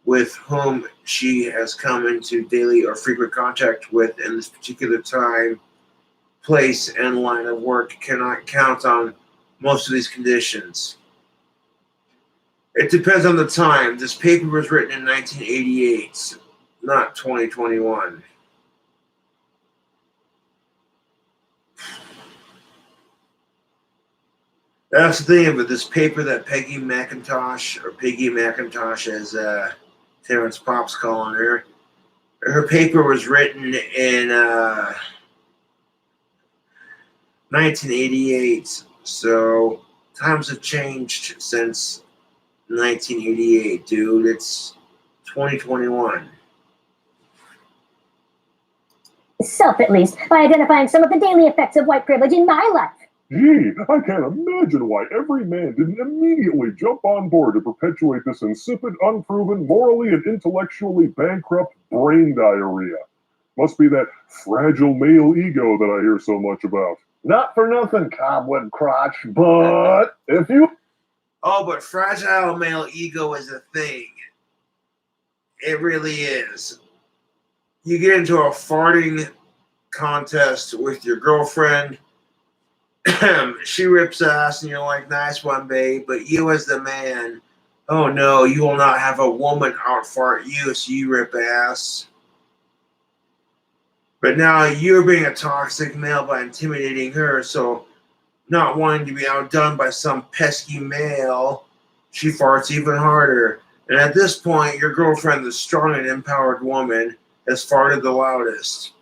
with whom she has come into daily or frequent contact with in this particular time, place, and line of work cannot count on most of these conditions. It depends on the time. This paper was written in 1988, not 2021. That's the thing about this paper that Peggy McIntosh, or Peggy McIntosh as Terrence Pop's calling her, her paper was written in 1988. So times have changed since 1988, dude. It's 2021. Self, at least, by identifying some of the daily effects of white privilege in my life. Gee, I can't imagine why every man didn't immediately jump on board to perpetuate this insipid, unproven, morally and intellectually bankrupt brain diarrhea. Must be that fragile male ego that I hear so much about. Not for nothing, cobweb crotch, but if you... Oh, but fragile male ego is a thing. It really is. You get into a farting contest with your girlfriend, she rips ass and you're like, nice one, babe. But you as the man, oh no, you will not have a woman out fart you, so you rip ass. But now you're being a toxic male by intimidating her, so not wanting to be outdone by some pesky male, she farts even harder. And at this point, your girlfriend, the strong and empowered woman, has farted the loudest.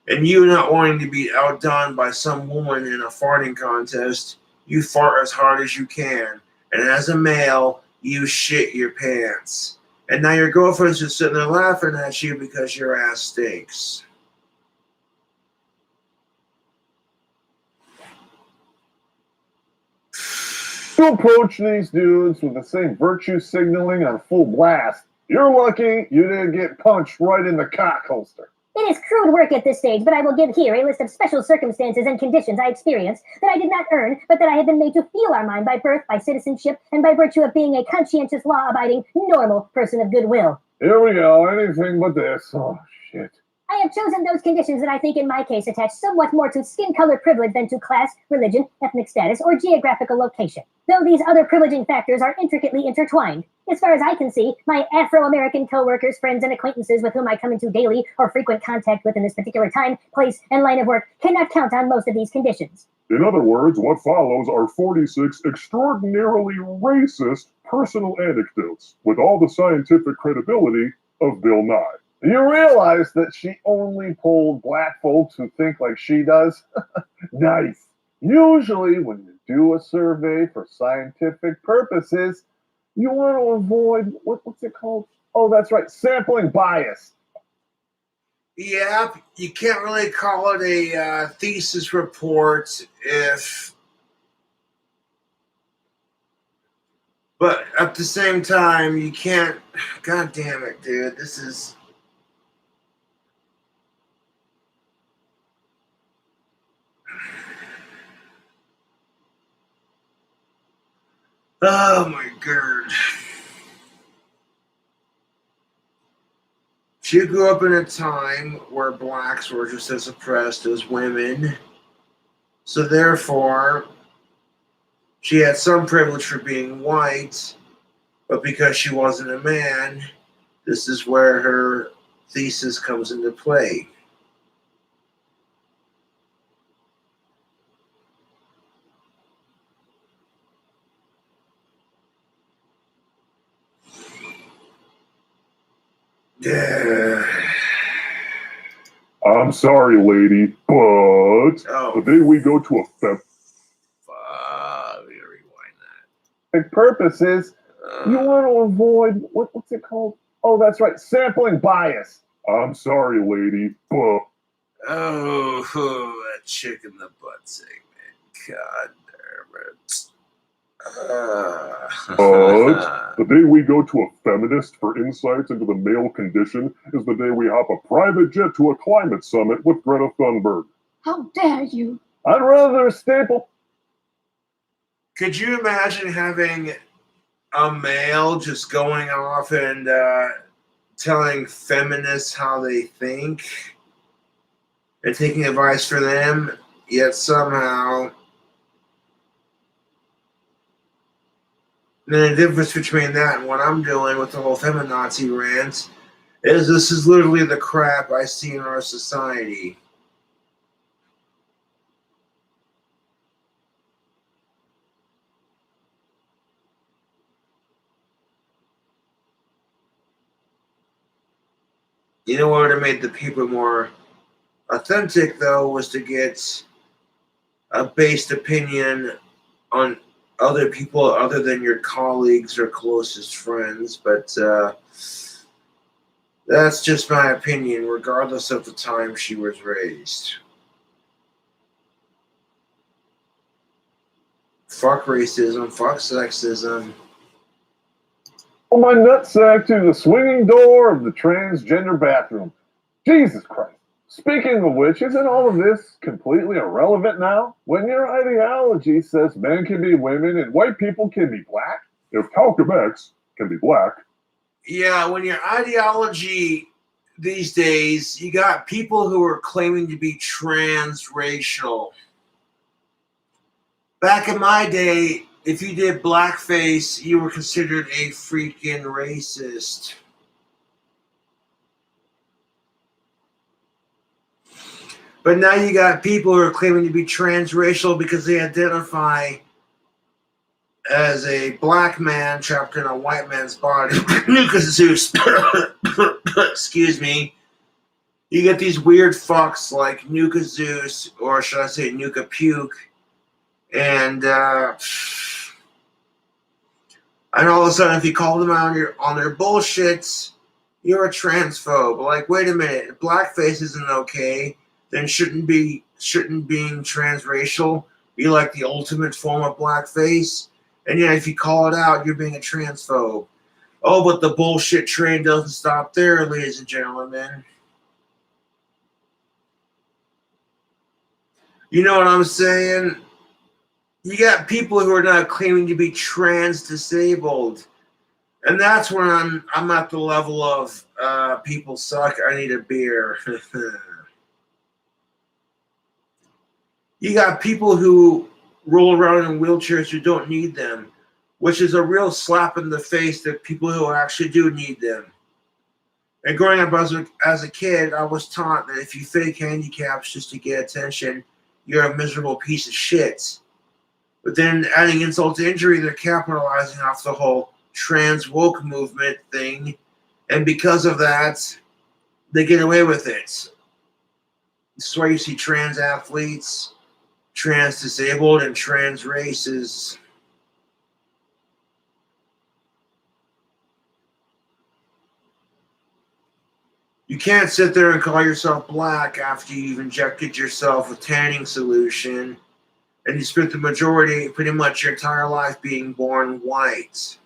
And you, not wanting to be outdone by some woman in a farting contest, you fart as hard as you can. And as a male, you shit your pants. And now your girlfriend's just sitting there laughing at you because your ass stinks. You approach these dudes with the same virtue signaling on full blast. You're lucky you didn't get punched right in the cock holster. It is crude work at this stage, but I will give here a list of special circumstances and conditions I experienced that I did not earn, but that I have been made to feel are mine by birth, by citizenship, and by virtue of being a conscientious, law-abiding, normal person of goodwill. Here we go, anything but this. Oh, shit. I have chosen those conditions that I think in my case attach somewhat more to skin color privilege than to class, religion, ethnic status, or geographical location, though these other privileging factors are intricately intertwined. As far as I can see, my Afro-American co-workers, friends, and acquaintances with whom I come into daily or frequent contact with in this particular time, place, and line of work cannot count on most of these conditions. In other words, what follows are 46 extraordinarily racist personal anecdotes with all the scientific credibility of Bill Nye. You realize that she only polled black folks who think like she does? Nice. Usually, when you do a survey for scientific purposes, you want to avoid, what's it called? Oh, that's right, sampling bias. Yeah, you can't really call it a thesis report but at the same time, you can't, God damn it, dude, this is... Oh my god. She grew up in a time where blacks were just as oppressed as women. So therefore, she had some privilege for being white, but because she wasn't a man, this is where her thesis comes into play. I'm sorry, lady, but the day we go to a purposes, you want to avoid, what's it called? Oh, that's right, sampling bias. I'm sorry, lady, but... Oh, that chick in the butt segment. God damn it. But the day we go to a feminist for insights into the male condition is the day we hop a private jet to a climate summit with Greta Thunberg. How dare you? I'd rather staple. Could you imagine having a male just going off and telling feminists how they think and taking advice from them, yet somehow... And the difference between that and what I'm doing with the whole feminazi rant is this is literally the crap I see in our society. You know what would have made the people more authentic, though, was to get a based opinion on other people other than your colleagues or closest friends, but that's just my opinion, regardless of the time she was raised. Fuck racism, fuck sexism. My nutsack to the swinging door of the transgender bathroom. Jesus Christ. Speaking of which, isn't all of this completely irrelevant now? When your ideology says men can be women and white people can be black? If Malcolm X can be black. Yeah, when your ideology these days, you got people who are claiming to be transracial. Back in my day, if you did blackface, you were considered a freaking racist. But now you got people who are claiming to be transracial because they identify as a black man trapped in a white man's body. Nuka Zeus. Excuse me. You get these weird fucks like Nuka Zeus, or should I say Nuka Puke, and all of a sudden, if you call them out on their bullshits, you're a transphobe. Like, wait a minute, if blackface isn't okay, then shouldn't being transracial be like the ultimate form of blackface? And yet, if you call it out, you're being a transphobe. Oh, but the bullshit train doesn't stop there, ladies and gentlemen. You know what I'm saying? You got people who are not claiming to be trans disabled. And that's when I'm at the level of people suck, I need a beer. You got people who roll around in wheelchairs who don't need them, which is a real slap in the face to people who actually do need them. And growing up as a kid, I was taught that if you fake handicaps just to get attention, you're a miserable piece of shit. But then adding insult to injury, they're capitalizing off the whole trans woke movement thing. And because of that, they get away with it. That's why you see trans athletes, trans disabled, and trans races. You can't sit there and call yourself black after you've injected yourself with tanning solution and you spent the majority, pretty much your entire life, being born white.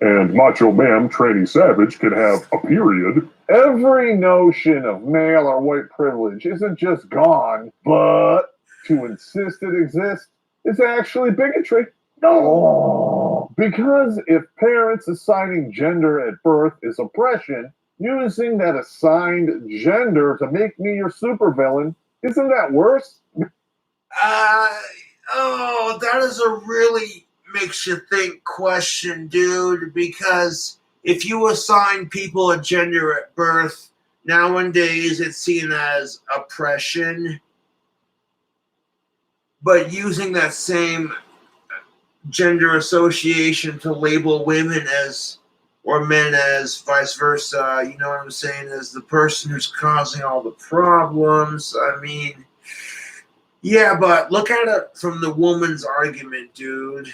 And Macho Man Tranny Savage can have a period. Every notion of male or white privilege isn't just gone, but to insist it exists is actually bigotry. No, because if parents assigning gender at birth is oppression, using that assigned gender to make me your supervillain, isn't that worse? That is a really makes you think question, dude, because if you assign people a gender at birth, nowadays it's seen as oppression. But using that same gender association to label women as, or men as, vice versa, you know what I'm saying, as the person who's causing all the problems. I mean, yeah, but look at it from the woman's argument, dude.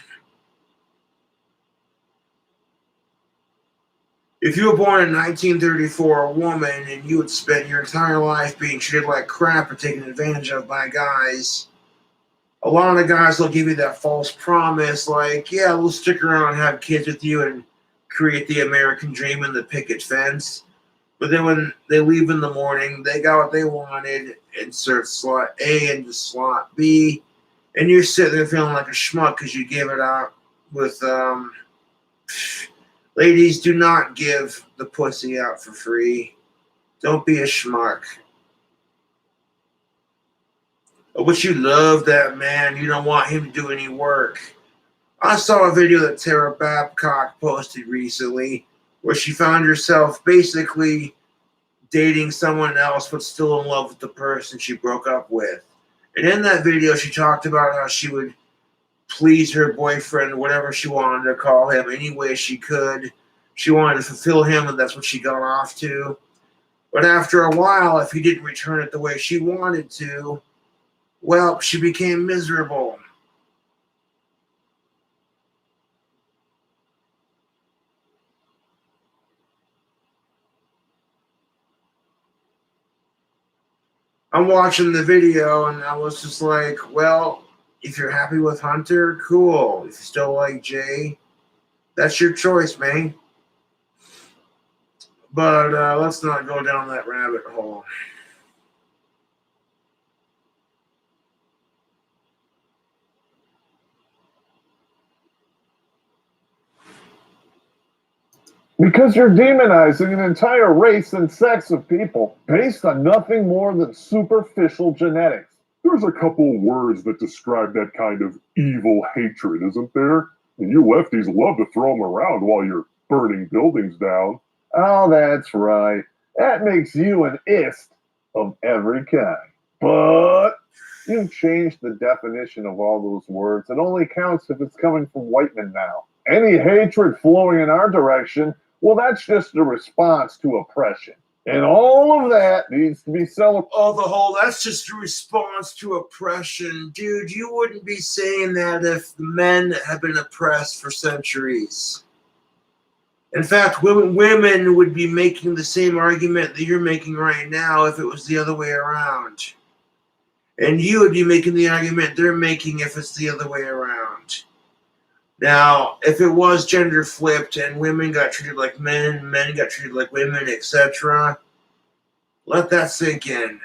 If you were born in 1934, a woman, and you had spent your entire life being treated like crap or taken advantage of by guys, a lot of guys will give you that false promise, like, yeah, we'll stick around and have kids with you and create the American dream and the picket fence. But then when they leave in the morning, they got what they wanted, insert slot A into slot B, and you're sitting there feeling like a schmuck because you gave it out with, ladies, do not give the pussy out for free. Don't be a schmuck. But you love that man. You don't want him to do any work. I saw a video that Tara Babcock posted recently where she found herself basically dating someone else but still in love with the person she broke up with. And in that video, she talked about how she would please her boyfriend, whatever she wanted to call him, any way she could. She wanted to fulfill him, and that's what she got off to. But after a while, if he didn't return it the way she wanted to, well, she became miserable. I'm watching the video, and I was just like, well, if you're happy with Hunter, cool. If you still like Jay, that's your choice, man. But let's not go down that rabbit hole. Because you're demonizing an entire race and sex of people based on nothing more than superficial genetics. There's a couple words that describe that kind of evil hatred, isn't there? And you lefties love to throw them around while you're burning buildings down. Oh, that's right. That makes you an ist of every kind. But you've changed the definition of all those words. It only counts if it's coming from white men now. Any hatred flowing in our direction, well, that's just a response to oppression. And all of that needs to be celebrated. Oh, that's just a response to oppression. Dude, you wouldn't be saying that if the men had been oppressed for centuries. In fact, women would be making the same argument that you're making right now if it was the other way around. And you would be making the argument they're making if it's the other way around. Now, if it was gender flipped and women got treated like men, men got treated like women, etc., let that sink in.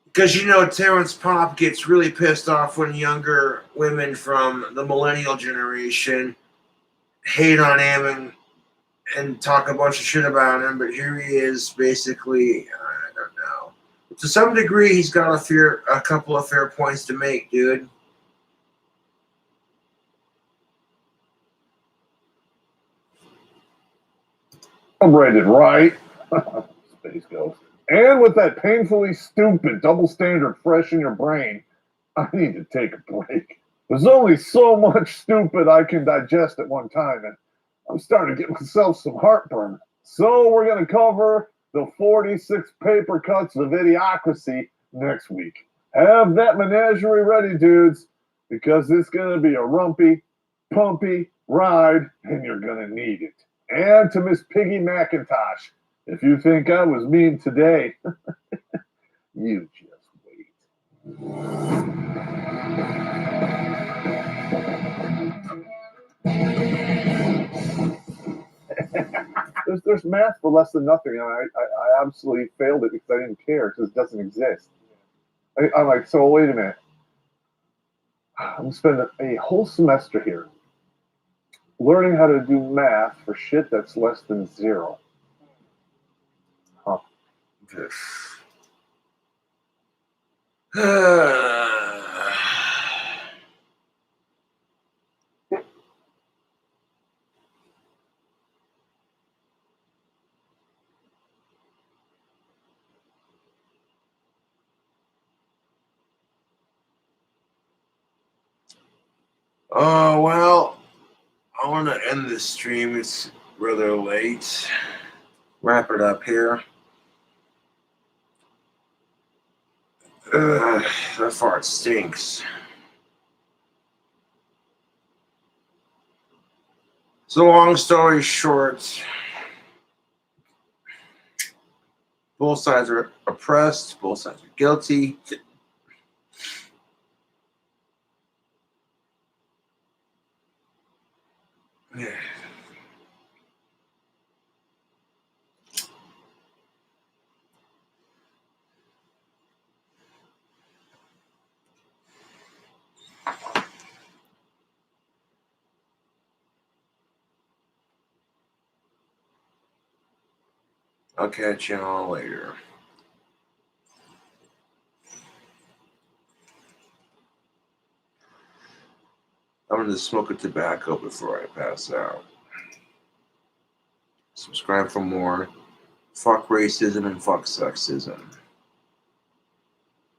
Because, you know, Terrence Popp gets really pissed off when younger women from the millennial generation hate on him and talk a bunch of shit about him, but here he is basically, I don't know. To some degree, he's got a couple of fair points to make, dude. Celebrated, right? Space Ghost. And with that painfully stupid double standard fresh in your brain, I need to take a break. There's only so much stupid I can digest at one time, and I'm starting to get myself some heartburn. So we're going to cover the 46 paper cuts of Idiocracy next week. Have that menagerie ready, dudes, because it's going to be a rumpy, pumpy ride, and you're going to need it. And to Miss Peggy McIntosh, if you think I was mean today, you just wait. There's math for less than nothing, and I absolutely failed it because I didn't care because it doesn't exist. I'm like, so wait a minute. I'm spending a whole semester here learning how to do math for shit that's less than zero. Huh. Oh, well, I want to end this stream. It's rather late. Wrap it up here. That fart stinks. So long story short, both sides are oppressed, both sides are guilty. Yeah. I'll catch you all later. I'm going to smoke a tobacco before I pass out. Subscribe for more. Fuck racism and fuck sexism.